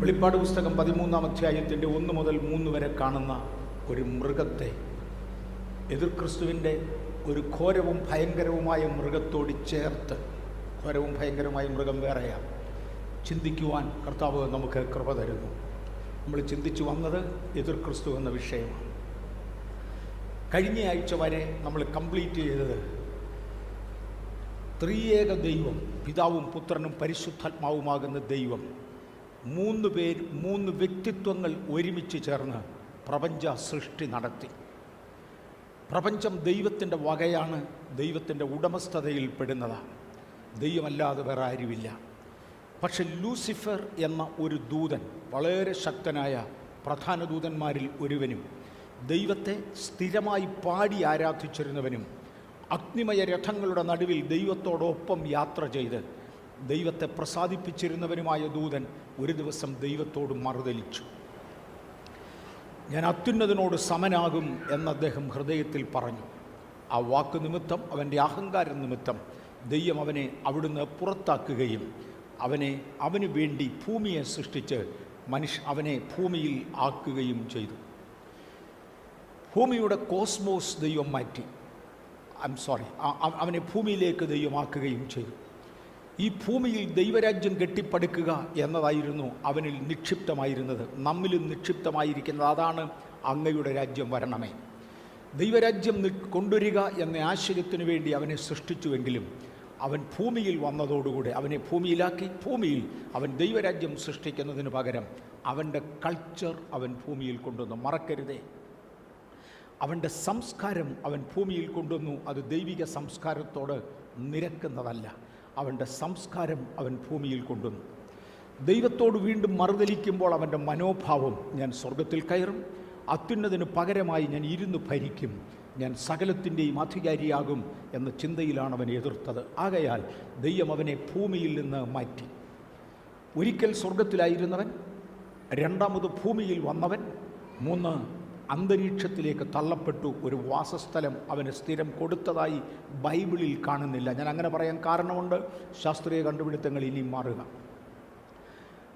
വെളിപ്പാട് പുസ്തകം 13-ാം അധ്യായത്തിൻ്റെ 1 മുതൽ 3 വരെ കാണുന്ന ഒരു മൃഗത്തെ, എതിർ ക്രിസ്തുവിൻ്റെ ഒരു ഘോരവും ഭയങ്കരവുമായ മൃഗത്തോട് ചേർത്ത്, ഘോരവും ഭയങ്കരമായ മൃഗം വേറെയാണ്, ചിന്തിക്കുവാൻ കർത്താവ് നമുക്ക് കൃപ തരുന്നു. നമ്മൾ ചിന്തിച്ചു വന്നത് എതിർ ക്രിസ്തു എന്ന വിഷയമാണ്. കഴിഞ്ഞ ആഴ്ച വരെ നമ്മൾ കംപ്ലീറ്റ് ചെയ്തത് ത്രിയേക ദൈവം, പിതാവും പുത്രനും പരിശുദ്ധാത്മാവുമാകുന്ന ദൈവം, 3 പേർ, 3 വ്യക്തിത്വങ്ങൾ ഒരുമിച്ച് ചേർന്ന് പ്രപഞ്ച സൃഷ്ടി നടത്തി. പ്രപഞ്ചം ദൈവത്തിൻ്റെ വകയാണ്, ദൈവത്തിൻ്റെ ഉടമസ്ഥതയിൽ പെടുന്നതാണ്. ദൈവമല്ലാതെ വേറെ ആരുമില്ല. പക്ഷെ ലൂസിഫർ എന്ന ഒരു ദൂതൻ, വളരെ ശക്തനായ പ്രധാന ദൂതന്മാരിൽ ഒരുവനും, ദൈവത്തെ സ്ഥിരമായി പാടി ആരാധിച്ചിരുന്നവനും, അഗ്നിമയ രഥങ്ങളുടെ നടുവിൽ ദൈവത്തോടൊപ്പം യാത്ര ചെയ്ത് ദൈവത്തെ പ്രസാദിപ്പിച്ചിരുന്നവനുമായ ദൂതൻ ഒരു ദിവസം ദൈവത്തോട് മറുതലിച്ചു. ഞാൻ അത്യുന്നതനോട് സമനാകും എന്ന് അദ്ദേഹം ഹൃദയത്തിൽ പറഞ്ഞു. ആ വാക്ക് നിമിത്തം, അവൻ്റെ അഹങ്കാരം നിമിത്തം ദൈവം അവനെ അവിടുന്ന് പുറത്താക്കുകയും അവന് വേണ്ടി ഭൂമിയെ സൃഷ്ടിച്ച് അവനെ ഭൂമിയിൽ ആക്കുകയും ചെയ്തു. ഭൂമിയുടെ കോസ്മോസ് ദൈവം മാറ്റി, അവനെ ഭൂമിയിലേക്ക് ദൈവമാക്കുകയും ചെയ്തു. ഈ ഭൂമിയിൽ ദൈവരാജ്യം കെട്ടിപ്പടുക്കുക എന്നതായിരുന്നു അവനിൽ നിക്ഷിപ്തമായിരുന്നത്, നമ്മിലും നിക്ഷിപ്തമായിരിക്കുന്നത്. അതാണ് അങ്ങയുടെ രാജ്യം വരണമേ. ദൈവരാജ്യം കൊണ്ടുവരിക എന്ന ആശയത്തിനു വേണ്ടി അവനെ സൃഷ്ടിച്ചുവെങ്കിലും അവൻ ഭൂമിയിൽ വന്നതോടുകൂടെ അവനെ ഭൂമിയിലാക്കി. ഭൂമിയിൽ അവൻ ദൈവരാജ്യം സൃഷ്ടിക്കുന്നതിന് പകരം അവൻ്റെ കൾച്ചർ അവൻ ഭൂമിയിൽ കൊണ്ടുവന്നു. മറക്കരുതേ, അവൻ്റെ സംസ്കാരം അവൻ ഭൂമിയിൽ കൊണ്ടുവന്നു. അത് ദൈവിക സംസ്കാരത്തോട് നിരക്കുന്നതല്ല. അവൻ്റെ സംസ്കാരം അവൻ ഭൂമിയിൽ കൊണ്ടുവന്നു. ദൈവത്തോട് വീണ്ടും മറുതലിക്കുമ്പോൾ അവൻ്റെ മനോഭാവം, ഞാൻ സ്വർഗത്തിൽ കയറും, അത്യുന്നതിന് പകരമായി ഞാൻ ഇരുന്ന് ഭരിക്കും, ഞാൻ സകലത്തിൻ്റെയും അധികാരിയാകും എന്ന ചിന്തയിലാണ് അവൻ എതിർത്തത്. ആകയാൽ ദൈവം അവനെ ഭൂമിയിൽ നിന്ന് മാറ്റി. ഒരിക്കൽ സ്വർഗത്തിലായിരുന്നവൻ, രണ്ടാമത് ഭൂമിയിൽ വന്നവൻ, 3 അന്തരീക്ഷത്തിലേക്ക് തള്ളപ്പെട്ടു. ഒരു വാസസ്ഥലം അവന് സ്ഥിരം കൊടുത്തതായി ബൈബിളിൽ കാണുന്നില്ല. ഞാൻ അങ്ങനെ പറയാൻ കാരണമുണ്ട്, ശാസ്ത്രീയ കണ്ടുപിടുത്തങ്ങൾ ഇനിയും മാറുക.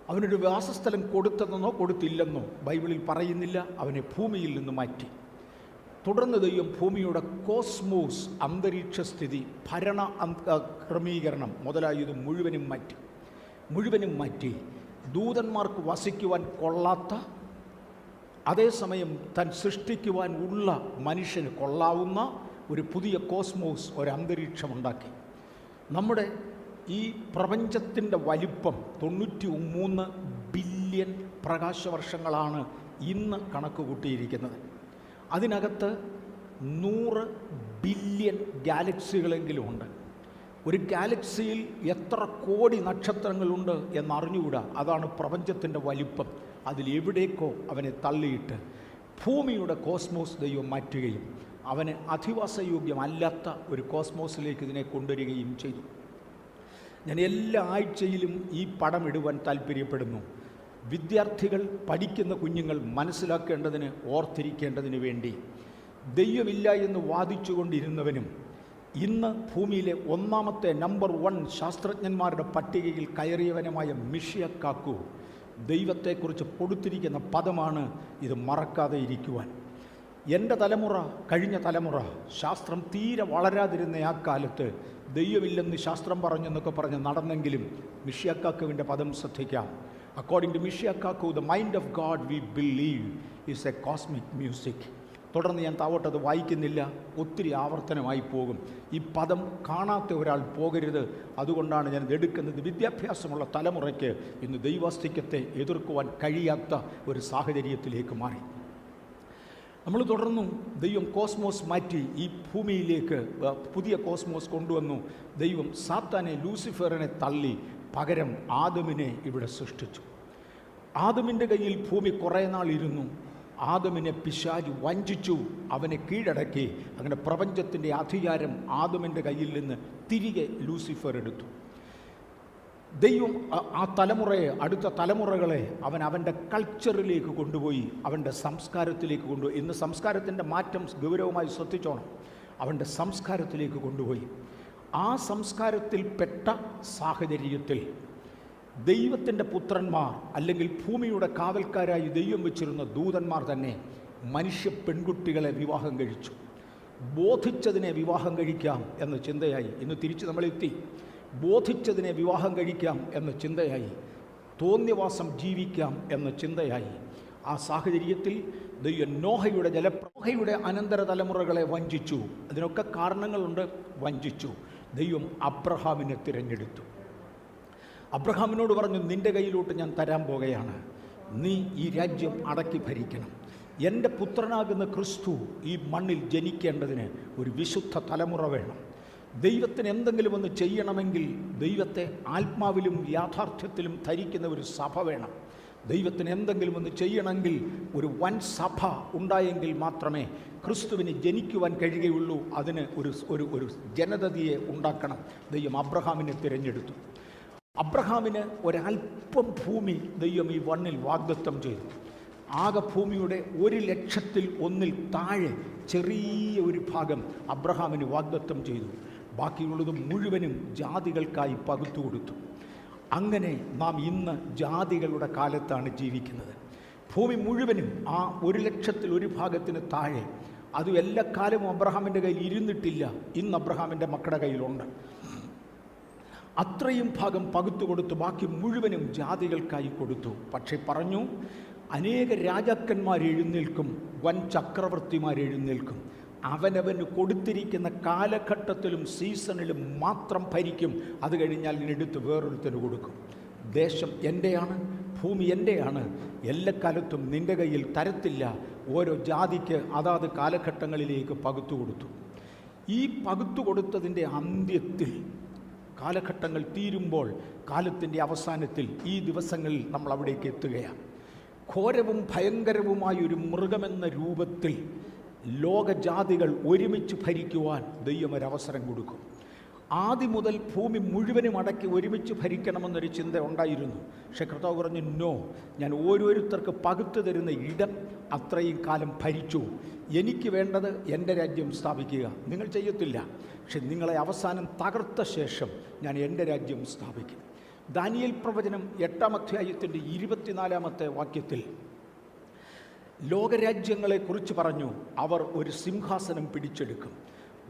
അവനൊരു വാസസ്ഥലം കൊടുത്തതെന്നോ കൊടുത്തില്ലെന്നോ ബൈബിളിൽ പറയുന്നില്ല. അവനെ ഭൂമിയിൽ നിന്ന് മാറ്റി. തുടർന്ന് ദൈവം ഭൂമിയുടെ കോസ്മോസ്, അന്തരീക്ഷസ്ഥിതി, ഭരണ ക്രമീകരണം മുതലായത് മുഴുവനും മാറ്റി. ദൂതന്മാർക്ക് വസിക്കുവാൻ കൊള്ളാത്ത, അതേസമയം താൻ സൃഷ്ടിക്കുവാൻ ഉള്ള മനുഷ്യന് കൊള്ളാവുന്ന ഒരു പുതിയ കോസ്മോസ്, ഒരു അന്തരീക്ഷമുണ്ടാക്കി. നമ്മുടെ ഈ പ്രപഞ്ചത്തിൻ്റെ വലിപ്പം 93 ബില്യൺ പ്രകാശവർഷങ്ങളാണ് ഇന്ന് കണക്ക് കൂട്ടിയിരിക്കുന്നത്. അതിനകത്ത് 100 ബില്യൺ ഗാലക്സികളെങ്കിലും ഉണ്ട്. ഒരു ഗാലക്സിയിൽ എത്ര കോടി നക്ഷത്രങ്ങളുണ്ട് എന്നറിഞ്ഞുകൂടാ. അതാണ് പ്രപഞ്ചത്തിൻ്റെ വലിപ്പം. അതിലെവിടേക്കോ അവനെ തള്ളിയിട്ട് ഭൂമിയുടെ കോസ്മോസ് ദൈവം മാറ്റുകയും അവന് അധിവാസയോഗ്യമല്ലാത്ത ഒരു കോസ്മോസിലേക്ക് ഇതിനെ കൊണ്ടുവരികയും ചെയ്തു. ഞാൻ എല്ലാ ആഴ്ചയിലും ഈ പടം ഇടുവാൻ താല്പര്യപ്പെടുന്നു. വിദ്യാർത്ഥികൾ, പഠിക്കുന്ന കുഞ്ഞുങ്ങൾ മനസ്സിലാക്കേണ്ടതിന്, ഓർത്തിരിക്കേണ്ടതിന് വേണ്ടി. ദൈവമില്ല എന്ന് വാദിച്ചുകൊണ്ടിരുന്നവനും ഇന്ന് ഭൂമിയിലെ ഒന്നാമത്തെ നമ്പർ 1 ശാസ്ത്രജ്ഞന്മാരുടെ പട്ടികയിൽ കയറിയവനുമായ മിഷിയ കാക്കു ദൈവത്തെക്കുറിച്ച് കൊടുത്തിരിക്കുന്ന പദമാണ് ഇത്. മറക്കാതെ ഇരിക്കുവാൻ. എൻ്റെ തലമുറ, കഴിഞ്ഞ തലമുറ, ശാസ്ത്രം തീരെ വളരാതിരുന്ന ആ കാലത്ത് ദൈവമില്ലെന്ന് ശാസ്ത്രം പറഞ്ഞെന്നൊക്കെ പറഞ്ഞ് നടന്നെങ്കിലും മിഷിയ കാക്കുവിൻ്റെ പദം ശ്രദ്ധിക്കാം. According to മിഷിയ Kakku, the mind of God we believe is A cosmic music. തുടർന്ന് ഞാൻ താവോട്ടത് വായിക്കുന്നില്ല, ഒത്തിരി ആവർത്തനമായി പോകും. ഈ പദം കാണാത്ത ഒരാൾ പോകരുത്. അതുകൊണ്ടാണ് ഞാൻ ഇതെടുക്കുന്നത്. വിദ്യാഭ്യാസമുള്ള തലമുറയ്ക്ക് ഇന്ന് ദൈവാസ്തിക്യത്തെ എതിർക്കുവാൻ കഴിയാത്ത ഒരു സാഹചര്യത്തിലേക്ക് മാറി. നമ്മൾ തുടർന്നു. ദൈവം കോസ്മോസ് മാറ്റി ഈ ഭൂമിയിലേക്ക് പുതിയ കോസ്മോസ് കൊണ്ടുവന്നു. ദൈവം സാത്താനെ, ലൂസിഫറിനെ തള്ളി പകരം ആദമിനെ ഇവിടെ സൃഷ്ടിച്ചു. ആദമിൻ്റെ കയ്യിൽ ഭൂമി കുറേ നാൾ ഇരുന്നു. ആദമിനെ പിശാച് വഞ്ചിച്ചു, അവനെ കീഴടക്കി. അങ്ങനെ പ്രപഞ്ചത്തിൻ്റെ അധികാരം ആദമിൻ്റെ കയ്യിൽ നിന്ന് തിരികെ ലൂസിഫർ എടുത്തു. ദൈവം ആ തലമുറയെ, അടുത്ത തലമുറകളെ അവൻ്റെ കൾച്ചറിലേക്ക് കൊണ്ടുപോയി, അവൻ്റെ സംസ്കാരത്തിലേക്ക് കൊണ്ടുപോയി. ഇന്ന് സംസ്കാരത്തിൻ്റെ മാറ്റം ഗൗരവമായി ശ്രദ്ധിച്ചോണം. അവൻ്റെ സംസ്കാരത്തിലേക്ക് കൊണ്ടുപോയി. ആ സംസ്കാരത്തിൽപ്പെട്ട സാഹചര്യത്തിൽ ദൈവത്തിൻ്റെ പുത്രന്മാർ അല്ലെങ്കിൽ ഭൂമിയുടെ കാവൽക്കാരായി ദൈവം വെച്ചിരുന്ന ദൂതന്മാർ തന്നെ മനുഷ്യ പെൺകുട്ടികളെ വിവാഹം കഴിച്ചു. ബോധിച്ചതിനെ വിവാഹം കഴിക്കാം എന്ന ചിന്തയായി. ഇന്ന് തിരിച്ച് നമ്മളെത്തി. ബോധിച്ചതിനെ വിവാഹം കഴിക്കാം എന്ന ചിന്തയായി, തോന്നിയവാസം ജീവിക്കാം എന്ന ചിന്തയായി. ആ സാഹചര്യത്തിൽ ദൈവം നോഹയുടെ ജലപ്രവാഹയുടെ അനന്തര തലമുറകളെ വഞ്ചിച്ചു. അതിനൊക്കെ കാരണങ്ങളുണ്ട്. വഞ്ചിച്ചു. ദൈവം അബ്രഹാമിനെ തിരഞ്ഞെടുത്തു. അബ്രഹാമിനോട് പറഞ്ഞു, നിൻ്റെ കയ്യിലോട്ട് ഞാൻ തരാൻ പോകുകയാണ്, നീ ഈ രാജ്യം അടക്കി ഭരിക്കണം. എൻ്റെ പുത്രനാകുന്ന ക്രിസ്തു ഈ മണ്ണിൽ ജനിക്കേണ്ടതിന് ഒരു വിശുദ്ധ തലമുറ വേണം. ദൈവത്തിന് എന്തെങ്കിലും ഒന്ന് ചെയ്യണമെങ്കിൽ ദൈവത്തെ ആത്മാവിലും യാഥാർത്ഥ്യത്തിലും ധരിക്കുന്ന ഒരു സഭ വേണം. ദൈവത്തിന് എന്തെങ്കിലും ഒന്ന് ചെയ്യണമെങ്കിൽ ഒരു വൻ സഭ ഉണ്ടായെങ്കിൽ മാത്രമേ ക്രിസ്തുവിന് ജനിക്കുവാൻ കഴിയുകയുള്ളൂ. അതിന് ഒരു ജനതയെ ഉണ്ടാക്കണം. ദൈവം അബ്രഹാമിനെ തിരഞ്ഞെടുത്തു. അബ്രഹാമിന് ഒരല്പം ഭൂമി ദൈവം ഈ മണ്ണിൽ വാഗ്ദത്തം ചെയ്തു. ആകെ ഭൂമിയുടെ 1,00,000-1 താഴെ ചെറിയ ഒരു ഭാഗം അബ്രഹാമിന് വാഗ്ദത്തം ചെയ്തു. ബാക്കിയുള്ളത് മുഴുവനും ജാതികൾക്കായി പകുത്തു കൊടുത്തു. അങ്ങനെ നാം ഇന്ന് ജാതികളുടെ കാലത്താണ് ജീവിക്കുന്നത്. ഭൂമി മുഴുവനും ആ 1,00,000-1 ഭാഗത്തിന് താഴെ. അത് എല്ലാ കാലവും അബ്രഹാമിൻ്റെ കയ്യിൽ ഇരുന്നിട്ടില്ല. ഇന്ന് അബ്രഹാമിൻ്റെ മക്കളുടെ കയ്യിലുണ്ട്. അത്രയും ഭാഗം പകുത്തു കൊടുത്തു. ബാക്കി മുഴുവനും ജാതികൾക്കായി കൊടുത്തു. പക്ഷേ പറഞ്ഞു, അനേക രാജാക്കന്മാർ എഴുന്നേൽക്കും, വൻ ചക്രവർത്തിമാർ എഴുന്നേൽക്കും. അവനവന് കൊടുത്തിരിക്കുന്ന കാലഘട്ടത്തിലും സീസണിലും മാത്രം ഭരിക്കും. അത് കഴിഞ്ഞാൽ ഇതിനെടുത്ത് വേറൊരുത്തിന് കൊടുക്കും. ദേശം എൻ്റെയാണ്, ഭൂമി എൻ്റെയാണ്, എല്ലാ കാലത്തും നിൻ്റെ കയ്യിൽ തരത്തില്ല. ഓരോ ജാതിക്ക് അതാത് കാലഘട്ടങ്ങളിലേക്ക് പകുത്തു കൊടുത്തു. ഈ പകുത്തു കൊടുത്തതിൻ്റെ അന്ത്യത്തിൽ, കാലഘട്ടങ്ങൾ തീരുമ്പോൾ, കാലത്തിൻ്റെ അവസാനത്തിൽ, ഈ ദിവസങ്ങളിൽ നമ്മൾ അവിടേക്ക് എത്തുകയാണ്. ഘോരവും ഭയങ്കരവുമായൊരു മൃഗമെന്ന രൂപത്തിൽ ലോകജാതികൾ ഒരുമിച്ച് ഭരിക്കുവാൻ ദൈവം ഒരവസരം കൊടുക്കും. ആദ്യം മുതൽ ഭൂമി മുഴുവനും അടക്കി ഒരുമിച്ച് ഭരിക്കണമെന്നൊരു ചിന്ത ഉണ്ടായിരുന്നു. പക്ഷെ കർത്താവ് പറഞ്ഞു, നോ, ഞാൻ ഓരോരുത്തർക്ക് പകുത്തു തരുന്ന ഇടം അത്രയും കാലം ഭരിച്ചു. എനിക്ക് വേണ്ടത് എൻ്റെ രാജ്യം സ്ഥാപിക്കുക. നിങ്ങൾ ചെയ്യത്തില്ല, പക്ഷെ നിങ്ങളെ അവസാനം തകർത്ത ശേഷം ഞാൻ എൻ്റെ രാജ്യം സ്ഥാപിക്കും. ദാനിയേൽ പ്രവചനം 8-ാം അധ്യായത്തിൻ്റെ 24-ാമത്തെ വാക്യത്തിൽ ലോകരാജ്യങ്ങളെക്കുറിച്ച് പറഞ്ഞു, അവർ ഒരു സിംഹാസനം പിടിച്ചെടുക്കും,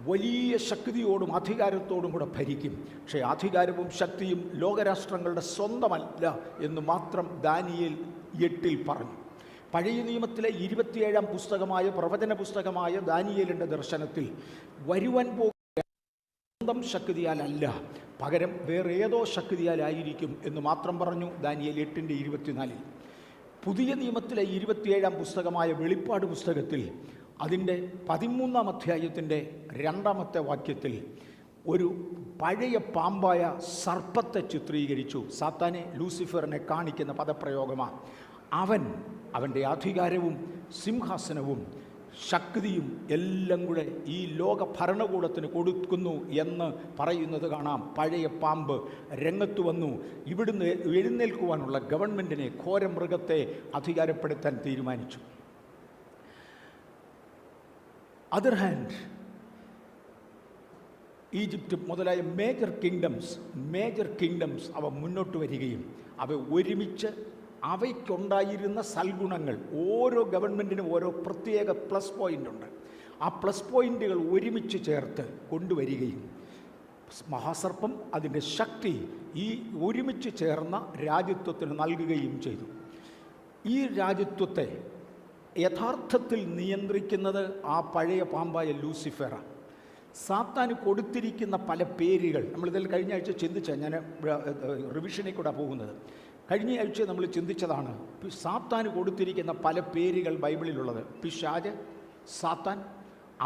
വലിയ ശക്തിയോടും അധികാരത്തോടും കൂടെ ഭരിക്കും. പക്ഷേ അധികാരവും ശക്തിയും ലോകരാഷ്ട്രങ്ങളുടെ സ്വന്തമല്ല എന്ന് മാത്രം ദാനിയേൽ 8-ൽ പറഞ്ഞു. പഴയ നിയമത്തിലെ 27-ാം പുസ്തകമായ പ്രവചന പുസ്തകമായ ദാനിയേലിൻ്റെ ദർശനത്തിൽ വരുവാൻ പോകുന്ന സ്വന്തം ശക്തിയാലല്ല, പകരം വേറെ ഏതോ ശക്തിയാലായിരിക്കും എന്ന് മാത്രം പറഞ്ഞു. ദാനിയേൽ 8:24. പുതിയ നിയമത്തിലെ 27-ാം പുസ്തകമായ വെളിപ്പാട് പുസ്തകത്തിൽ അതിൻ്റെ 13-ാം അധ്യായത്തിൻ്റെ 2-ാമത്തെ വാക്യത്തിൽ ഒരു പഴയ പാമ്പായ സർപ്പത്തെ ചിത്രീകരിച്ചു. സാത്താനെ, ലൂസിഫറിനെ കാണിക്കുന്ന പദപ്രയോഗമാണ്. അവൻ്റെ അധികാരവും സിംഹാസനവും ശക്തിയും എല്ലാം കൂടെ ഈ ലോക ഭരണകൂടത്തിന് കൊടുക്കുന്നു എന്ന് പറയുന്നത് കാണാം. പഴയ പാമ്പ് രംഗത്ത് വന്നു. ഇവിടുന്ന് എഴുന്നേൽക്കുവാനുള്ള ഗവൺമെൻറ്റിനെ, ഘോരമൃഗത്തെ അധികാരപ്പെടുത്താൻ തീരുമാനിച്ചു. അതർ ഹാൻഡ്, ഈജിപ്റ്റ് മുതലായ മേജർ കിങ്ഡംസ് അവ മുന്നോട്ട് വരികയും അവ ഒരുമിച്ച് അവയ്ക്കുണ്ടായിരുന്ന സൽഗുണങ്ങൾ, ഓരോ ഗവൺമെൻറ്റിനും ഓരോ പ്രത്യേക പ്ലസ് പോയിൻ്റ് ഉണ്ട്. ആ പ്ലസ് പോയിൻ്റുകൾ ഒരുമിച്ച് ചേർത്ത് കൊണ്ടുവരികയും മഹാസർപ്പം അതിൻ്റെ ശക്തി ഈ ഒരുമിച്ച് ചേർന്ന രാജ്യത്വത്തിന് നൽകുകയും ചെയ്തു. ഈ രാജ്യത്വത്തെ യഥാർത്ഥത്തിൽ നിയന്ത്രിക്കുന്നത് ആ പഴയ പാമ്പായ ലൂസിഫറാണ്. സാത്താന് കൊടുത്തിരിക്കുന്ന പല പേരുകൾ നമ്മളിതിൽ കഴിഞ്ഞ ആഴ്ച ചിന്തിച്ച, ഞാൻ റിവിഷനിൽ കൂടെ പോകുന്നത്, കഴിഞ്ഞ ആഴ്ച നമ്മൾ ചിന്തിച്ചതാണ്. സാത്താന് കൊടുത്തിരിക്കുന്ന പല പേരുകൾ ബൈബിളിലുള്ളത്. പിശാച്, സാത്താൻ,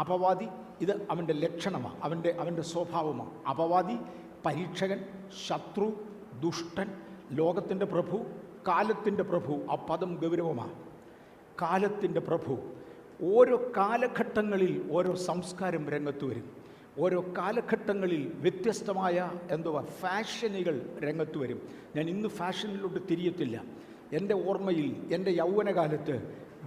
അപവാദി, ഇത് അവൻ്റെ ലക്ഷണമാണ്, അവൻ്റെ സ്വഭാവമാണ്. അപവാദി, പരീക്ഷകൻ, ശത്രു, ദുഷ്ടൻ, ലോകത്തിൻ്റെ പ്രഭു, കാലത്തിൻ്റെ പ്രഭു. ആ പദം ഗൗരവമാണ്. കാലത്തിൻ്റെ പ്രഭു. ഓരോ കാലഘട്ടങ്ങളിൽ ഓരോ സംസ്കാരം രംഗത്ത് വരും. ഓരോ കാലഘട്ടങ്ങളിൽ വ്യത്യസ്തമായ ഫാഷനുകൾ രംഗത്ത് വരും. ഞാൻ ഇന്ന് ഫാഷനിലോട്ട് തിരിയത്തില്ല. എൻ്റെ ഓർമ്മയിൽ എൻ്റെ യൗവനകാലത്ത്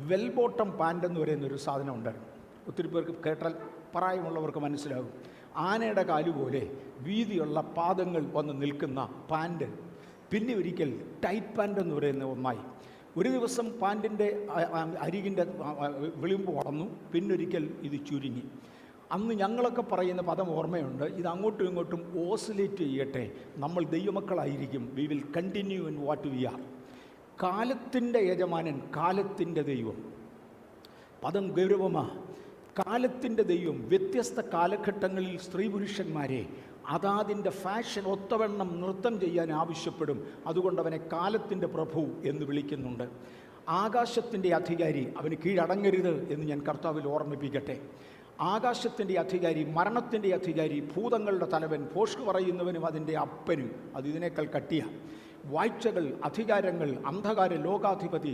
വെൽ ബോട്ടം പാൻ്റ് എന്ന് പറയുന്നൊരു സാധനം ഉണ്ടായിരുന്നു. ഒത്തിരി പേർക്ക് കേട്ടാൽ പ്രായമുള്ളവർക്ക് മനസ്സിലാകും. ആനയുടെ കാലുപോലെ വീതിയുള്ള പാദങ്ങൾ വന്ന് നിൽക്കുന്ന പാൻറ്. പിന്നെ ഒരിക്കൽ ടൈറ്റ് പാൻ്റ് എന്ന് പറയുന്ന ഒന്നായി. ഒരു ദിവസം പാൻറ്റിൻ്റെ അരികിൻ്റെ വിളിമ്പ് വളർന്നു, പിന്നൊരിക്കൽ ഇത് ചുരുങ്ങി. അന്ന് ഞങ്ങളൊക്കെ പറയുന്ന പദം ഓർമ്മയുണ്ട്, ഇത് അങ്ങോട്ടും ഇങ്ങോട്ടും ഓസിലേറ്റ് ചെയ്യട്ടെ, നമ്മൾ ദൈവമക്കളായിരിക്കും, we will continue in what we are. കാലത്തിൻ്റെ യജമാനൻ, കാലത്തിൻ്റെ ദൈവം, പദം ഗൗരവമാണ്. കാലത്തിൻ്റെ ദൈവം വ്യത്യസ്ത കാലഘട്ടങ്ങളിൽ സ്ത്രീ പുരുഷന്മാരെ അതാതിൻ്റെ ഫാഷൻ ഒത്തവണ്ണം നൃത്തം ചെയ്യാൻ ആവശ്യപ്പെടും. അതുകൊണ്ട് അവനെ കാലത്തിൻ്റെ പ്രഭു എന്ന് വിളിക്കുന്നുണ്ട്. ആകാശത്തിൻ്റെ അധികാരി, അവന് കീഴടങ്ങരുത് എന്ന് ഞാൻ കർത്താവിൽ ഓർമ്മിപ്പിക്കട്ടെ. ആകാശത്തിൻ്റെ അധികാരി, മരണത്തിൻ്റെ അധികാരി, ഭൂതങ്ങളുടെ തലവൻ, ഭോഷ്ക് പറയുന്നവനും അതിൻ്റെ അപ്പനും, അത് ഇതിനേക്കാൾ കട്ടിയാണ്. വാഴ്ചകൾ, അധികാരങ്ങൾ, അന്ധകാര ലോകാധിപതി,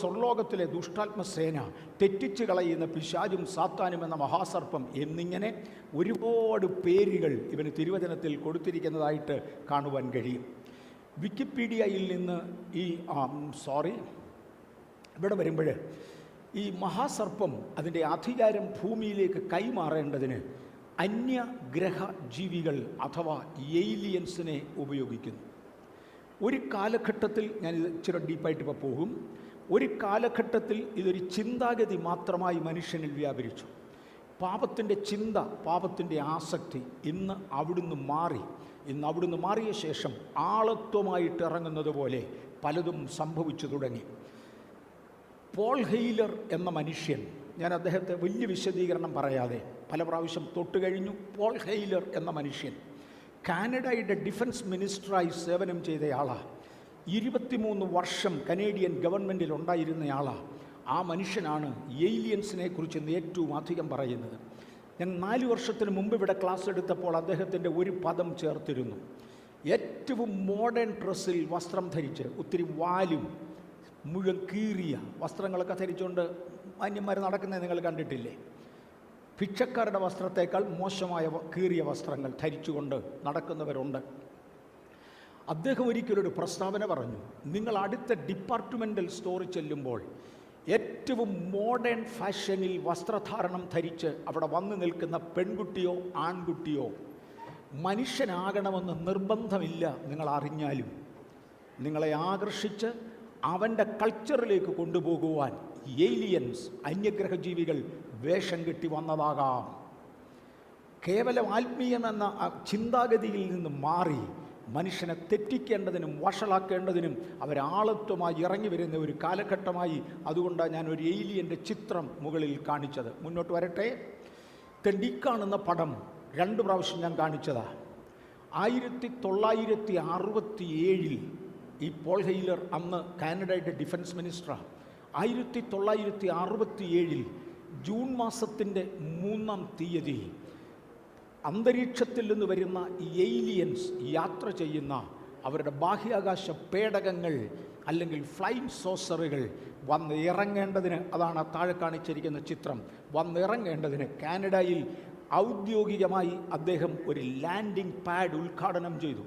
സ്വർലോകത്തിലെ ദുഷ്ടാത്മസേന, തെറ്റിച്ച് കളയുന്ന പിശാചും സാത്താനും എന്ന മഹാസർപ്പം എന്നിങ്ങനെ ഒരുപാട് പേരുകൾ ഇവന് തിരുവചനത്തിൽ കൊടുത്തിരിക്കുന്നതായിട്ട് കാണുവാൻ കഴിയും. വിക്കിപീഡിയയിൽ നിന്ന് ഇവിടെ വരുമ്പോൾ ഈ മഹാസർപ്പം അതിൻ്റെ അധികാരം ഭൂമിയിലേക്ക് കൈമാറേണ്ടതിന് അന്യഗ്രഹ ജീവികൾ അഥവാ ഏലിയൻസിനെ ഉപയോഗിക്കുന്നു. ഒരു കാലഘട്ടത്തിൽ, ഞാനിത് ഇച്ചിരി ഡീപ്പായിട്ട് ഇപ്പോൾ പോകും, ഒരു കാലഘട്ടത്തിൽ ഇതൊരു ചിന്താഗതി മാത്രമായി മനുഷ്യനിൽ വ്യാപരിച്ചു. പാപത്തിൻ്റെ ചിന്ത, പാപത്തിൻ്റെ ആസക്തി ഇന്ന് അവിടുന്ന് മാറിയ ശേഷം ആളത്വമായിട്ട് ഇറങ്ങുന്നത് പോലെ പലതും സംഭവിച്ചു തുടങ്ങി. പോൾ ഹെയ്ലർ എന്ന മനുഷ്യൻ, ഞാൻ അദ്ദേഹത്തെ വലിയ വിശദീകരണം പറയാതെ പല പ്രാവശ്യം തൊട്ട് കഴിഞ്ഞു. പോൾ ഹെയ്ലർ എന്ന മനുഷ്യൻ കാനഡയുടെ ഡിഫൻസ് മിനിസ്റ്ററായി സേവനം ചെയ്തയാളാണ്. 23 വർഷം കനേഡിയൻ ഗവൺമെൻറ്റിൽ ഉണ്ടായിരുന്നയാളാണ്. ആ മനുഷ്യനാണ് ഏലിയൻസിനെ കുറിച്ച് ഏറ്റവും അധികം പറയുന്നത്. ഞാൻ 4 വർഷത്തിന് മുമ്പ് ഇവിടെ ക്ലാസ് എടുത്തപ്പോൾ അദ്ദേഹത്തിൻ്റെ ഒരു പദം ചേർത്തിരുന്നു. ഏറ്റവും മോഡേൺ ഡ്രസ്സിൽ വസ്ത്രം ധരിച്ച്, ഒത്തിരി വാലും മുഴുവൻ കീറിയ വസ്ത്രങ്ങളൊക്കെ ധരിച്ചുകൊണ്ട് മാന്യന്മാർ നടക്കുന്നത് നിങ്ങൾ കണ്ടിട്ടില്ലേ? ഭിക്ഷക്കാരുടെ വസ്ത്രത്തേക്കാൾ മോശമായ കീറിയ വസ്ത്രങ്ങൾ ധരിച്ചുകൊണ്ട് നടക്കുന്നവരുണ്ട്. അദ്ദേഹം ഒരിക്കലൊരു പ്രസ്താവന പറഞ്ഞു, നിങ്ങൾ അടുത്ത ഡിപ്പാർട്ട്മെൻ്റൽ സ്റ്റോറിൽ ചെല്ലുമ്പോൾ ഏറ്റവും മോഡേൺ ഫാഷനിൽ വസ്ത്രധാരണം ധരിച്ച് അവിടെ വന്നു നിൽക്കുന്ന പെൺകുട്ടിയോ ആൺകുട്ടിയോ മനുഷ്യനാകണമെന്ന് നിർബന്ധമില്ല. നിങ്ങൾ അറിഞ്ഞാലും നിങ്ങളെ ആകർഷിച്ച് അവൻ്റെ കൾച്ചറിലേക്ക് കൊണ്ടുപോകുവാൻ ഏലിയൻസ്, അന്യഗ്രഹജീവികൾ വേഷം കെട്ടി വന്നതാകാം. കേവലം ആത്മീയമെന്ന ചിന്താഗതിയിൽ നിന്ന് മാറി മനുഷ്യനെ തെറ്റിക്കേണ്ടതിനും വഷളാക്കേണ്ടതിനും അവരാളത്വമായി ഇറങ്ങി വരുന്ന ഒരു കാലഘട്ടമായി. അതുകൊണ്ടാണ് ഞാൻ ഒരു ഏലിയൻ്റെ ചിത്രം മുകളിൽ കാണിച്ചത്. മുന്നോട്ട് വരട്ടെ. ഈ കാണുന്ന പടം 2 പ്രാവശ്യം ഞാൻ കാണിച്ചതാണ്. 1967 ഈ പോൾ ഹെയ്ലർ അന്ന് കാനഡയുടെ ഡിഫൻസ് മിനിസ്റ്ററാണ്. 1967 ജൂൺ മാസത്തിൻ്റെ 3-ാം തീയതി അന്തരീക്ഷത്തിൽ നിന്ന് വരുന്ന ഏലിയൻസ് യാത്ര ചെയ്യുന്ന അവരുടെ ബാഹ്യാകാശ പേടകങ്ങൾ അല്ലെങ്കിൽ ഫ്ലൈയിങ് സോസറുകൾ വന്ന് ഇറങ്ങേണ്ടതിന്, അതാണ് താഴെ കാണിച്ചിരിക്കുന്ന ചിത്രം, വന്നിറങ്ങേണ്ടതിന് കാനഡയിൽ ഔദ്യോഗികമായി അദ്ദേഹം ഒരു ലാൻഡിംഗ് പാഡ് ഉദ്ഘാടനം ചെയ്തു.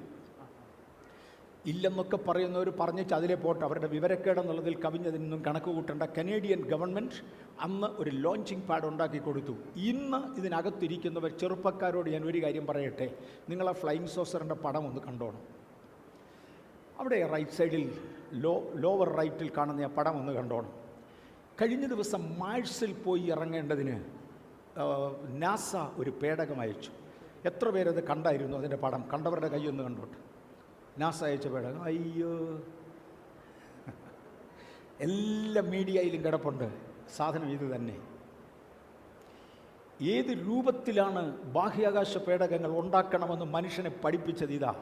ഇല്ലെന്നൊക്കെ പറയുന്നവർ പറഞ്ഞിട്ട് അതിലെ പോട്ടെ, അവരുടെ വിവരക്കേടെന്നുള്ളതിൽ കവിഞ്ഞതിനൊന്നും കണക്ക് കൂട്ടേണ്ട. കനേഡിയൻ ഗവൺമെൻറ് അന്ന് ഒരു ലോഞ്ചിങ് പാഡ് ഉണ്ടാക്കി കൊടുത്തു. ഇന്ന് ഇതിനകത്തിരിക്കുന്നവർ ചെറുപ്പക്കാരോട് ഞാൻ ഒരു കാര്യം പറയട്ടെ, നിങ്ങൾ ആ ഫ്ലൈയിങ് സോസറിൻ്റെ പടം ഒന്ന് കണ്ടോണം. അവിടെ റൈറ്റ് സൈഡിൽ ലോവർ റൈറ്റിൽ കാണുന്ന ആ പടം ഒന്ന് കണ്ടോണം. കഴിഞ്ഞ ദിവസം മാഴ്സിൽ പോയി ഇറങ്ങേണ്ടതിന് നാസ ഒരു പേടകം അയച്ചു. എത്ര പേരത് കണ്ടായിരുന്നു? അതിൻ്റെ പടം കണ്ടവരുടെ കൈയൊന്ന് കണ്ടോട്ടെ. നാസ അയച്ച പേടകം, അയ്യോ, എല്ലാ മീഡിയയിലും കിടപ്പുണ്ട്. സാധനം ഇത് തന്നെ. ഏത് രൂപത്തിലാണ് ബാഹ്യാകാശ പേടകങ്ങൾ ഉണ്ടാക്കണമെന്ന് മനുഷ്യനെ പഠിപ്പിച്ചത് ഇതാ.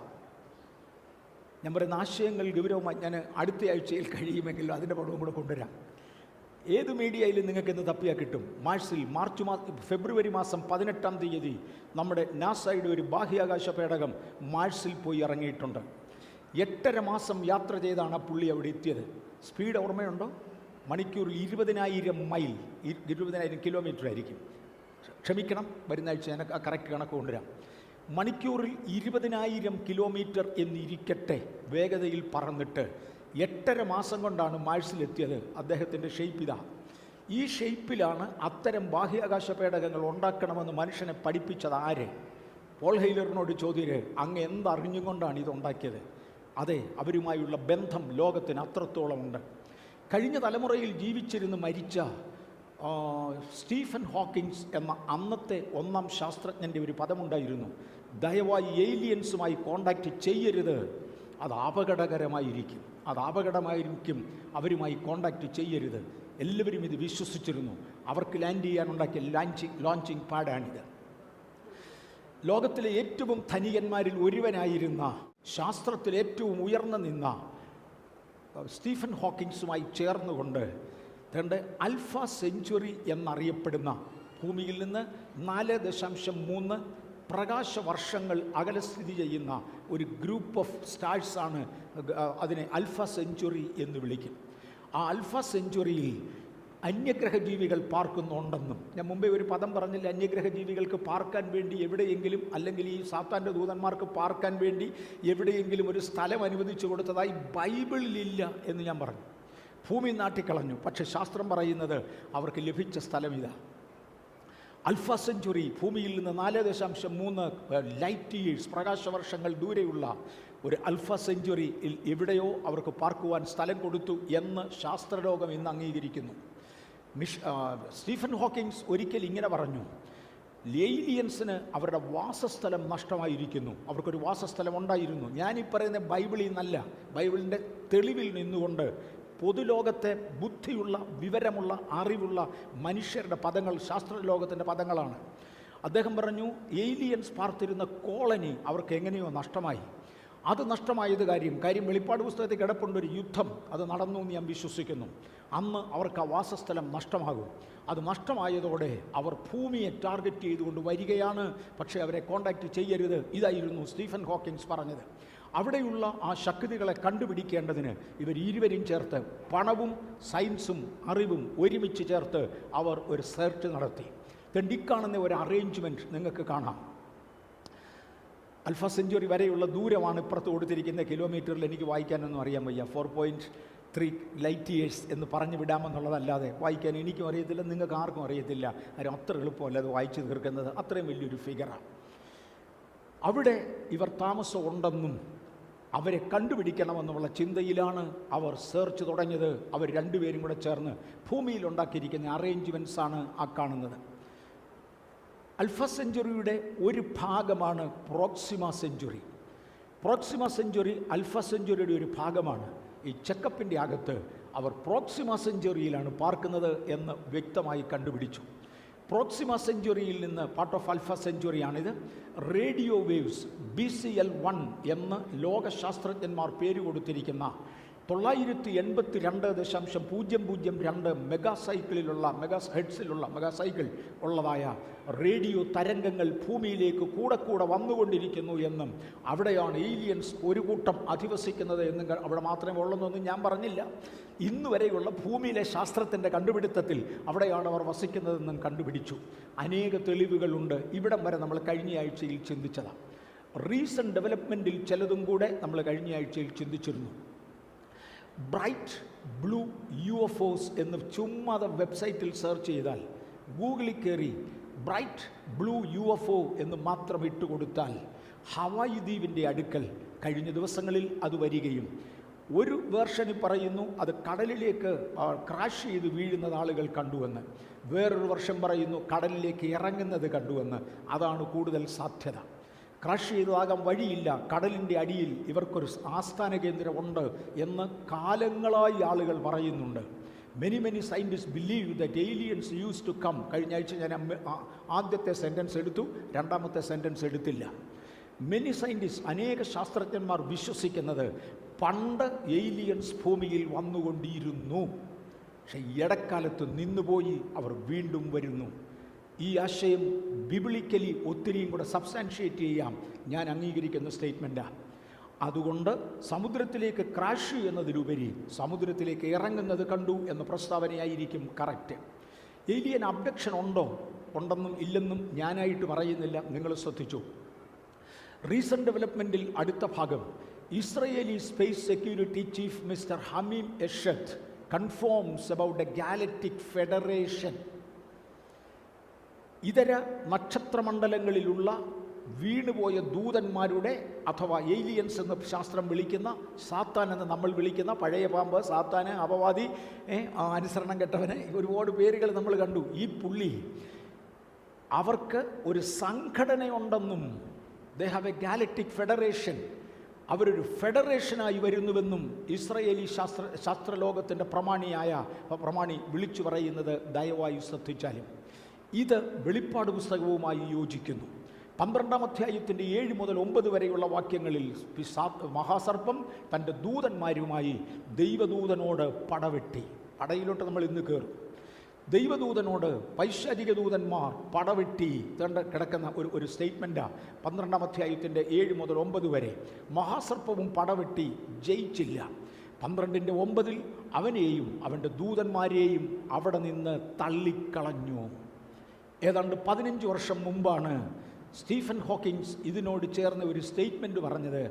ഞാൻ പറയുന്ന ആശയങ്ങൾ ഗൗരവമായി ഞാൻ അടുത്ത ആഴ്ചയിൽ കഴിയുമെങ്കിൽ അതിൻ്റെ പടവും കൂടെ കൊണ്ടുവരാം. ഏത് മീഡിയയിലും നിങ്ങൾക്ക് ഇന്ന് തപ്പിയാൽ കിട്ടും. മാഴ്സിൽ ഫെബ്രുവരി മാസം 18-ാം തീയതി നമ്മുടെ നാസയുടെ ഒരു ബാഹ്യാകാശ പേടകം മാഴ്സിൽ പോയി ഇറങ്ങിയിട്ടുണ്ട്. 8.5 മാസം യാത്ര ചെയ്താണ് ആ പുള്ളി അവിടെ എത്തിയത്. സ്പീഡ് ഓർമ്മയുണ്ടോ? മണിക്കൂറിൽ 20,000 മൈൽ, 20,000 കിലോമീറ്റർ ആയിരിക്കും. ക്ഷമിക്കണം, വരുന്ന ആഴ്ച ഞാൻ ആ കറക്റ്റ് കണക്ക് കൊണ്ടുവരാം. മണിക്കൂറിൽ 20,000 കിലോമീറ്റർ എന്നിരിക്കട്ടെ വേഗതയിൽ പറന്നിട്ട് 8.5 മാസം കൊണ്ടാണ് മാഴ്സിലെത്തിയത്. അദ്ദേഹത്തിൻ്റെ ഷെയ്പ്പ് ഇതാ. ഈ ഷെയ്പ്പിലാണ് അത്തരം ബാഹ്യാകാശ പേടകങ്ങൾ ഉണ്ടാക്കണമെന്ന് മനുഷ്യനെ പഠിപ്പിച്ചത് ആര്? പോൾ ഹെയ്ലറിനോട് ചോദ്യം, അങ്ങ് എന്തറിഞ്ഞും കൊണ്ടാണ് ഇതുണ്ടാക്കിയത്? അതെ, അവരുമായുള്ള ബന്ധം ലോകത്തിന് അത്രത്തോളമുണ്ട്. കഴിഞ്ഞ തലമുറയിൽ ജീവിച്ചിരുന്ന് മരിച്ച സ്റ്റീഫൻ ഹോക്കിൻസ് എന്ന അന്നത്തെ ഒന്നാം ശാസ്ത്രജ്ഞൻ്റെ ഒരു പദമുണ്ടായിരുന്നു: ദയവായി ഏലിയൻസുമായി കോണ്ടാക്റ്റ് ചെയ്യരുത്, അത് അപകടകരമായിരിക്കും, അവരുമായി കോണ്ടാക്റ്റ് ചെയ്യരുത്. എല്ലാവരും ഇത് വിശ്വസിച്ചിരുന്നു. അവർക്ക് ലാൻഡ് ചെയ്യാനുണ്ടാക്കിയ ലോഞ്ചിങ് പാഡാണിത്. ലോകത്തിലെ ഏറ്റവും ധനികന്മാരിൽ ഒരുവനായിരുന്ന, ശാസ്ത്രത്തിൽ ഏറ്റവും ഉയർന്നു നിന്ന സ്റ്റീഫൻ ഹോക്കിൻസുമായി ചേർന്നുകൊണ്ട് ആൽഫ സെഞ്ചുറി എന്നറിയപ്പെടുന്ന ഭൂമിയിൽ നിന്ന് 4.3 പ്രകാശവർഷങ്ങൾ അകലെ സ്ഥിതി ചെയ്യുന്ന ഒരു ഗ്രൂപ്പ് ഓഫ് സ്റ്റാർസാണ്, അതിനെ ആൽഫ സെഞ്ചുറി എന്ന് വിളിക്കും. ആ ആൽഫ സെഞ്ചുറിയിൽ അന്യഗ്രഹ ജീവികൾ പാർക്കുന്നുണ്ടെന്നും, ഞാൻ മുമ്പേ ഒരു പദം പറഞ്ഞില്ല, അന്യഗ്രഹ ജീവികൾക്ക് പാർക്കാൻ വേണ്ടി എവിടെയെങ്കിലും, അല്ലെങ്കിൽ ഈ സാത്താൻ്റെ ദൂതന്മാർക്ക് പാർക്കാൻ വേണ്ടി എവിടെയെങ്കിലും ഒരു സ്ഥലം അനുവദിച്ചു കൊടുത്തതായി ബൈബിളിലില്ല എന്ന് ഞാൻ പറഞ്ഞു. ഭൂമി നാട്ടിക്കളഞ്ഞു. പക്ഷേ ശാസ്ത്രം പറയുന്നത് അവർക്ക് ലഭിച്ച സ്ഥലം ഇതാ. ആൽഫ സെഞ്ചുറി ഭൂമിയിൽ നിന്ന് 4.3 ലൈറ്റ് ഇയേഴ്സ് പ്രകാശവർഷങ്ങൾ ദൂരെയുള്ള ഒരു ആൽഫ സെഞ്ചുറിയിൽ എവിടെയോ അവർക്ക് പാർക്കുവാൻ സ്ഥലം കൊടുത്തു എന്ന് ശാസ്ത്രലോകം ഇന്ന് അംഗീകരിക്കുന്നു. സ്റ്റീഫൻ ഹോക്കിൻസ് ഒരിക്കൽ ഇങ്ങനെ പറഞ്ഞു: ഏലിയൻസിന് അവരുടെ വാസസ്ഥലം നഷ്ടമായിരിക്കുന്നു. അവർക്കൊരു വാസസ്ഥലം ഉണ്ടായിരുന്നു. ഞാനീ പറയുന്ന ബൈബിളിൽ നിന്നല്ല, ബൈബിളിൻ്റെ തെളിവിൽ നിന്നുകൊണ്ട് പൊതുലോകത്തെ ബുദ്ധിയുള്ള, വിവരമുള്ള, അറിവുള്ള മനുഷ്യരുടെ പദങ്ങൾ, ശാസ്ത്രലോകത്തിൻ്റെ പദങ്ങളാണ്. അദ്ദേഹം പറഞ്ഞു, ഏലിയൻസ് പാർത്തിരുന്ന കോളനി അവർക്ക് എങ്ങനെയോ നഷ്ടമായി. അത് നഷ്ടമായത് കാര്യം വെളിപ്പാട് പുസ്തകത്തിൽ കിടപ്പുണ്ട്. ഒരു യുദ്ധം അത് നടന്നു എന്ന് ഞാൻ വിശ്വസിക്കുന്നു. അന്ന് അവർക്ക് ആ വാസസ്ഥലം നഷ്ടമാകും. അത് നഷ്ടമായതോടെ അവർ ഭൂമിയെ ടാർഗറ്റ് ചെയ്തുകൊണ്ട് വരികയാണ്. പക്ഷേ അവരെ കോണ്ടാക്റ്റ് ചെയ്യരുത്. ഇതായിരുന്നു സ്റ്റീഫൻ ഹോക്കിൻസ് പറഞ്ഞത്. അവിടെയുള്ള ആ ശക്തികളെ കണ്ടുപിടിക്കേണ്ടതിന് ഇവർ ഇരുവരും ചേർത്ത് പണവും സയൻസും അറിവും ഒരുമിച്ച് ചേർത്ത് അവർ ഒരു സെർച്ച് നടത്തി. ഇക്കാണുന്ന ഒരു അറേഞ്ച്മെൻറ്റ് നിങ്ങൾക്ക് കാണാം. ആൽഫ സെഞ്ചുറി വരെയുള്ള ദൂരമാണ് ഇപ്പുറത്ത് കൊടുത്തിരിക്കുന്ന കിലോമീറ്ററിൽ. എനിക്ക് വായിക്കാനൊന്നും അറിയാൻ വയ്യ. 4.3 ലൈറ്റ് ഇയേഴ്സ് എന്ന് പറഞ്ഞു വിടാമെന്നുള്ളതല്ലാതെ വായിക്കാൻ എനിക്കും അറിയത്തില്ല, നിങ്ങൾക്ക് ആർക്കും അറിയത്തില്ല. ആരും അത്ര എളുപ്പമല്ല അത് വായിച്ചു തീർക്കുന്നത്. അത്രയും വലിയൊരു ഫിഗറാണ്. അവിടെ ഇവർ താമസം ഉണ്ടെന്നും അവരെ കണ്ടുപിടിക്കണമെന്നുള്ള ചിന്തയിലാണ് അവർ സെർച്ച് തുടങ്ങിയത്. അവർ രണ്ടുപേരും കൂടെ ചേർന്ന് ഭൂമിയിൽ ഉണ്ടാക്കിയിരിക്കുന്ന അറേഞ്ച്മെൻറ്റ്സാണ് ആ കാണുന്നത്. ആൽഫ സെഞ്ചുറിയുടെ ഒരു ഭാഗമാണ് Proxima Centauri. Proxima Centauri Alpha സെഞ്ചുറിയുടെ ഒരു ഭാഗമാണ്. ഈ ചെക്കപ്പിൻ്റെ അകത്ത് അവർ പ്രോക്സിമ സെഞ്ചുറിയിലാണ് പാർക്കുന്നത് എന്ന് വ്യക്തമായി കണ്ടുപിടിച്ചു. പ്രോക്സിമ സെഞ്ചുറിയിൽ നിന്ന് പാർട്ട് ഓഫ് ആൽഫ സെഞ്ചുറിയാണിത്. റേഡിയോ വേവ്സ് BCL1 എന്ന് ലോകശാസ്ത്രജ്ഞന്മാർ പേര് കൊടുത്തിരിക്കുന്ന 982.002 മെഗാ സൈക്കിൾ ഉള്ളതായ റേഡിയോ തരംഗങ്ങൾ ഭൂമിയിലേക്ക് കൂടെ വന്നുകൊണ്ടിരിക്കുന്നു എന്നും അവിടെയാണ് ഏലിയൻസ് ഒരു കൂട്ടം അധിവസിക്കുന്നത് എന്നും, അവിടെ മാത്രമേ ഉള്ളെന്നൊന്നും ഞാൻ പറഞ്ഞില്ല. ഇന്ന് വരെയുള്ള ഭൂമിയിലെ ശാസ്ത്രത്തിൻ്റെ കണ്ടുപിടുത്തത്തിൽ അവിടെയാണ് അവർ വസിക്കുന്നതെന്നും കണ്ടുപിടിച്ചു. അനേക തെളിവുകളുണ്ട്. ഇവിടം വരെ നമ്മൾ കഴിഞ്ഞ ആഴ്ചയിൽ ചിന്തിച്ചതാണ്. റീസെൻറ്റ് ഡെവലപ്മെൻറ്റിൽ ചിലതും കൂടെ നമ്മൾ കഴിഞ്ഞ ആഴ്ചയിൽ ചിന്തിച്ചിരുന്നു. ബ്രൈറ്റ് ബ്ലൂ UFOs എന്ന് ചുമ്മാതെ വെബ്സൈറ്റിൽ സെർച്ച് ചെയ്താൽ, ഗൂഗിളിൽ കയറി ബ്രൈറ്റ് ബ്ലൂ UFO എന്ന് മാത്രം ഇട്ടുകൊടുത്താൽ ഹവായി ദ്വീപിൻ്റെ അടുക്കൽ കഴിഞ്ഞ ദിവസങ്ങളിൽ അത് വരികയും, ഒരു വേർഷനിൽ പറയുന്നു അത് കടലിലേക്ക് ക്രാഷ് ചെയ്ത് വീഴുന്നത് ആളുകൾ കണ്ടുവെന്ന്, വേറൊരു വർഷം പറയുന്നു കടലിലേക്ക് ഇറങ്ങുന്നത് കണ്ടുവെന്ന്. അതാണ് കൂടുതൽ സാധ്യത. ക്രാഷ് ചെയ്തതാകാൻ വഴിയില്ല, കടലിൻ്റെ അടിയിൽ ഇവർക്കൊരു ആസ്ഥാന കേന്ദ്രമുണ്ട് എന്ന് കാലങ്ങളായി ആളുകൾ പറയുന്നുണ്ട്. Many scientist believe that aliens use to come. കഴിഞ്ഞ ആഴ്ച ഞാൻ ആദ്യത്തെ സെൻറ്റൻസ് എടുത്തു, രണ്ടാമത്തെ സെൻറ്റൻസ് എടുത്തില്ല. മെനി സയൻറ്റിസ്റ്റ്, അനേക ശാസ്ത്രജ്ഞന്മാർ വിശ്വസിക്കുന്നത് പണ്ട് ഏലിയൻസ് ഭൂമിയിൽ വന്നുകൊണ്ടിരുന്നു, പക്ഷെ ഇടക്കാലത്ത് നിന്നുപോയി, അവർ വീണ്ടും വരുന്നു. ഈ ആശയം ബിബിളിക്കലി ഒത്തിരിയും കൂടെ സബ്സ്റ്റാൻഷിയേറ്റ് ചെയ്യാം, ഞാൻ അംഗീകരിക്കുന്ന സ്റ്റേറ്റ്മെൻറ്റാണ്. അതുകൊണ്ട് സമുദ്രത്തിലേക്ക് ക്രാഷ് എന്നതിലുപരി സമുദ്രത്തിലേക്ക് ഇറങ്ങുന്നത് കണ്ടു എന്ന പ്രസ്താവനയായിരിക്കും കറക്റ്റ്. ഏലിയൻ അബ്ഡക്ഷൻ ഉണ്ടെന്നും ഇല്ലെന്നും ഞാനായിട്ട് പറയുന്നില്ല, നിങ്ങൾ ശ്രദ്ധിച്ചു. റീസെൻറ്റ് ഡെവലപ്മെൻറ്റിൽ അടുത്ത ഭാഗം, Israeli space security chief mister Haim Eshed confirms about a galactic federation. ഇതര നക്ഷത്രമണ്ഡലങ്ങളിലുള്ള വീണുപോയ ദൂതന്മാരുടെ അഥവാ ഏലിയൻസ് എന്ന് ശാസ്ത്രം വിളിക്കുന്ന, സാത്താൻ എന്ന് നമ്മൾ വിളിക്കുന്ന പഴയ പാമ്പ്, സാത്താന്, അപവാദി, അനുസരണം കെട്ടവന്, ഒരുപാട് പേരുകൾ നമ്മൾ കണ്ടു. ഈ പുള്ളി അവർക്ക് ഒരു സംഘടനയുണ്ടെന്നും they have a galactic federation, അവരൊരു ഫെഡറേഷനായി വരുന്നുവെന്നും ഇസ്രായേലി ശാസ്ത്രലോകത്തിൻ്റെ പ്രമാണി വിളിച്ചു പറയുന്നത് ദയവായി ശ്രദ്ധിച്ചാലും ഇത് വെളിപ്പാട് പുസ്തകവുമായി യോജിക്കുന്നു. 12-ാം അധ്യായത്തിൻ്റെ 7 മുതൽ 9 വരെയുള്ള വാക്യങ്ങളിൽ മഹാസർപ്പം തൻ്റെ ദൂതന്മാരുമായി ദൈവദൂതനോട് പടവെട്ടി. പടയിലോട്ട് നമ്മൾ ഇന്ന് കയറും. ദൈവദൂതനോട് പൈശാചിക ദൂതന്മാർ പടവെട്ടി കിടക്കുന്ന ഒരു സ്റ്റേറ്റ്മെൻറ്റാണ് 12-ാം അധ്യായത്തിൻ്റെ 7 മുതൽ 9 വരെ. മഹാസർപ്പവും പടവെട്ടി ജയിച്ചില്ല. 12-9 അവനെയും അവൻ്റെ ദൂതന്മാരെയും അവിടെ നിന്ന് തള്ളിക്കളഞ്ഞു. ഏതാണ്ട് 15 വർഷം മുമ്പാണ് സ്റ്റീഫൻ ഹോക്കിൻസ് ഇതിനോട് ചേർന്ന് ഒരു സ്റ്റേറ്റ്മെൻറ്റ് പറഞ്ഞത്.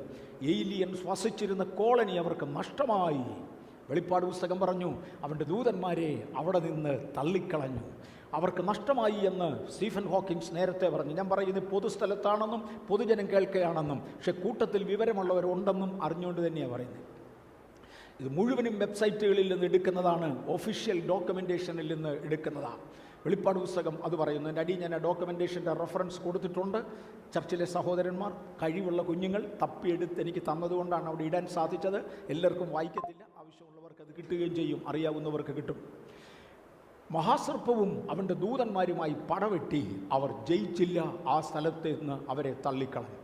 ഏലിയൻസ് വസിച്ചിരുന്ന കോളനി അവർക്ക് നഷ്ടമായി. വെളിപ്പാട് പുസ്തകം പറഞ്ഞു അവൻ്റെ ദൂതന്മാരെ അവിടെ നിന്ന് തള്ളിക്കളഞ്ഞു, അവർക്ക് നഷ്ടമായി എന്ന് സ്റ്റീഫൻ ഹോക്കിൻസ് നേരത്തെ പറഞ്ഞു. ഞാൻ പറയുന്നത് പൊതുസ്ഥലത്താണെന്നും പൊതുജനം കേൾക്കുകയാണെന്നും, പക്ഷെ കൂട്ടത്തിൽ വിവരമുള്ളവരുണ്ടെന്നും അറിഞ്ഞുകൊണ്ട് തന്നെയാണ് പറയുന്നത്. ഇത് മുഴുവനും വെബ്സൈറ്റുകളിൽ നിന്ന് എടുക്കുന്നതാണ്, ഒഫീഷ്യൽ ഡോക്യുമെൻറ്റേഷനിൽ നിന്ന് എടുക്കുന്നതാണ്. വെളിപ്പാട് പുസ്തകം അത് പറയുന്നു. എൻ്റെ അടിയിൽ ഞാൻ ആ ഡോക്യുമെൻറ്റേഷൻ്റെ റെഫറൻസ് കൊടുത്തിട്ടുണ്ട്. ചർച്ചിലെ സഹോദരന്മാർ, കഴിവുള്ള കുഞ്ഞുങ്ങൾ തപ്പിയെടുത്ത് എനിക്ക് തന്നതുകൊണ്ടാണ് അവിടെ ഇടാൻ സാധിച്ചത്. എല്ലാവർക്കും വായിക്കത്തില്ല, ആവശ്യമുള്ളവർക്ക് അത് കിട്ടുകയും ചെയ്യും, അറിയാവുന്നവർക്ക് കിട്ടും. മഹാസർപ്പവും അവൻ്റെ ദൂതന്മാരുമായി പടവെട്ടി അവർ ജയിച്ചില്ല. ആ സ്ഥലത്ത് നിന്ന് അവരെ തള്ളിക്കളഞ്ഞു.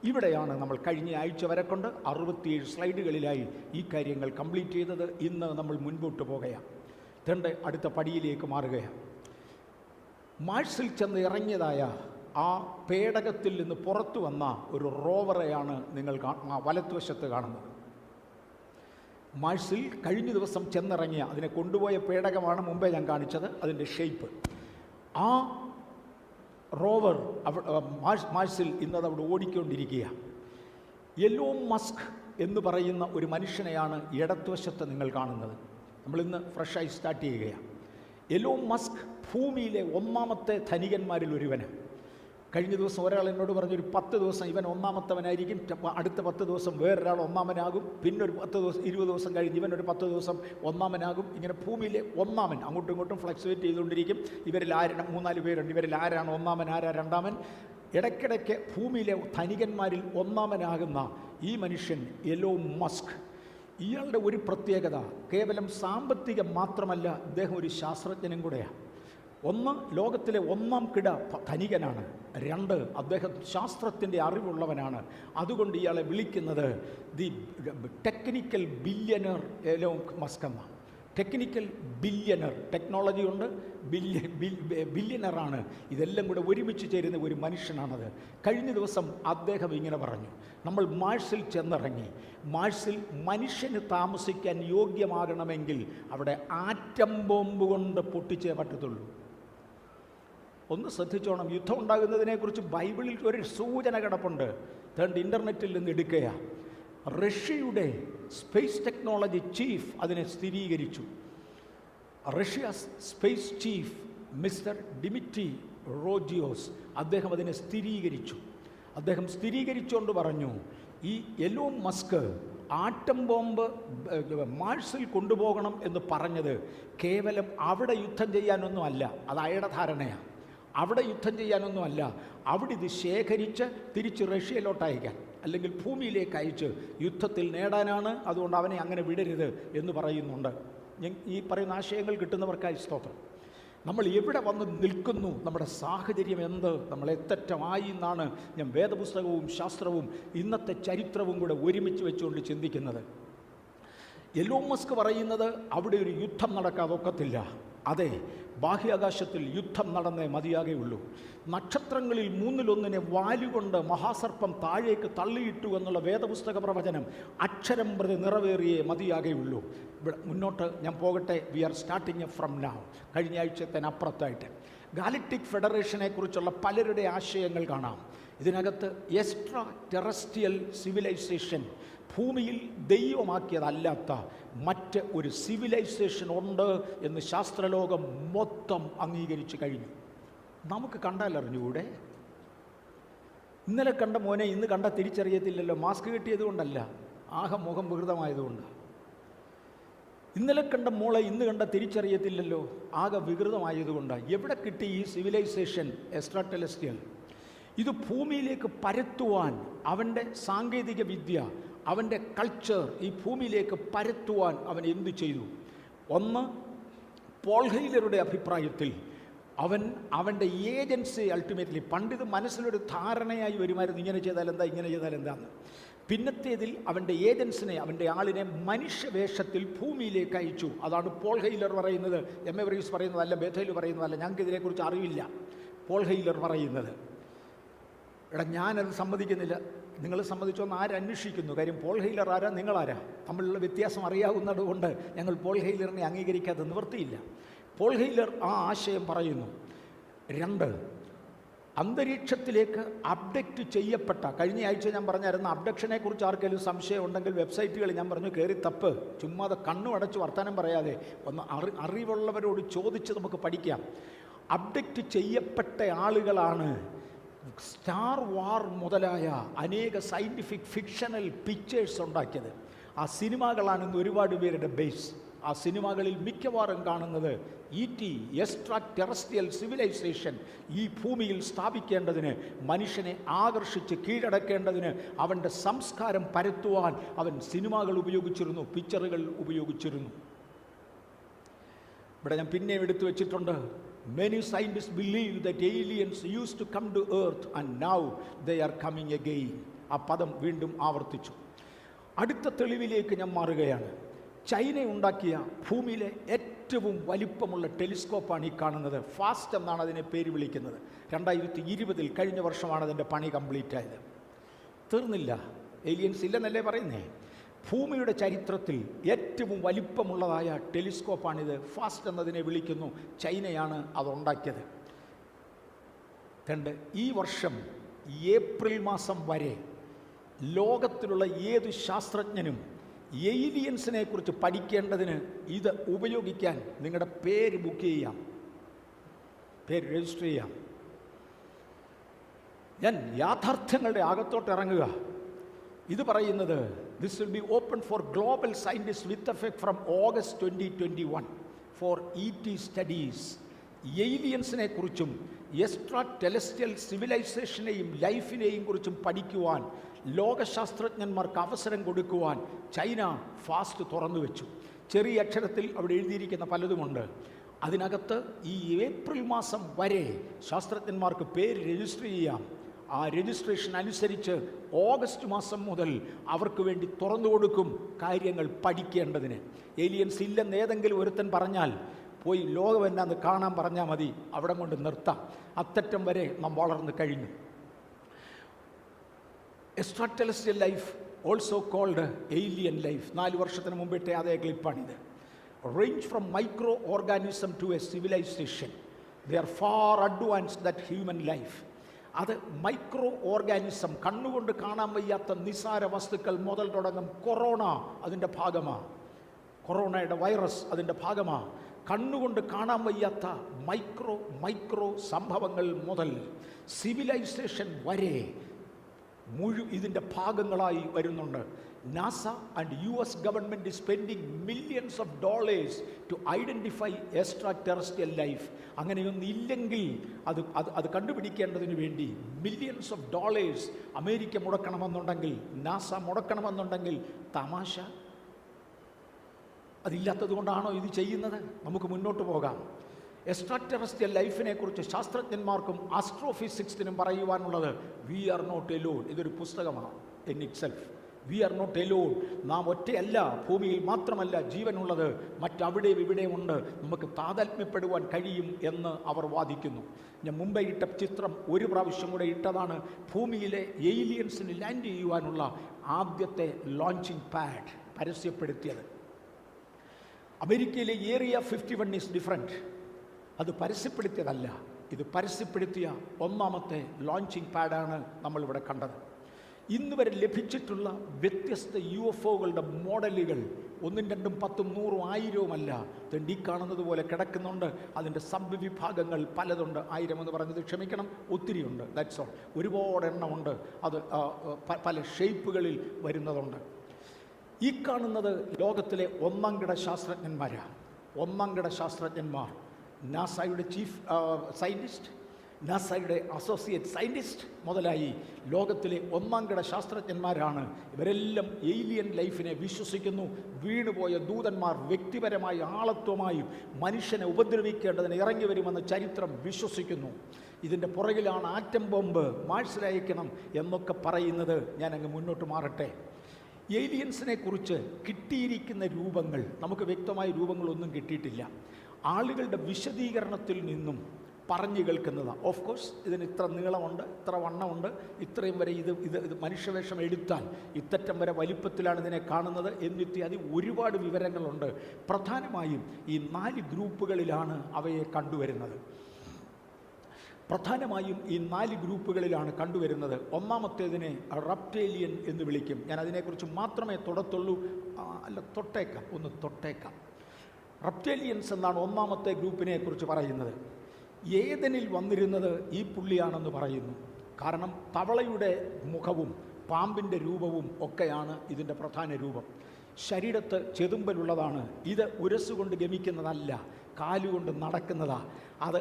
ഇവിടെയാണ് നമ്മൾ കഴിഞ്ഞ ആഴ്ച വരെ കൊണ്ട് 67 സ്ലൈഡുകളിലായി ഈ കാര്യങ്ങൾ കംപ്ലീറ്റ് ചെയ്തത്. ഇന്ന് നമ്മൾ മുൻപോട്ട് പോകുകയാണ്. ഇതിൻ്റെ അടുത്ത പടിയിലേക്ക് മാറുകയാണ്. മാഴ്സിൽ ചെന്ന് ഇറങ്ങിയതായ ആ പേടകത്തിൽ നിന്ന് പുറത്തു വന്ന ഒരു റോവറെയാണ് നിങ്ങൾ വലത്തുവശത്ത് കാണുന്നത്. മാഴ്സിൽ കഴിഞ്ഞ ദിവസം ചെന്നിറങ്ങിയ, അതിനെ കൊണ്ടുപോയ പേടകമാണ് മുമ്പേ ഞാൻ കാണിച്ചത്, അതിൻ്റെ ഷേപ്പ്. ആ റോവർ മാഴ്സിൽ ഇന്നത് അവിടെ ഓടിക്കൊണ്ടിരിക്കുക. എലോൺ മസ്ക് എന്ന് പറയുന്ന ഒരു മനുഷ്യനെയാണ് ഇടത്തുവശത്ത് നിങ്ങൾ കാണുന്നത്. നമ്മളിന്ന് ഫ്രഷായി സ്റ്റാർട്ട് ചെയ്യുകയാണ്. എലോൺ മസ്ക് ഭൂമിയിലെ ഒന്നാമത്തെ ധനികന്മാരിൽ ഒരുവന്. കഴിഞ്ഞ ദിവസം ഒരാൾ എന്നോട് പറഞ്ഞു, ഒരു 10 ദിവസം ഇവൻ ഒന്നാമത്തവനായിരിക്കും, അടുത്ത 10 ദിവസം വേറൊരാൾ ഒന്നാമനാകും, പിന്നെ ഒരു 10 ദിവസം 20 ദിവസം കഴിഞ്ഞ് ഇവനൊരു 10 ദിവസം ഒന്നാമനാകും. ഇങ്ങനെ ഭൂമിയിലെ ഒന്നാമൻ അങ്ങോട്ടും ഇങ്ങോട്ടും ഫ്ലക്ച്വേറ്റ് ചെയ്തുകൊണ്ടിരിക്കും. ഇവരിൽ 3-4 പേരുണ്ട്. ഇവരിൽ ആരാണ് ഒന്നാമൻ, ആരാ രണ്ടാമൻ? ഇടയ്ക്കിടയ്ക്ക് ഭൂമിയിലെ ധനികന്മാരിൽ ഒന്നാമനാകുന്ന ഈ മനുഷ്യൻ എലോൺ മസ്ക്, ഇയാളുടെ ഒരു പ്രത്യേകത കേവലം സാമ്പത്തികം മാത്രമല്ല, അദ്ദേഹം ഒരു ശാസ്ത്രജ്ഞനും കൂടെയാണ്. 1, ലോകത്തിലെ 1-ാം കിട ധനികനാണ്. 2, അദ്ദേഹം ശാസ്ത്രത്തിൻ്റെ അറിവുള്ളവനാണ്. അതുകൊണ്ട് ഇയാളെ വിളിക്കുന്നത് the technical billionaire Elon Musk എന്ന. ടെക്നിക്കൽ ബില്യനർ, ടെക്നോളജി ഉണ്ട്, ബില്യനറാണ്. ഇതെല്ലാം കൂടെ ഒരുമിച്ച് ചേരുന്ന ഒരു മനുഷ്യനാണത്. കഴിഞ്ഞ ദിവസം അദ്ദേഹം ഇങ്ങനെ പറഞ്ഞു, നമ്മൾ മാഴ്സിൽ ചെന്നിറങ്ങി. മാഴ്സിൽ മനുഷ്യന് താമസിക്കാൻ യോഗ്യമാകണമെങ്കിൽ അവിടെ ആറ്റം ബോംബ് കൊണ്ട് പൊട്ടിച്ചേ പറ്റത്തുള്ളൂ. ഒന്ന് ശ്രദ്ധിച്ചോണം. യുദ്ധം ഉണ്ടാകുന്നതിനെക്കുറിച്ച് ബൈബിളിൽ ഒരു സൂചന കിടപ്പുണ്ട്. ഇൻ്റർനെറ്റിൽ നിന്ന് എടുക്കുക. റഷ്യയുടെ സ്പേസ് ടെക്നോളജി ചീഫ് അതിനെ സ്ഥിരീകരിച്ചു. Russia space chief mister Dmitry Rogozin അദ്ദേഹം അതിനെ സ്ഥിരീകരിച്ചു. അദ്ദേഹം സ്ഥിരീകരിച്ചുകൊണ്ട് പറഞ്ഞു, ഈ എലോൺ മസ്ക് ആറ്റം ബോംബ് മാഴ്സിൽ കൊണ്ടുപോകണം എന്ന് പറഞ്ഞത് കേവലം അവിടെ യുദ്ധം ചെയ്യാനൊന്നും അല്ല, അത് അയാളുടെ ധാരണയാണ്. അവിടെ യുദ്ധം ചെയ്യാനൊന്നും അല്ല, അവിടെ ഇത് ശേഖരിച്ച് തിരിച്ച് റഷ്യയിലോട്ട് അയക്കാൻ, അല്ലെങ്കിൽ ഭൂമിയിലേക്ക് അയച്ച് യുദ്ധത്തിൽ നേടാനാണ്. അതുകൊണ്ട് അവനെ അങ്ങനെ വിടരുത് എന്ന് പറയുന്നുണ്ട്. ഈ പറയുന്ന ആശയങ്ങൾ കിട്ടുന്നവർക്കായി സ്തോത്രം. നമ്മൾ എവിടെ വന്ന് നിൽക്കുന്നു, നമ്മുടെ സാഹചര്യം എന്ത്, നമ്മൾ എത്തറ്റമായി എന്നാണ് ഞാൻ വേദപുസ്തകവും ശാസ്ത്രവും ഇന്നത്തെ ചരിത്രവും കൂടെ ഒരുമിച്ച് വെച്ചുകൊണ്ട് ചിന്തിക്കുന്നത്. എലോൺ മസ്ക് പറയുന്നത് അവിടെ ഒരു യുദ്ധം നടക്കാതെ ഒക്കത്തില്ല. അതെ, ബാഹ്യാകാശത്തിൽ യുദ്ധം നടന്നേ മതിയാകെയുള്ളൂ. നക്ഷത്രങ്ങളിൽ 1/3 വാലുകൊണ്ട് മഹാസർപ്പം താഴേക്ക് തള്ളിയിട്ടു എന്നുള്ള വേദപുസ്തക പ്രവചനം അക്ഷരം പ്രതി നിറവേറിയേ മതിയാകെയുള്ളൂ. ഇവിടെ മുന്നോട്ട് ഞാൻ പോകട്ടെ. We are starting from now. കഴിഞ്ഞ ആഴ്ചത്തിനപ്പുറത്തായിട്ട് ഗാലക്റ്റിക് ഫെഡറേഷനെ കുറിച്ചുള്ള പലരുടെ ആശയങ്ങൾ കാണാം. ഇതിനകത്ത് എക്സ്ട്രാ ടെറസ്ട്രിയൽ സിവിലൈസേഷൻ, ഭൂമിയിൽ ദൈവമാക്കിയതല്ലാത്ത മറ്റ് ഒരു സിവിലൈസേഷൻ ഉണ്ട് എന്ന് ശാസ്ത്രലോകം മൊത്തം അംഗീകരിച്ചു കഴിഞ്ഞു. നമുക്ക് കണ്ടാലറിഞ്ഞുകൂടെ? ഇന്നലെ കണ്ട മോനെ ഇന്ന് കണ്ട തിരിച്ചറിയത്തില്ലല്ലോ. മാസ്ക് കെട്ടിയത് കൊണ്ടല്ല, ആകെ മുഖം വികൃതമായതുകൊണ്ട്. ഇന്നലെ കണ്ട മോളെ ഇന്ന് കണ്ട തിരിച്ചറിയത്തില്ലല്ലോ, ആകെ വികൃതമായതുകൊണ്ട്. എവിടെ കിട്ടി ഈ സിവിലൈസേഷൻ എക്സ്ട്രാ ടെലസ്റ്റിയൽ? ഇത് ഭൂമിയിലേക്ക് പരത്തുവാൻ അവൻ്റെ സാങ്കേതിക വിദ്യ, അവൻ്റെ കൾച്ചർ ഈ ഭൂമിയിലേക്ക് പരത്തുവാൻ അവൻ എന്തു ചെയ്തു? ഒന്ന്, പോൾ ഹെയ്ലറുടെ അഭിപ്രായത്തിൽ അവൻ്റെ ഏജൻസി അൾട്ടിമേറ്റ്ലി, പണ്ടിത് മനസ്സിലൊരു ധാരണയായി വരുമായിരുന്നു, ഇങ്ങനെ ചെയ്താൽ എന്താ, ഇങ്ങനെ ചെയ്താൽ എന്താന്ന്. പിന്നത്തേതിൽ അവൻ്റെ ഏജൻസിനെ, അവൻ്റെ ആളിനെ മനുഷ്യവേഷത്തിൽ ഭൂമിയിലേക്ക് അയച്ചു. അതാണ് പോൾ ഹെയ്ലർ പറയുന്നത്. എം എ വർഗീസ് പറയുന്നതല്ല, ബേഥേൽ പറയുന്നതല്ല. ഞങ്ങൾക്ക് ഇതിനെക്കുറിച്ച് അറിവില്ല. പോൾ ഹെയ്ലർ പറയുന്നത്, എടാ ഞാനത് സമ്മതിക്കുന്നില്ല. നിങ്ങൾ സമ്മതിച്ചോന്ന് ആരന്വേഷിക്കുന്നു? കാര്യം പോൾ ഹെയ്ലർ ആരാ, നിങ്ങളാരാ? തമ്മിലുള്ള വ്യത്യാസം അറിയാവുന്നത് കൊണ്ട് ഞങ്ങൾ പോൾ ഹെയ്ലറിനെ അംഗീകരിക്കാതെ നിവൃത്തിയില്ല. പോൾ ഹെയ്ലർ ആ ആശയം പറയുന്നു. 2, അന്തരീക്ഷത്തിലേക്ക് അപ്ഡേറ്റ് ചെയ്യപ്പെട്ട, കഴിഞ്ഞ ആഴ്ച ഞാൻ പറഞ്ഞായിരുന്നു, അബ്ഡക്ഷനെ കുറിച്ച് ആർക്കെങ്കിലും സംശയം ഉണ്ടെങ്കിൽ വെബ്സൈറ്റുകളിൽ ഞാൻ പറഞ്ഞു കയറി തപ്പ്, ചുമ്മാതെ കണ്ണും അടച്ച് വർത്തമാനം പറയാതെ ഒന്ന് അറിവുള്ളവരോട് ചോദിച്ച് നമുക്ക് പഠിക്കാം. അപ്ഡേറ്റ് ചെയ്യപ്പെട്ട ആളുകളാണ് സ്റ്റാർ വാർ മുതലായ അനേക സയൻറ്റിഫിക് ഫിക്ഷണൽ പിക്ചേഴ്സ് ഉണ്ടാക്കിയത്. ആ സിനിമകളാണ് ഇന്ന് ഒരുപാട് പേരുടെ ബേസ്. ആ സിനിമകളിൽ മിക്കവാറും കാണുന്നത് ET എക്സ്ട്രാ ടെറസ്ട്രിയൽ സിവിലൈസേഷൻ ഈ ഭൂമിയിൽ സ്ഥാപിക്കേണ്ടതിന്, മനുഷ്യനെ ആകർഷിച്ച് കീഴടക്കേണ്ടതിന്, അവൻ്റെ സംസ്കാരം പരത്തുവാൻ അവൻ സിനിമകൾ ഉപയോഗിച്ചിരുന്നു, പിക്ചറുകൾ ഉപയോഗിച്ചിരുന്നു. ഇവിടെ ഞാൻ പിന്നെ എടുത്തു വച്ചിട്ടുണ്ട്, many scientists believe that aliens used to come to earth and now they are coming again. ആ പദം വീണ്ടും ആവർത്തിച്ചു. അടുത്ത തെളിവിലേക്ക് ഞാൻ മാറുകയാണ്. ചൈന ഉണ്ടാക്കിയ ഭൂമിയിലെ ഏറ്റവും വലിപ്പമുള്ള ടെലിസ്കോപ്പാണ് ഈ കാണുന്നത്. ഫാസ്റ്റ് എന്നാണ് അതിനെ പേര് വിളിക്കുന്നത്. 2020 കഴിഞ്ഞ വർഷമാണ് അതിൻ്റെ പണി കംപ്ലീറ്റ് ആയത്. തീർന്നില്ല, ഏലിയൻസ് ഇല്ലെന്നല്ലേ പറയുന്നേ. ഭൂമിയുടെ ചരിത്രത്തിൽ ഏറ്റവും വലിപ്പമുള്ളതായ ടെലിസ്കോപ്പാണിത്. ഫാസ്റ്റ് എന്നതിനെ വിളിക്കുന്നു. ചൈനയാണ് അതുണ്ടാക്കിയത്. ഈ വർഷം ഏപ്രിൽ മാസം വരെ ലോകത്തിലുള്ള ഏത് ശാസ്ത്രജ്ഞനും ഏലിയൻസിനെ കുറിച്ച് പഠിക്കേണ്ടതിന് ഇത് ഉപയോഗിക്കാൻ നിങ്ങളുടെ പേര് ബുക്ക് ചെയ്യാം, പേര് രജിസ്റ്റർ ചെയ്യാം. ഞാൻ യാഥാർത്ഥ്യങ്ങളുടെ അകത്തോട്ട് ഇറങ്ങുക. ഇത് പറയുന്നത് this will be open for global scientists with effect from August 2021 for ET studies. ഏലിയൻസിനെ കുറിച്ചും എക്സ്ട്രാ ടെലസ്റ്റിയൽ സിവിലൈസേഷനെയും ലൈഫിനെയും കുറിച്ചും പഠിക്കുവാൻ ലോകശാസ്ത്രജ്ഞന്മാർക്ക് അവസരം കൊടുക്കുവാൻ ചൈന ഫാസ്റ്റ് തുറന്നു വെച്ചു. ചെറിയ അക്ഷരത്തിൽ അവിടെ എഴുതിയിരിക്കുന്ന പലതുമുണ്ട്. അതിനകത്ത് ഈ ഏപ്രിൽ മാസം വരെ ശാസ്ത്രജ്ഞന്മാർക്ക് പേര് രജിസ്റ്റർ ചെയ്യാം. ആ രജിസ്ട്രേഷൻ അനുസരിച്ച് ഓഗസ്റ്റ് മാസം മുതൽ അവർക്ക് വേണ്ടി തുറന്നു കൊടുക്കും കാര്യങ്ങൾ പഠിക്കേണ്ടതിന്. ഏലിയൻസ് ഇല്ലെന്ന് ഏതെങ്കിലും ഒരുത്തൻ പറഞ്ഞാൽ പോയി ലോകം എന്നാന്ന് കാണാൻ പറഞ്ഞാൽ മതി, അവിടെ കൊണ്ട് നിർത്താം. അത്തറ്റം വരെ നാം വളർന്നു കഴിഞ്ഞു. Extra terrestrial life, also called alien life, 4 വർഷത്തിന് മുമ്പിട്ടേ അതേ ക്ലിപ്പാണിത്. Range from microorganism to a civilisation. They are far advanced that human life. അത് മൈക്രോ ഓർഗാനിസം, കണ്ണുകൊണ്ട് കാണാൻ വയ്യാത്ത നിസാര വസ്തുക്കൾ മുതൽ തുടങ്ങും. കൊറോണ അതിൻ്റെ ഭാഗമാണ്, കൊറോണയുടെ വൈറസ് അതിൻ്റെ ഭാഗമാണ്. കണ്ണുകൊണ്ട് കാണാൻ വയ്യാത്ത മൈക്രോ സംഭവങ്ങൾ മുതൽ സിവിലൈസേഷൻ വരെ ഇതിൻ്റെ ഭാഗങ്ങളായി വരുന്നുണ്ട്. NASA and US government is spending millions of dollars to identify extraterrestrial life. അങ്ങനെയൊന്നും ഇല്ലെങ്കിൽ അത് കണ്ടുപിടിക്കേണ്ടതിന് വേണ്ടി millions of dollars അമേരിക്ക മുടക്കണമെന്നുണ്ടെങ്കിൽ, നാസ മുടക്കണമെന്നുണ്ടെങ്കിൽ തമാശ. അതില്ലാത്തത് കൊണ്ടാണോ ഇത് ചെയ്യുന്നത്? നമുക്ക് മുന്നോട്ട് പോകാം. എക്സ്ട്രാ ടെറസ്ട്രിയൽ ലൈഫിനെ കുറിച്ച് ശാസ്ത്രജ്ഞന്മാർക്കും ആസ്ട്രോഫിസിക്സിനും പറയുവാനുള്ളത് വി ആർ നോട്ട് എലോൺ. ഇതൊരു പുസ്തകമാണ് in itself. We are not alone. നാം ഒറ്റയല്ല, ഭൂമിയിൽ മാത്രമല്ല ജീവനുള്ളത്, മറ്റവിടെയും ഇവിടെയും ഉണ്ട്. നമുക്ക് താതാത്മ്യപ്പെടുവാൻ കഴിയും എന്ന് അവർ വാദിക്കുന്നു. ഞാൻ മുമ്പേ ഇട്ട ചിത്രം ഒരു പ്രാവശ്യം കൂടെ ഇട്ടതാണ്. ഭൂമിയിലെ ഏലിയൻസിന് ലാൻഡ് ചെയ്യുവാനുള്ള ആദ്യത്തെ ലോഞ്ചിങ് പാഡ് പരസ്യപ്പെടുത്തിയത്. അമേരിക്കയിലെ ഏരിയ 51 ഈസ് ഡിഫറൻറ്റ്. അത് പരസ്യപ്പെടുത്തിയതല്ല, ഇത് പരസ്യപ്പെടുത്തിയ ഒന്നാമത്തെ ലോഞ്ചിങ് പാഡാണ് നമ്മളിവിടെ കണ്ടത്. ഇന്ന് വരെ ലഭിച്ചിട്ടുള്ള വ്യത്യസ്ത UFOകളുടെ മോഡലുകൾ 1, 2, 10, 100, 1000 തെണ്ടി കാണുന്നത് പോലെ കിടക്കുന്നുണ്ട്. അതിൻ്റെ സബ് വിഭാഗങ്ങൾ പലതുണ്ട്. 1000 എന്ന് പറഞ്ഞത് ക്ഷമിക്കണം, ഒത്തിരിയുണ്ട്. That's all. ഒരുപാട് എണ്ണമുണ്ട്. അത് പല ഷേപ്പുകളിൽ വരുന്നതുണ്ട്. ഈ കാണുന്നത് ലോകത്തിലെ ഒന്നാം കിട ശാസ്ത്രജ്ഞന്മാരാണ്. ഒന്നാം കിട ശാസ്ത്രജ്ഞന്മാർ, നാസയുടെ ചീഫ് സയൻറ്റിസ്റ്റ്, നാസയുടെ അസോസിയേറ്റ് സയൻറ്റിസ്റ്റ് മുതലായി ലോകത്തിലെ ഒന്നാം കിട ശാസ്ത്രജ്ഞന്മാരാണ്. ഇവരെല്ലാം ഏലിയൻ ലൈഫിനെ വിശ്വസിക്കുന്നു. വീണുപോയ ദൂതന്മാർ വ്യക്തിപരമായി ആളത്വമായും മനുഷ്യനെ ഉപദ്രവിക്കേണ്ടതിന് ഇറങ്ങി വരുമെന്ന് ചരിത്രം വിശ്വസിക്കുന്നു. ഇതിൻ്റെ പുറകിലാണ് ആറ്റം ബോംബ് മാഴ്സിൽ അയക്കണം എന്നൊക്കെ പറയുന്നത്. ഞാനങ്ങ് മുന്നോട്ട് മാറട്ടെ. ഏലിയൻസിനെ കുറിച്ച് കിട്ടിയിരിക്കുന്ന രൂപങ്ങൾ, നമുക്ക് വ്യക്തമായ രൂപങ്ങളൊന്നും കിട്ടിയിട്ടില്ല. ആളുകളുടെ വിശദീകരണത്തിൽ നിന്നും പറഞ്ഞു കേൾക്കുന്നതാണ്. ഓഫ് കോഴ്സ് ഇതിന് ഇത്ര നീളമുണ്ട്, ഇത്ര വണ്ണമുണ്ട്, ഇത്രയും വരെ ഇത് മനുഷ്യവേഷം എടുത്താൽ ഇത്തറ്റം വരെ വലിപ്പത്തിലാണ് ഇതിനെ കാണുന്നത് എന്നിത്യാദി ഒരുപാട് വിവരങ്ങളുണ്ട്. പ്രധാനമായും ഈ 4 ഗ്രൂപ്പുകളിലാണ് അവയെ കണ്ടുവരുന്നത്. ഒന്നാമത്തേതിനെ റെപ്റ്റേലിയൻ എന്ന് വിളിക്കും. ഞാൻ അതിനെക്കുറിച്ച് മാത്രമേ തൊടത്തുള്ളൂ. തൊട്ടേക്കാം. റെപ്റ്റേലിയൻസ് എന്നാണ് ഒന്നാമത്തെ ഗ്രൂപ്പിനെ കുറിച്ച് പറയുന്നത്. ഏദനിൽ വന്നിരുന്നത് ഈ പുള്ളിയാണെന്ന് പറയുന്നു. കാരണം തവളയുടെ മുഖവും പാമ്പിൻ്റെ രൂപവും ഒക്കെയാണ് ഇതിൻ്റെ പ്രധാന രൂപം. ശരീരത്ത് ചെതുമ്പലുള്ളതാണ്. ഇത് ഉരസുകൊണ്ട് ഗമിക്കുന്നതല്ല, കാലുകൊണ്ട് നടക്കുന്നതാണ്. അത്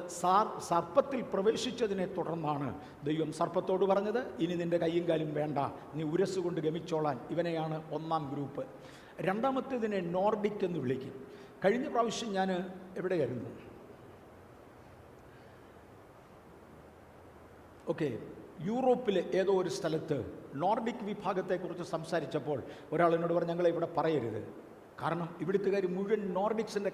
സർപ്പത്തിൽ പ്രവേശിച്ചതിനെ തുടർന്നാണ് ദൈവം സർപ്പത്തോട് പറഞ്ഞത്, ഇനി നിൻ്റെ കയ്യും കാലും വേണ്ട, നീ ഉരസുകൊണ്ട് ഗമിച്ചോളാൻ. ഇവനെയാണ് ഒന്നാം ഗ്രൂപ്പ്. രണ്ടാമത്തേതിനെ നോർഡിക് എന്ന് വിളിക്കും. കഴിഞ്ഞ പ്രാവശ്യം ഞാൻ എവിടെയായിരുന്നു? യൂറോപ്പിലെ ഏതോ ഒരു സ്ഥലത്ത് നോർഡിക് വിഭാഗത്തെക്കുറിച്ച് സംസാരിച്ചപ്പോൾ ഒരാൾ എന്നോട് പറഞ്ഞു, ഞങ്ങളെ ഇവിടെ പറയരുത്, കാരണം ഇവിടുത്തുകാർ മുഴുവൻ നോർഡിക്സിൻ്റെ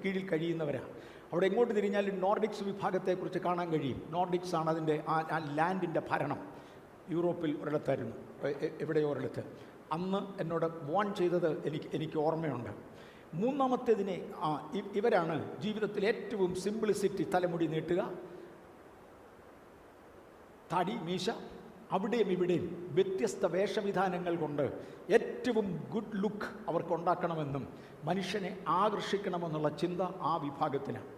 കീഴിൽ കഴിയുന്നവരാണ്. അവിടെ എങ്ങോട്ട് തിരിഞ്ഞാലും നോർഡിക്സ് വിഭാഗത്തെക്കുറിച്ച് കാണാൻ കഴിയും. നോർഡിക്സ് ആണ് അതിൻ്റെ ആ ലാൻഡിൻ്റെ ഭരണം. യൂറോപ്പിൽ ഒരിടത്തായിരുന്നു, എവിടെയോ ഒരിടത്ത്. അന്ന് എന്നോട് വാൺ ചെയ്തത് എനിക്ക് ഓർമ്മയുണ്ട്. മൂന്നാമത്തേതിനെ ഇവരാണ് ജീവിതത്തിൽ ഏറ്റവും സിംപ്ലിസിറ്റി, തലമുടി നീട്ടുക, താടി, മീശ, അവിടെയും ഇവിടെയും വ്യത്യസ്ത വേഷവിധാനങ്ങൾ കൊണ്ട് ഏറ്റവും ഗുഡ് ലുക്ക് അവർക്കുണ്ടാക്കണമെന്നും മനുഷ്യനെ ആകർഷിക്കണമെന്നുള്ള ചിന്ത ആ വിഭാഗത്തിനാണ്.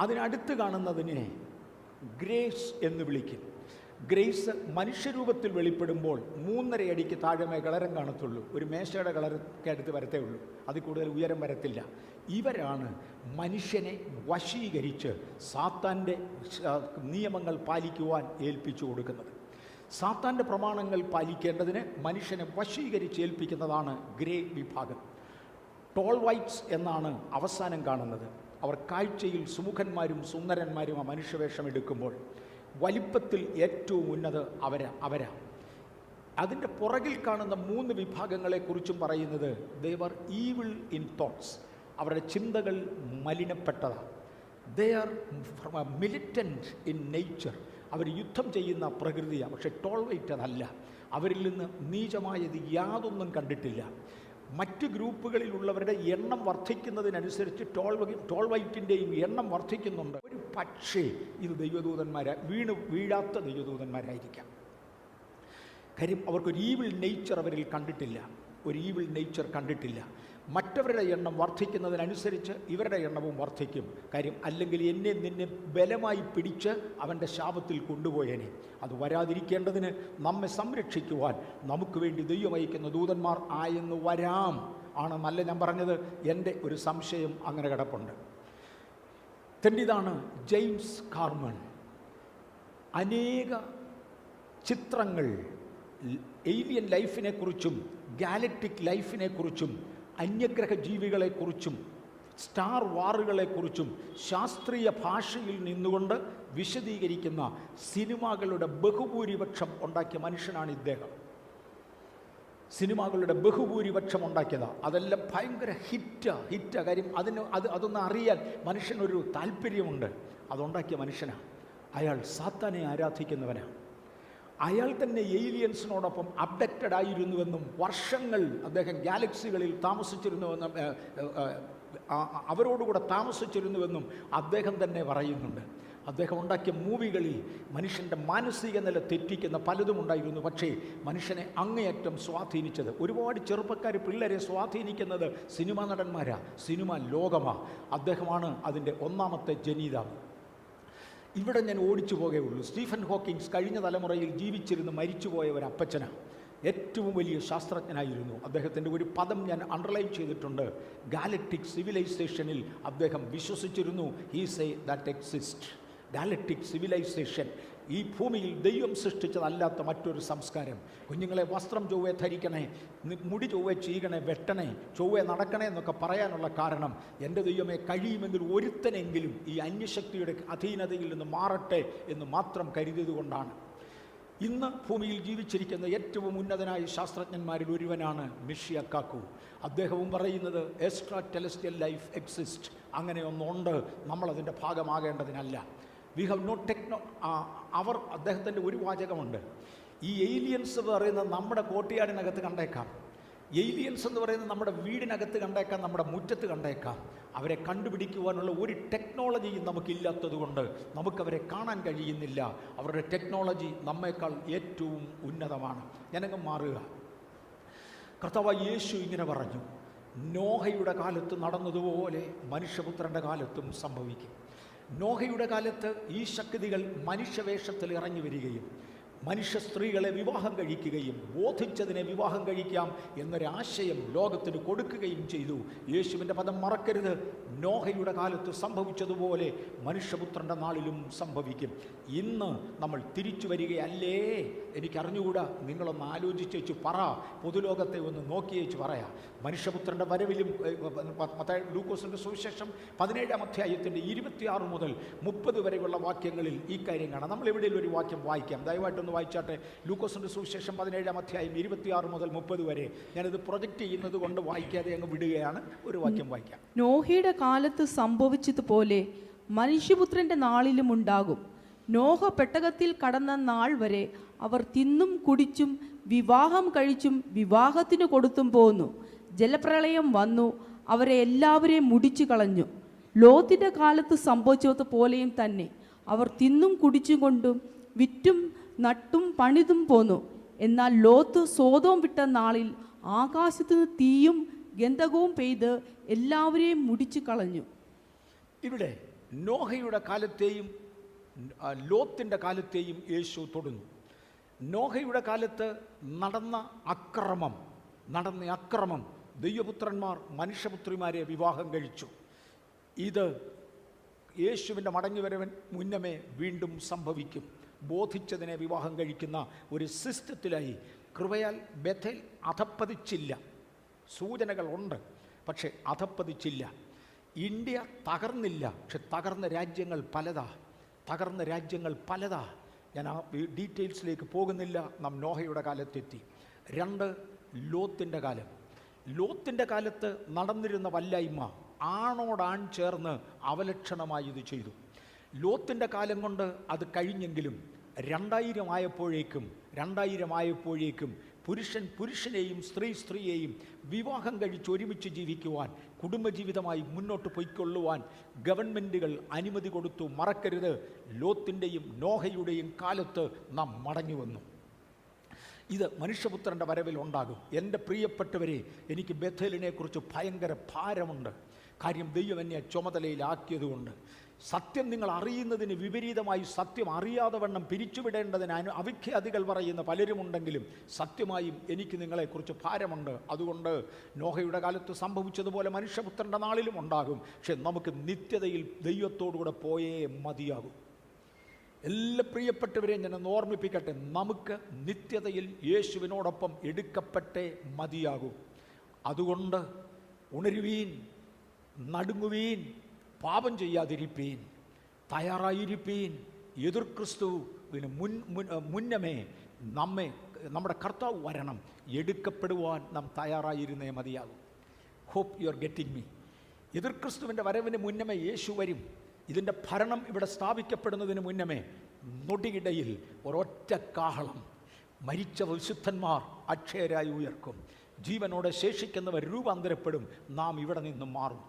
അതിനടുത്ത് കാണുന്നതിനെ ഗ്രേസ് എന്ന് വിളിക്കും. ഗ്രേസ് മനുഷ്യരൂപത്തിൽ വെളിപ്പെടുമ്പോൾ 3.5 അടിക്ക് താഴെ കളരം കാണത്തുള്ളൂ. ഒരു മേശയുടെ കളറൊക്കെ അടുത്ത് വരത്തേ ഉള്ളൂ, അതിൽ കൂടുതൽ ഉയരം വരത്തില്ല. ഇവരാണ് മനുഷ്യനെ വശീകരിച്ച് സാത്താൻ്റെ നിയമങ്ങൾ പാലിക്കുവാൻ ഏൽപ്പിച്ചു കൊടുക്കുന്നത്. സാത്താൻ്റെ പ്രമാണങ്ങൾ പാലിക്കേണ്ടതിന് മനുഷ്യനെ വശീകരിച്ച് ഏൽപ്പിക്കുന്നതാണ് ഗ്രേ വിഭാഗം. ടോൾ വൈറ്റ്സ് എന്നാണ് അവസാനം കാണുന്നത്. അവർ കാഴ്ചയിൽ സുമുഖന്മാരും സുന്ദരന്മാരും ആ മനുഷ്യവേഷം എടുക്കുമ്പോൾ വലിപ്പത്തിൽ ഏറ്റവും ഉന്നത അവരാ. അതിൻ്റെ പുറകിൽ കാണുന്ന 3 വിഭാഗങ്ങളെക്കുറിച്ചും പറയുന്നത് they were evil in thoughts. അവരുടെ ചിന്തകൾ മലിനപ്പെട്ടതാണ്. They are militant in nature. അവർ യുദ്ധം ചെയ്യുന്ന പ്രകൃതിയാണ്. പക്ഷേ ടോൾ വൈറ്റ് അതല്ല. അവരിൽ നിന്ന് നീചമായത് യാതൊന്നും കണ്ടിട്ടില്ല. മറ്റ് ഗ്രൂപ്പുകളിലുള്ളവരുടെ എണ്ണം വർദ്ധിക്കുന്നതിനനുസരിച്ച് ടോൾ വൈറ്റിൻ്റെയും എണ്ണം വർദ്ധിക്കുന്നുണ്ട്. ഒരു പക്ഷേ ഇത് വീഴാത്ത ദൈവദൂതന്മാരായിരിക്കാം. കാര്യം അവർക്കൊരു ഈവിൾ നേച്ചർ അവരിൽ കണ്ടിട്ടില്ല. മറ്റവരുടെ എണ്ണം വർദ്ധിക്കുന്നതിനനുസരിച്ച് ഇവരുടെ എണ്ണവും വർദ്ധിക്കും. കാര്യം അല്ലെങ്കിൽ നിന്നെ ബലമായി പിടിച്ച് അവൻ്റെ ശാപത്തിൽ കൊണ്ടുപോയേനെ. അത് വരാതിരിക്കേണ്ടതിന് നമ്മെ സംരക്ഷിക്കുവാൻ നമുക്ക് വേണ്ടി ദൈവം അയക്കുന്ന ദൂതന്മാർ ആയെന്ന് വരാം ആണെന്നല്ല ഞാൻ പറഞ്ഞത്. എൻ്റെ ഒരു സംശയം അങ്ങനെ കിടപ്പുണ്ട്. ഇതാണ് ജെയിംസ് കാർമൺ അനേക ചിത്രങ്ങൾ ഏലിയൻ ലൈഫിനെക്കുറിച്ചും ഗാലക്റ്റിക് ലൈഫിനെക്കുറിച്ചും അന്യഗ്രഹ ജീവികളെക്കുറിച്ചും സ്റ്റാർ വാറുകളെക്കുറിച്ചും ശാസ്ത്രീയ ഭാഷയിൽ നിന്നുകൊണ്ട് വിശദീകരിക്കുന്ന സിനിമകളുടെ ബഹുഭൂരിപക്ഷം ഉണ്ടാക്കിയ മനുഷ്യനാണ് ഇദ്ദേഹം. സിനിമകളുടെ ബഹുഭൂരിപക്ഷം ഉണ്ടാക്കിയതാണ്. അതെല്ലാം ഭയങ്കര ഹിറ്റാ. കാര്യം അതൊന്ന് അറിയാൻ മനുഷ്യനൊരു താല്പര്യമുണ്ട്. അതുണ്ടാക്കിയ മനുഷ്യനാണ്. അയാൾ സാത്താനെ ആരാധിക്കുന്നവനാണ്. അയാൾ തന്നെ ഏലിയൻസിനോടൊപ്പം അബ്ഡക്റ്റഡ് ആയിരുന്നുവെന്നും വർഷങ്ങൾ അദ്ദേഹം ഗാലക്സികളിൽ താമസിച്ചിരുന്നുവെന്നും അവരോടുകൂടെ താമസിച്ചിരുന്നുവെന്നും അദ്ദേഹം തന്നെ പറയുന്നുണ്ട്. അദ്ദേഹം ഉണ്ടാക്കിയ മൂവികളിൽ മനുഷ്യൻ്റെ മാനസിക നില തെറ്റിക്കുന്ന പലതും ഉണ്ടായിരുന്നു. പക്ഷേ മനുഷ്യനെ അങ്ങേയറ്റം സ്വാധീനിച്ചത്, ഒരുപാട് ചെറുപ്പക്കാർ പിള്ളേരെ സ്വാധീനിക്കുന്നത് സിനിമാ നടന്മാരാ, സിനിമ ലോകമാണ്. അദ്ദേഹമാണ് അതിൻ്റെ ഒന്നാമത്തെ ജനീതാവ്. ഇവിടെ ഞാൻ ഓടിച്ചു പോകേയുള്ളൂ. സ്റ്റീഫൻ ഹോക്കിങ്സ് കഴിഞ്ഞ തലമുറയിൽ ജീവിച്ചിരുന്ന് മരിച്ചുപോയ ഒരു അപ്പച്ചനാണ്. ഏറ്റവും വലിയ ശാസ്ത്രജ്ഞനായിരുന്നു. അദ്ദേഹത്തിൻ്റെ ഒരു പദം ഞാൻ അണ്ടർലൈൻ ചെയ്തിട്ടുണ്ട്. ഗാലക്റ്റിക് സിവിലൈസേഷനിൽ അദ്ദേഹം വിശ്വസിച്ചിരുന്നു. He say that exist. Galactic civilisation, ഈ ഭൂമിയിൽ ദൈവം സൃഷ്ടിച്ചതല്ലാത്ത മറ്റൊരു സംസ്കാരം. കുഞ്ഞുങ്ങളെ വസ്ത്രം ചൊവ്വെ ധരിക്കണേ, മുടി ചൊവ്വെ ചെയ്യണേ, വെട്ടണേ, ചൊവ്വെ നടക്കണേ എന്നൊക്കെ പറയാനുള്ള കാരണം, എൻ്റെ ദൈവമേ കഴിയുമെങ്കിൽ ഒരുത്തനെങ്കിലും ഈ അന്യശക്തിയുടെ അധീനതയിൽ നിന്ന് മാറട്ടെ എന്ന് മാത്രം കരുതിയതുകൊണ്ടാണ്. ഇന്ന് ഭൂമിയിൽ ജീവിച്ചിരിക്കുന്ന ഏറ്റവും ഉന്നതനായ ശാസ്ത്രജ്ഞന്മാരിൽ ഒരുവനാണ് മിഷിയ കാക്കു. അദ്ദേഹവും പറയുന്നത് എക്സ്ട്രാ ടെലസ്റ്റിയൽ ലൈഫ് എക്സിസ്റ്റ്, അങ്ങനെ ഒന്നുണ്ട്, നമ്മളതിൻ്റെ ഭാഗമാകേണ്ടതിനല്ല. വി ഹാവ് നോ അവർ അദ്ദേഹത്തിൻ്റെ ഒരു വാചകമുണ്ട്, ഈ ഏലിയൻസ് പറയുന്നത് നമ്മുടെ കോട്ടയാടിനകത്ത് കണ്ടേക്കാം, ഏലിയൻസ് എന്ന് പറയുന്നത് നമ്മുടെ വീടിനകത്ത് കണ്ടേക്കാം, നമ്മുടെ മുറ്റത്ത് കണ്ടേക്കാം. അവരെ കണ്ടുപിടിക്കുവാനുള്ള ഒരു ടെക്നോളജിയും നമുക്കില്ലാത്തത് കൊണ്ട് നമുക്കവരെ കാണാൻ കഴിയുന്നില്ല. അവരുടെ ടെക്നോളജി നമ്മേക്കാൾ ഏറ്റവും ഉന്നതമാണ്. ഞാനങ്ങ് മാറുക. കർത്താവായ യേശു ഇങ്ങനെ പറഞ്ഞു, നോഹയുടെ കാലത്ത് നടന്നതുപോലെ മനുഷ്യപുത്രൻ്റെ കാലത്തും സംഭവിക്കും. നോഹയുടെ കാലത്ത് ഈ ശക്തികൾ മനുഷ്യവേഷത്തിൽ ഇറങ്ങി വരികയും മനുഷ്യ സ്ത്രീകളെ വിവാഹം കഴിക്കുകയും ബോധിച്ചതിനെ വിവാഹം കഴിക്കാം എന്നൊരാശയം ലോകത്തിന് കൊടുക്കുകയും ചെയ്തു. യേശുവിൻ്റെ പദം മറക്കരുത്. നോഹയുടെ കാലത്ത് സംഭവിച്ചതുപോലെ മനുഷ്യപുത്രൻ്റെ നാളിലും സംഭവിക്കും. ഇന്ന് നമ്മൾ തിരിച്ചു വരികയല്ലേ? എനിക്കറിഞ്ഞുകൂടാ, നിങ്ങളൊന്ന് ആലോചിച്ചേച്ച് പറ, പൊതുലോകത്തെ ഒന്ന് നോക്കിയേച്ച് പറയാം. മനുഷ്യപുത്രൻ്റെ വരവിലും ലൂക്കോസിൻ്റെ സുവിശേഷം 17-ാം അധ്യായത്തിൻ്റെ 26 മുതൽ 30 വരെയുള്ള വാക്യങ്ങളിൽ ഈ കാര്യം കാണാം. നമ്മൾ എവിടെയെങ്കിലും ഒരു വാക്യം വായിക്കാം, ദയവായിട്ടൊന്ന് വായിച്ചാട്ടെ. ലൂക്കോസിൻ്റെ സുവിശേഷം 17-ാം അധ്യായം 26 മുതൽ 30 വരെ. ഞാനിത് പ്രൊജക്റ്റ് ചെയ്യുന്നത് കൊണ്ട് വായിക്കാതെ അങ്ങ് വിടുകയാണ്. ഒരു വാക്യം വായിക്കാം. നോഹയുടെ കാലത്ത് സംഭവിച്ചതുപോലെ മനുഷ്യപുത്രന്റെ നാളിലും ഉണ്ടാകും. നോഹ പെട്ടകത്തിൽ കടന്ന നാൾ വരെ അവർ തിന്നും കുടിച്ചും വിവാഹം കഴിച്ചും വിവാഹത്തിന് കൊടുത്തും പോന്നു. ജലപ്രളയം വന്നു, അവരെ എല്ലാവരെയും മുടിച്ചു കളഞ്ഞു. ലോത്തിന്റെ കാലത്ത് സംഭവിച്ചതുപോലെയും തന്നെ അവർ തിന്നും കുടിച്ചും കൊണ്ടും വിറ്റും നട്ടും പണിതും പോന്നു. എന്നാൽ ലോത്ത് സോദോം വിട്ട നാളിൽ ആകാശത്ത് നിന്ന് തീയും ഗന്ധകവും പെയ്ത് എല്ലാവരെയും മുടിച്ചു കളഞ്ഞു. ഇവിടെ നോഹയുടെ കാലത്തെയും ലോത്തിൻ്റെ കാലത്തെയും യേശു തൊടുന്നു. നോഹയുടെ കാലത്ത് നടന്ന അക്രമം ദൈവപുത്രന്മാർ മനുഷ്യപുത്രിമാരെ വിവാഹം കഴിച്ചു. ഇത് യേശുവിൻ്റെ മടങ്ങിവരവൻ മുന്നമേ വീണ്ടും സംഭവിക്കും. ബോധിച്ചതിനെ വിവാഹം കഴിക്കുന്ന ഒരു സിസ്റ്റത്തിലായി. കൃപയാൽ ബേഥേൽ അധപ്പതിച്ചില്ല. സൂചനകളുണ്ട്, പക്ഷെ അധപ്പതിച്ചില്ല. ഇന്ത്യ തകർന്നില്ല, പക്ഷെ തകർന്ന രാജ്യങ്ങൾ പലതാ. ഞാൻ ആ ഡീറ്റെയിൽസിലേക്ക് പോകുന്നില്ല. നാം നോഹയുടെ കാലത്തെത്തി. 2, ലോത്തിൻ്റെ കാലത്ത് നടന്നിരുന്ന വല്ലായ്മ ആണോടാൺ ചേർന്ന് അവലക്ഷണമായി ഇത് ചെയ്തു. ലോത്തിൻ്റെ കാലം കൊണ്ട് അത് കഴിഞ്ഞെങ്കിലും 2000 ആയപ്പോഴേക്കും പുരുഷൻ പുരുഷനെയും സ്ത്രീ സ്ത്രീയെയും വിവാഹം കഴിച്ച് ഒരുമിച്ച് ജീവിക്കുവാൻ, കുടുംബജീവിതമായി മുന്നോട്ട് പൊയ്ക്കൊള്ളുവാൻ ഗവൺമെൻറ്റുകൾ അനുമതി കൊടുത്തു. മറക്കരുത്, ലോത്തിൻ്റെയും നോഹയുടെയും കാലത്ത് നാം മടങ്ങി വന്നു. ഇത് മനുഷ്യപുത്രൻ്റെ വരവിൽ ഉണ്ടാകും. എൻ്റെ പ്രിയപ്പെട്ടവരെ, എനിക്ക് ബേഥേലിനെക്കുറിച്ച് ഭയങ്കര ഭാരമുണ്ട്. കാര്യം ദൈവം എന്നെ ചുമതലയിലാക്കിയതുകൊണ്ട്. സത്യം നിങ്ങൾ അറിയുന്നതിന് വിപരീതമായി സത്യം അറിയാതെ വണ്ണം പിരിച്ചുവിടേണ്ടതിന് അവിഖ്യാതികൾ പറയുന്ന പലരുമുണ്ടെങ്കിലും സത്യമായും എനിക്ക് നിങ്ങളെക്കുറിച്ച് ഭാരമുണ്ട്. അതുകൊണ്ട് നോഹയുടെ കാലത്ത് സംഭവിച്ചതുപോലെ മനുഷ്യപുത്രൻ്റെ നാളിലും ഉണ്ടാകും. പക്ഷെ നമുക്ക് നിത്യതയിൽ ദൈവത്തോടുകൂടെ പോയേ മതിയാകും. എല്ലാ പ്രിയപ്പെട്ടവരെയും ഞാൻ ഓർമ്മിപ്പിക്കട്ടെ, നമുക്ക് നിത്യതയിൽ യേശുവിനോടൊപ്പം എടുക്കപ്പെട്ടേ മതിയാകൂ. അതുകൊണ്ട് ഉണരുവീൻ, നടുങ്ങുവീൻ, പാപം ചെയ്യാതിരിപ്പീൻ, തയ്യാറായിരിപ്പീൻ. എതിർ ക്രിസ്തുവിന് മുന്നമേ നമ്മുടെ കർത്താവ് വരണം. എടുക്കപ്പെടുവാൻ നാം തയ്യാറായിരുന്നേ മതിയാകും. Hope you are getting me. എതിർ ക്രിസ്തുവിൻ്റെ വരവിന് മുന്നമേ യേശു വരും. ഇതിൻ്റെ ഭരണം ഇവിടെ സ്ഥാപിക്കപ്പെടുന്നതിന് മുന്നമേ നൊടിയിടയിൽ ഒരൊറ്റ കാഹളം. മരിച്ച വിശുദ്ധന്മാർ അക്ഷയരായി ഉയർക്കും. ജീവനോടെ ശേഷിക്കുന്നവർ രൂപാന്തരപ്പെടും. നാം ഇവിടെ നിന്ന് മാറും.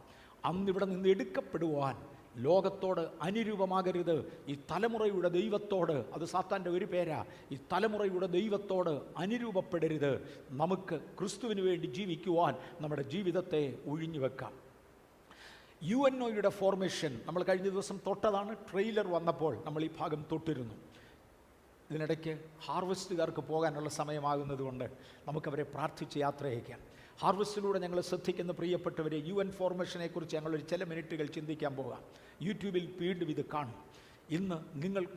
അന്നിവിടെ നിന്ന് എടുക്കപ്പെടുവാൻ ലോകത്തോട് അനുരൂപമാകരുത്. ഈ തലമുറയുടെ ദൈവത്തോട്, അത് സാത്താൻ്റെ ഒരു പേരാ, ഈ തലമുറയുടെ ദൈവത്തോട് അനുരൂപപ്പെടരുത്. നമുക്ക് ക്രിസ്തുവിന് വേണ്ടി ജീവിക്കുവാൻ നമ്മുടെ ജീവിതത്തെ ഒഴിഞ്ഞു വെക്കാം. UNOയുടെ ഫോർമേഷൻ നമ്മൾ കഴിഞ്ഞ ദിവസം തൊട്ടതാണ്. ട്രെയിലർ വന്നപ്പോൾ നമ്മൾ ഈ ഭാഗം തൊട്ടിരുന്നു. ഇതിനിടയ്ക്ക് ഹാർവെസ്റ്റുകാർക്ക് പോകാനുള്ള സമയമാകുന്നത് കൊണ്ട് നമുക്കവരെ പ്രാർത്ഥിച്ച് യാത്ര അയക്കാം. ഹാർവെസ്റ്റിലൂടെ ഞങ്ങൾ ശ്രദ്ധിക്കുന്ന പ്രിയപ്പെട്ടവരെ, UN ഫോർമേഷനെ കുറിച്ച് ഞങ്ങളൊരു ചില മിനിറ്റുകൾ ചിന്തിക്കാൻ പോകാം. യൂട്യൂബിൽ വീണ്ടും ഇത് കാണും. ഇന്ന്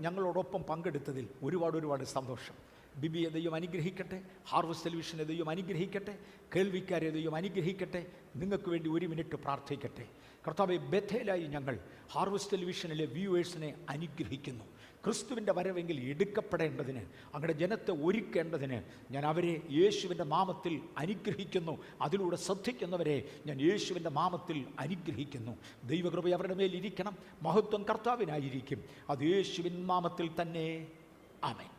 ഞങ്ങളോടൊപ്പം പങ്കെടുത്തതിൽ ഒരുപാട് സന്തോഷം. ബിബിയെ ദൈവം അനുഗ്രഹിക്കട്ടെ, ഹാർവെസ്റ്റ് ടെലിവിഷനെ ദൈവം അനുഗ്രഹിക്കട്ടെ, കേൾവിക്കാരെ ദൈവം അനുഗ്രഹിക്കട്ടെ. നിങ്ങൾക്ക് വേണ്ടി ഒരു മിനിറ്റ് പ്രാർത്ഥിക്കട്ടെ. കർത്താവേ, ബഥേലായി ഞങ്ങൾ ഹാർവെസ്റ്റ് ടെലിവിഷനിലെ വ്യൂവേഴ്സിനെ അനുഗ്രഹിക്കുന്നു. ക്രിസ്തുവിൻ്റെ വരവെങ്കിൽ എടുക്കപ്പെടേണ്ടതിന്, അങ്ങയുടെ ജനത്തെ ഒരുക്കേണ്ടതിന് ഞാൻ അവരെ യേശുവിൻ്റെ നാമത്തിൽ അനുഗ്രഹിക്കുന്നു. അതിലൂടെ ശ്രദ്ധിക്കുന്നവരെ ഞാൻ യേശുവിൻ്റെ നാമത്തിൽ അനുഗ്രഹിക്കുന്നു. ദൈവകൃപ അവരുടെ മേലിരിക്കണം. മഹത്വം കർത്താവിനായിരിക്കും. അത് യേശുവിൻ നാമത്തിൽ തന്നെ. ആമേൻ.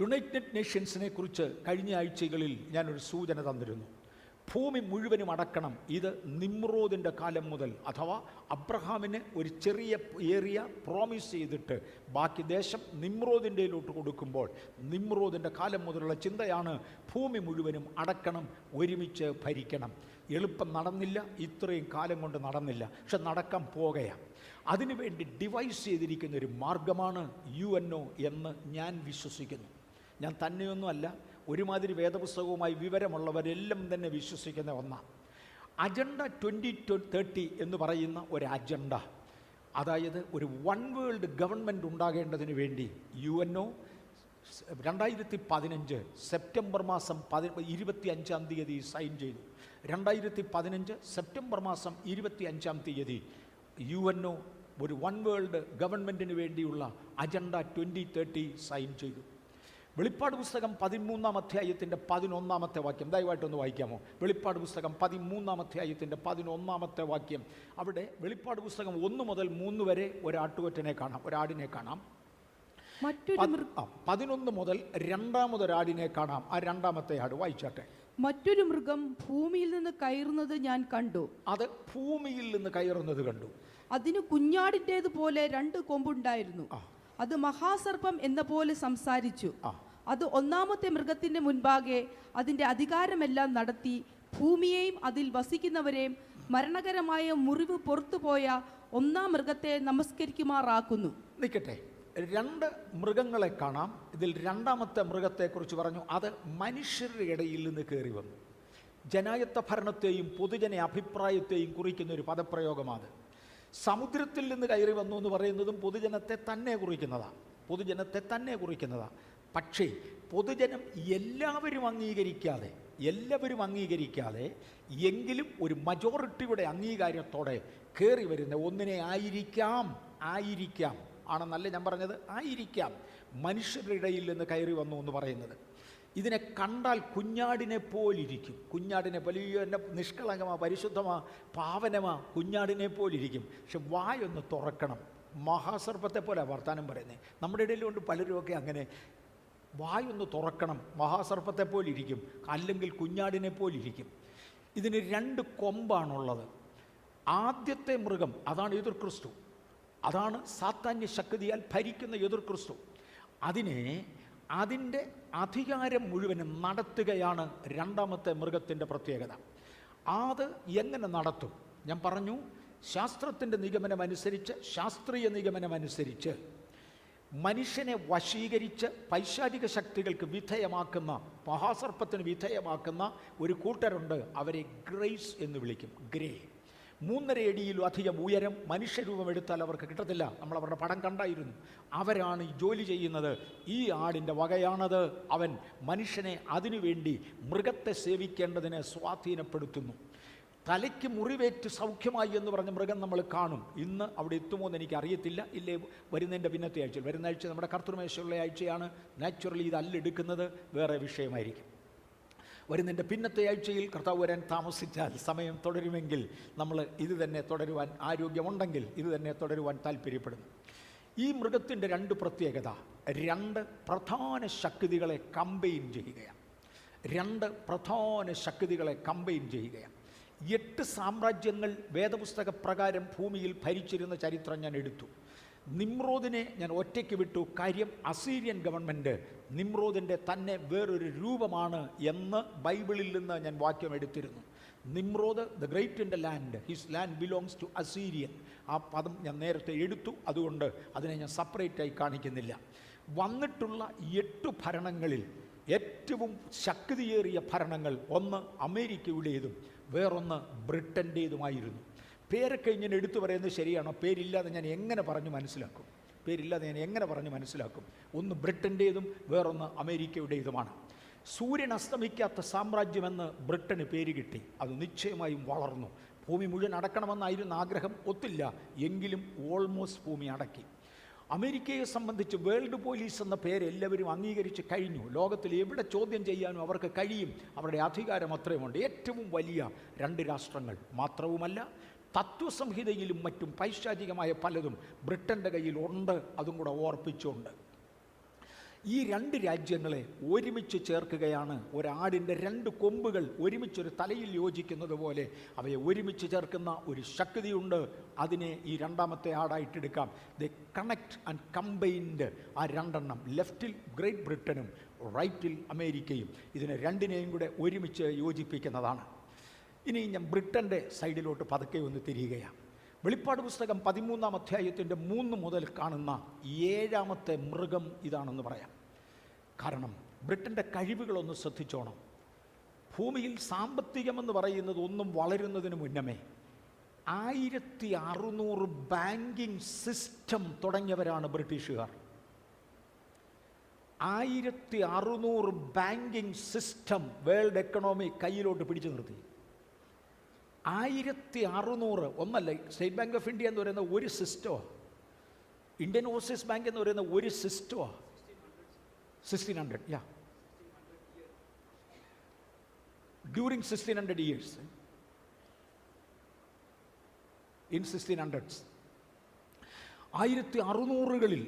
യുണൈറ്റഡ് നേഷൻസിനെ കുറിച്ച് കഴിഞ്ഞ ആഴ്ചകളിൽ ഞാനൊരു സൂചന തന്നിരുന്നു. ഭൂമി മുഴുവനും അടക്കണം. ഇത് നിമ്രോദിൻ്റെ കാലം മുതൽ, അഥവാ അബ്രഹാമിന് ഒരു ചെറിയ ഏരിയ പ്രോമിസ് ചെയ്തിട്ട് ബാക്കി ദേശം നിമ്രോദിൻ്റെയിലോട്ട് കൊടുക്കുമ്പോൾ നിമ്രോദിൻ്റെ കാലം മുതലുള്ള ചിന്തയാണ് ഭൂമി മുഴുവനും അടക്കണം, ഒരുമിച്ച് ഭരിക്കണം. എളുപ്പം നടന്നില്ല, ഇത്രയും കാലം കൊണ്ട് നടന്നില്ല, പക്ഷെ നടക്കാൻ പോകുകയാണ്. അതിനുവേണ്ടി ഡിവൈസ് ചെയ്തിരിക്കുന്ന ഒരു മാർഗമാണ് UNO എന്ന് ഞാൻ വിശ്വസിക്കുന്നു. ഞാൻ തന്നെയൊന്നുമല്ല, ഒരുമാതിരി വേദപുസ്തകവുമായി വിവരമുള്ളവരെല്ലാം തന്നെ വിശ്വസിക്കുന്ന ഒന്നാണ്. അജണ്ട 2030 എന്ന് പറയുന്ന ഒരു അജണ്ട, അതായത് ഒരു വൺ വേൾഡ് ഗവൺമെൻറ് ഉണ്ടാകേണ്ടതിന് വേണ്ടി UNO 2015 സെപ്റ്റംബർ മാസം 25-ആം തീയതി സൈൻ ചെയ്തു. 2015 സെപ്റ്റംബർ മാസം 25-ആം തീയതി UNO ഒരു വൺ വേൾഡ് ഗവൺമെൻറ്റിന് വേണ്ടിയുള്ള അജണ്ട 2030 സൈൻ ചെയ്തു. വെളിപ്പാട് പുസ്തകം 13-ാം അധ്യായത്തിൻ്റെ 11-ാമത്തെ വാക്യം ദയവായിട്ടൊന്ന് വായിക്കാമോ? വെളിപ്പാട് പുസ്തകം 13-ാം അധ്യായത്തിൻ്റെ 11-ാമത്തെ വാക്യം. അവിടെ വെളിപ്പാട് പുസ്തകം 1 മുതൽ 3 വരെ ഒരാട്ടുകൊറ്റനെ കാണാം, ഒരാടിനെ കാണാം. 11 മുതൽ രണ്ടാമതൊരാടിനെ കാണാം. ആ രണ്ടാമത്തെ ആട് വായിച്ചാട്ടെ. മറ്റൊരു മൃഗം ഭൂമിയിൽ നിന്ന് കയറുന്നത് ഞാൻ കണ്ടു. അത് ഭൂമിയിൽ നിന്ന് കയറുന്നത് കണ്ടു. അതിന് കുഞ്ഞാടിൻ്റേതുപോലെ 2 കൊമ്പുണ്ടായിരുന്നു. അത് മഹാസർപ്പം എന്ന പോലെ സംസാരിച്ചു. അത് ഒന്നാമത്തെ മൃഗത്തിന്റെ മുൻപാകെ അതിന്റെ അധികാരമെല്ലാം നടത്തി ഭൂമിയെയും അതിൽ വസിക്കുന്നവരെയും മരണകരമായ മുറിവ് പുറത്തുപോയ ഒന്നാം മൃഗത്തെ നമസ്കരിക്കുമാറാക്കുന്നു. നിൽക്കട്ടെ, 2 മൃഗങ്ങളെ കാണാം. ഇതിൽ രണ്ടാമത്തെ മൃഗത്തെക്കുറിച്ച് പറഞ്ഞു. അത് മനുഷ്യരുടെ ഇടയിൽ നിന്ന് കയറി വന്നു. ജനായത്ത ഭരണത്തെയും പൊതുജന അഭിപ്രായത്തെയും കുറിക്കുന്ന ഒരു പദപ്രയോഗമാണ്. സമുദ്രത്തിൽ നിന്ന് കയറി വന്നു എന്ന് പറയുന്നതും പൊതുജനത്തെ തന്നെ കുറിക്കുന്നതാണ്, പൊതുജനത്തെ തന്നെ കുറിക്കുന്നതാണ്. പക്ഷേ പൊതുജനം എല്ലാവരും അംഗീകരിക്കാതെ എങ്കിലും ഒരു മജോറിറ്റിയുടെ അംഗീകാരത്തോടെ കയറി വരുന്ന ഒന്നിനെ ആയിരിക്കാം ആണെന്നല്ല ഞാൻ പറഞ്ഞത്, ആയിരിക്കാം മനുഷ്യരുടെ ഇടയിൽ നിന്ന് കയറി വന്നു എന്ന് പറയുന്നത്. ഇതിനെ കണ്ടാൽ കുഞ്ഞാടിനെ പോലിരിക്കും. കുഞ്ഞാടിനെ വലിയ നിഷ്കളങ്കമാ, പരിശുദ്ധമാ, പാവനമാ, കുഞ്ഞാടിനെ പോലിരിക്കും. പക്ഷെ വായൊന്ന് തുറക്കണം. മഹാസർപ്പത്തെ പോലെ വർത്താനം പറയുന്നത്. നമ്മുടെ ഇടയിലുണ്ട് പലരുമൊക്കെ അങ്ങനെ. വായൊന്ന് തുറക്കണം, മഹാസർപ്പത്തെ പോലിരിക്കും, അല്ലെങ്കിൽ കുഞ്ഞാടിനെ പോലിരിക്കും. ഇതിന് 2 കൊമ്പാണുള്ളത്. ആദ്യത്തെ മൃഗം അതാണ് എതിർ ക്രിസ്തു, അതാണ് സാത്താന്യ ശക്തിയാൽ ഭരിക്കുന്ന എതിർ ക്രിസ്തു. അതിൻ്റെ അധികാരം മുഴുവനും നടത്തുകയാണ് രണ്ടാമത്തെ മൃഗത്തിൻ്റെ പ്രത്യേകത. അത് എങ്ങനെ നടത്തും? ഞാൻ പറഞ്ഞു, ശാസ്ത്രീയ നിഗമനമനുസരിച്ച് മനുഷ്യനെ വശീകരിച്ച് പൈശാചിക ശക്തികൾക്ക് വിധേയമാക്കുന്ന, മഹാസർപ്പത്തിന് വിധേയമാക്കുന്ന ഒരു കൂട്ടരുണ്ട്. അവരെ ഗ്രേസ് എന്ന് വിളിക്കും. ഗ്രേ 3.5 അടിയിലും അധികം ഉയരം, മനുഷ്യരൂപം എടുത്താൽ അവർക്ക് കിട്ടത്തില്ല. നമ്മൾ അവരുടെ പടം കണ്ടായിരുന്നു. അവരാണ് ഈ ജോലി ചെയ്യുന്നത്. ഈ ആടിൻ്റെ വകയാണത്. അവൻ മനുഷ്യനെ അതിനുവേണ്ടി മൃഗത്തെ സേവിക്കേണ്ടതിന് സ്വാധീനപ്പെടുത്തുന്നു. തലയ്ക്ക് മുറിവേറ്റ് സൗഖ്യമായി എന്ന് പറഞ്ഞ മൃഗം നമ്മൾ കാണും. ഇന്ന് അവിടെ എത്തുമോ എന്ന് എനിക്ക് അറിയത്തില്ല. ഇല്ലേ, വരുന്നതിൻ്റെ പിന്നത്തെ ആഴ്ചയിൽ, വരുന്ന ആഴ്ച നമ്മുടെ കർത്തൃമേശയുള്ള ആഴ്ചയാണ്. നാച്ചുറലി ഇതല്ലെടുക്കുന്നത് വേറെ വിഷയമായിരിക്കും. വരുന്നതിൻ്റെ പിന്നത്തെ ആഴ്ചയിൽ കർത്താവ് വരാൻ താമസിച്ചാൽ, സമയം തുടരുമെങ്കിൽ നമ്മൾ ഇത് തന്നെ തുടരുവാൻ, ആരോഗ്യമുണ്ടെങ്കിൽ ഇത് തന്നെ തുടരുവാൻ താല്പര്യപ്പെടുന്നു. ഈ മൃഗത്തിൻ്റെ 2 പ്രത്യേകത, 2 പ്രധാന ശക്തികളെ കമ്പൈൻ ചെയ്യുകയാണ്. 8 സാമ്രാജ്യങ്ങൾ വേദപുസ്തക പ്രകാരം ഭൂമിയിൽ ഭരിച്ചിരുന്ന ചരിത്രം ഞാൻ എടുത്തു. നിമ്രോദിനെ ഞാൻ ഒറ്റയ്ക്ക് വിട്ടു. കാര്യം അസീരിയൻ ഗവൺമെൻറ് നിമ്രോദിൻ്റെ തന്നെ വേറൊരു രൂപമാണ് എന്ന് ബൈബിളിൽ നിന്ന് ഞാൻ വാക്യം എടുത്തിരുന്നു. Nimrod the great in the land, his land belongs to Assyrian. ആ പദം ഞാൻ നേരത്തെ എടുത്തു, അതുകൊണ്ട് അതിനെ ഞാൻ സെപ്പറേറ്റായി കാണിക്കുന്നില്ല. വന്നിട്ടുള്ള 8 ഭരണങ്ങളിൽ ഏറ്റവും ശക്തിയേറിയ ഭരണങ്ങൾ ഒന്ന് അമേരിക്കയുടേതും വേറൊന്ന് ബ്രിട്ടൻ്റേതുമായിരുന്നു. പേരൊക്കെ ഇങ്ങനെ എടുത്തു പറയുന്നത് ശരിയാണോ? പേരില്ലാതെ ഞാൻ എങ്ങനെ പറഞ്ഞു മനസ്സിലാക്കും? ഒന്ന് ബ്രിട്ടൻ്റേതും വേറൊന്ന് അമേരിക്കയുടേതുമാണ്. സൂര്യൻ അസ്തമിക്കാത്ത സാമ്രാജ്യമെന്ന് ബ്രിട്ടന് പേര് കിട്ടി. അത് നിശ്ചയമായും വളർന്നു. ഭൂമി മുഴുവൻ അടക്കണമെന്നായിരുന്നു ആഗ്രഹം, ഒത്തില്ല, എങ്കിലും ഓൾമോസ്റ്റ് ഭൂമി അടക്കി. അമേരിക്കയെ സംബന്ധിച്ച് വേൾഡ് പോലീസ് എന്ന പേര് എല്ലാവരും അംഗീകരിച്ച് കഴിഞ്ഞു. ലോകത്തിൽ എവിടെ ചോദ്യം ചെയ്യാനും അവർക്ക് കഴിയും. അവരുടെ അധികാരം അത്രയുമുണ്ട്. ഏറ്റവും വലിയ 2 രാഷ്ട്രങ്ങൾ മാത്രവുമല്ല, തത്വസംഹിതയിലും മറ്റും പൈശാചികമായ പലതും ബ്രിട്ടൻ്റെ കയ്യിൽ ഉണ്ട്. അതും കൂടെ ഓർപ്പിച്ചുകൊണ്ട് ഈ 2 രാജ്യങ്ങളെ ഒരുമിച്ച് ചേർക്കുകയാണ്. ഒരാടിൻ്റെ 2 കൊമ്പുകൾ ഒരുമിച്ചൊരു തലയിൽ യോജിക്കുന്നത് പോലെ അവയെ ഒരുമിച്ച് ചേർക്കുന്ന ഒരു ശക്തിയുണ്ട്. അതിനെ ഈ 2ാമത്തെ ആടായിട്ടെടുക്കാം. The connect and combined. ആ 2 ലെഫ്റ്റിൽ ഗ്രേറ്റ് ബ്രിട്ടനും റൈറ്റിൽ അമേരിക്കയും, ഇതിനെ 2നെയും കൂടെ ഒരുമിച്ച് യോജിപ്പിക്കുന്നതാണ്. ഇനി ഞാൻ ബ്രിട്ടൻ്റെ സൈഡിലോട്ട് പതുക്കെ ഒന്ന് തിരിയുകയാണ്. വെളിപ്പാട് പുസ്തകം 13-ാം അധ്യായത്തിൻ്റെ 3 മുതൽ കാണുന്ന 7ാമത്തെ മൃഗം ഇതാണെന്ന് പറയാം. കാരണം ബ്രിട്ടൻ്റെ കഴിവുകളൊന്ന് ശ്രദ്ധിച്ചോണം. ഭൂമിയിൽ സാമ്പത്തികമെന്ന് പറയുന്നത് ഒന്നും വളരുന്നതിന് മുന്നമേ 1600 ബാങ്കിങ് സിസ്റ്റം തുടങ്ങിയവരാണ് ബ്രിട്ടീഷുകാർ. 1600 ബാങ്കിങ് സിസ്റ്റം വേൾഡ് എക്കണോമി കയ്യിലോട്ട് പിടിച്ചു നിർത്തി. 1600 ഒന്നല്ല. സ്റ്റേറ്റ് ബാങ്ക് ഓഫ് ഇന്ത്യ എന്ന് പറയുന്ന ഒരു സിസ്റ്റമോ, ഇന്ത്യൻ ഓവർസീസ് ബാങ്ക് എന്ന് പറയുന്ന ഒരു സിസ്റ്റമോ, 1600 ഡ്യൂറിങ് 1600 ഇയേഴ്സ്, ഇൻ 1600s 1600കളിൽ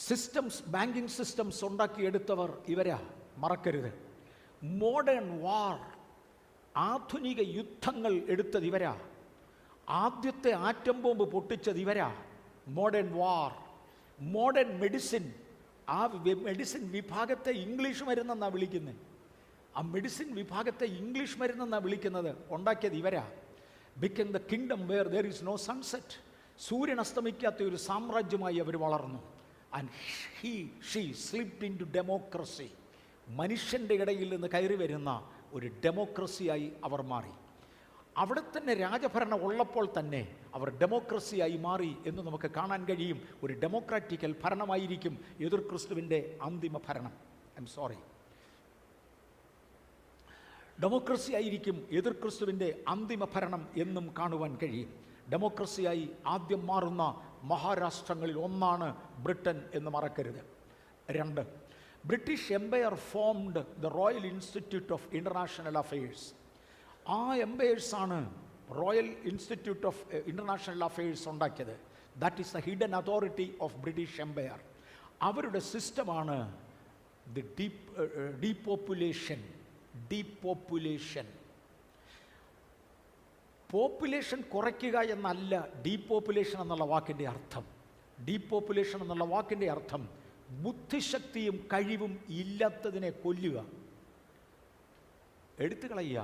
സിസ്റ്റംസ്, ബാങ്കിങ് സിസ്റ്റംസ് ഉണ്ടാക്കിയെടുത്തവർ ഇവരാ, മറക്കരുത്. മോഡേൺ വാർ, ആധുനിക യുദ്ധങ്ങൾ എടുത്തത് ഇവരാ. ആദ്യത്തെ ആറ്റം ബോംബ് പൊട്ടിച്ചത് ഇവരാ. മോഡേൺ വാർ, മോഡേൺ മെഡിസിൻ, ആ മെഡിസിൻ വിഭാഗത്തെ ഇംഗ്ലീഷ് മരുന്നെന്നാണ് വിളിക്കുന്നത്. ആ മെഡിസിൻ വിഭാഗത്തെ ഇംഗ്ലീഷ് മരുന്നെന്നാണ് വിളിക്കുന്നത്. ഉണ്ടാക്കിയത് ഇവരാ. Become the kingdom where there is no sunset. സൂര്യൻ അസ്തമിക്കാത്ത ഒരു സാമ്രാജ്യമായി അവർ വളർന്നു. And she slipped into democracy. മനുഷ്യൻ്റെ ഇടയിൽ നിന്ന് കയറി വരുന്ന ഒരു ഡെമോക്രസിയായി അവർ മാറി. അവിടെ തന്നെ രാജഭരണം ഉള്ളപ്പോൾ തന്നെ അവർ ഡെമോക്രസിയായി മാറി എന്ന് നമുക്ക് കാണാൻ കഴിയും. ഒരു ഡെമോക്രാറ്റിക്കൽ ഭരണമായിരിക്കും എതിർ ക്രിസ്തുവിൻ്റെ അന്തിമ ഭരണം. ഡെമോക്രസി ആയിരിക്കും എതിർ ക്രിസ്തുവിൻ്റെ അന്തിമ ഭരണം എന്നും കാണുവാൻ കഴിയും. ഡെമോക്രസിയായി ആദ്യം മാറുന്ന മഹാരാഷ്ട്രങ്ങളിൽ ഒന്നാണ് ബ്രിട്ടൻ എന്ന് മറക്കരുത്. 2, British empire formed the Royal Institute of International Affairs. ആ എംപയേഴ്സാണ് Royal Institute of International Affairs ഉണ്ടാക്കിയത്. That is the hidden authority of British empire. അവരുടെ സിസ്റ്റമാണ് ദി ഡീപോപ്പുലേഷൻ. പോപ്പുലേഷൻ കുറയ്ക്കുക എന്നല്ല ഡീപോപ്പുലേഷൻ എന്നുള്ള വാക്കിൻ്റെ അർത്ഥം. ഡീപോപ്പുലേഷൻ എന്നുള്ള വാക്കിൻ്റെ അർത്ഥം ബുദ്ധിശക്തിയും കഴിവും ഇല്ലാത്തതിനെ കൊല്ലുക, എടുത്തു കളയുക.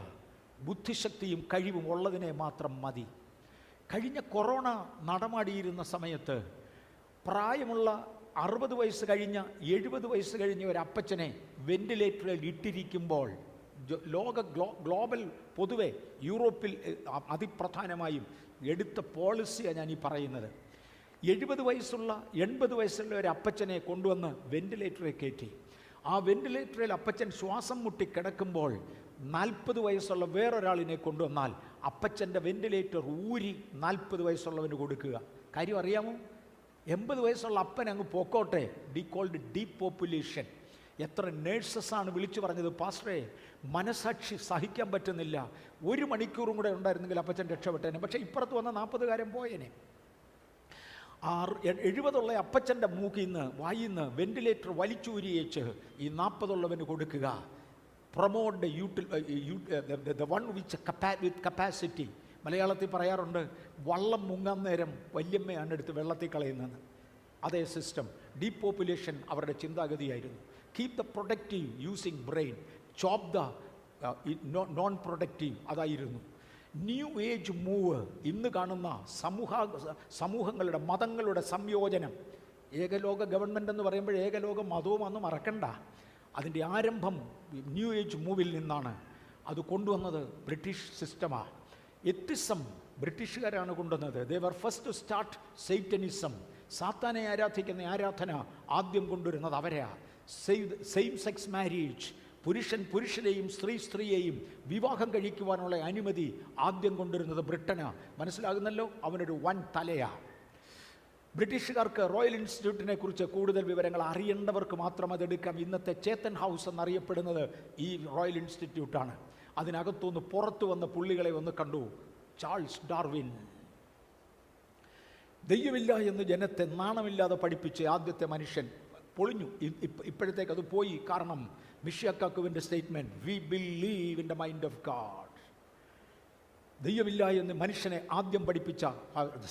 ബുദ്ധിശക്തിയും കഴിവും ഉള്ളതിനെ മാത്രം മതി. കഴിഞ്ഞ കൊറോണ നടമാടിയിരുന്ന സമയത്ത് പ്രായമുള്ള 60 വയസ്സ് കഴിഞ്ഞ 70 വയസ്സ് കഴിഞ്ഞ ഒരു അപ്പച്ചനെ വെന്റിലേറ്ററിൽ ഇട്ടിരിക്കുമ്പോൾ ഗ്ലോബൽ പൊതുവെ യൂറോപ്പിൽ അതിപ്രധാനമായും എടുത്ത പോളിസിയാണ് ഞാൻ ഈ പറയുന്നത്. 70 വയസ്സുള്ള 80 വയസ്സുള്ള ഒരു അപ്പച്ചനെ കൊണ്ടുവന്ന് വെന്റിലേറ്ററിൽ കയറ്റി. ആ വെന്റിലേറ്ററിൽ അപ്പച്ചൻ ശ്വാസം മുട്ടി കിടക്കുമ്പോൾ 40 വയസ്സുള്ള വേറൊരാളിനെ കൊണ്ടുവന്നാൽ അപ്പച്ചൻ്റെ വെന്റിലേറ്റർ ഊരി 40 വയസ്സുള്ളവന് കൊടുക്കുക. കാര്യം അറിയാമോ? 80 വയസ്സുള്ള അപ്പൻ അങ്ങ് പൊക്കോട്ടെ. Called depopulation. എത്ര നേഴ്സസാണ് വിളിച്ചു പറഞ്ഞത്, പാസ്റ്ററെ മനസാക്ഷി സഹിക്കാൻ പറ്റുന്നില്ല, 1 മണിക്കൂറും കൂടെ ഉണ്ടായിരുന്നെങ്കിൽ അപ്പച്ചൻ രക്ഷപ്പെട്ടേനെ. പക്ഷേ ഇപ്പുറത്ത് വന്ന 40കാരൻ പോയേനെ. 70 അപ്പച്ചൻ്റെ മൂക്കിൽ നിന്ന് വായിന്ന് വെന്റിലേറ്റർ വലിച്ചൂരിയേച്ച് ഈ 40 കൊടുക്കുക. Promote the one with capacity. മലയാളത്തിൽ പറയാറുണ്ട്, വള്ളം മുങ്ങാൻ നേരം വല്യമ്മയാണ് എടുത്ത് വെള്ളത്തിൽ കളയുന്നത്. അതേ സിസ്റ്റം. ഡീപോപ്പുലേഷൻ അവരുടെ ചിന്താഗതിയായിരുന്നു. Keep the productive using brain, chop the non productive, അതായിരുന്നു. ന്യൂ ഏജ് മൂവ്, ഇന്ന് കാണുന്ന സമൂഹങ്ങളുടെ മതങ്ങളുടെ സംയോജനം. ഏകലോക ഗവൺമെൻറ് എന്ന് പറയുമ്പോൾ ഏകലോക മതവും അന്ന് മറക്കണ്ട. അതിൻ്റെ ആരംഭം ന്യൂ ഏജ് മൂവിൽ നിന്നാണ്. അത് കൊണ്ടുവന്നത് ബ്രിട്ടീഷ് സിസ്റ്റമാണ്. എത്തിസം ബ്രിട്ടീഷുകാരാണ് കൊണ്ടുവന്നത്. ദേ വർ ഫസ്റ്റ് ടു സ്റ്റാർട്ട് സൈറ്റനിസം. സാത്താനെ ആരാധിക്കുന്ന ആരാധന ആദ്യം കൊണ്ടുവരുന്നത് അവരെയാണ്. സെയിം സെക്സ് മാരേജ്, പുരുഷൻ പുരുഷനെയും സ്ത്രീ സ്ത്രീയെയും വിവാഹം കഴിക്കുവാനുള്ള അനുമതി ആദ്യം കൊണ്ടുവരുന്നത് ബ്രിട്ടനാണ്. മനസ്സിലാകുന്നല്ലോ, അവനൊരു വൻ തലയാണ്. ബ്രിട്ടീഷുകാർക്ക് റോയൽ ഇൻസ്റ്റിറ്റ്യൂട്ടിനെ കുറിച്ച് കൂടുതൽ വിവരങ്ങൾ അറിയേണ്ടവർക്ക് മാത്രം അതെടുക്കാം. ഇന്നത്തെ ചേത്തൻ ഹൗസ് എന്നറിയപ്പെടുന്നത് ഈ റോയൽ ഇൻസ്റ്റിറ്റ്യൂട്ടാണ്. അതിനകത്തുനിന്ന് പുറത്തു വന്ന പുള്ളികളെ ഒന്ന് കണ്ടു. ചാൾസ് ഡാർവിൻ ദൈവമില്ല എന്ന് ജനത്തെ നാണമില്ലാതെ പഠിപ്പിച്ച ആദ്യത്തെ മനുഷ്യൻ. പൊളിഞ്ഞു. ഇപ്പോഴത്തേക്ക് അത് പോയി. കാരണം മിഷിയാക്കാക്കുവിൻ്റെ statement, we believe in the mind of God. ദൈവമില്ല എന്ന് മനുഷ്യനെ ആദ്യം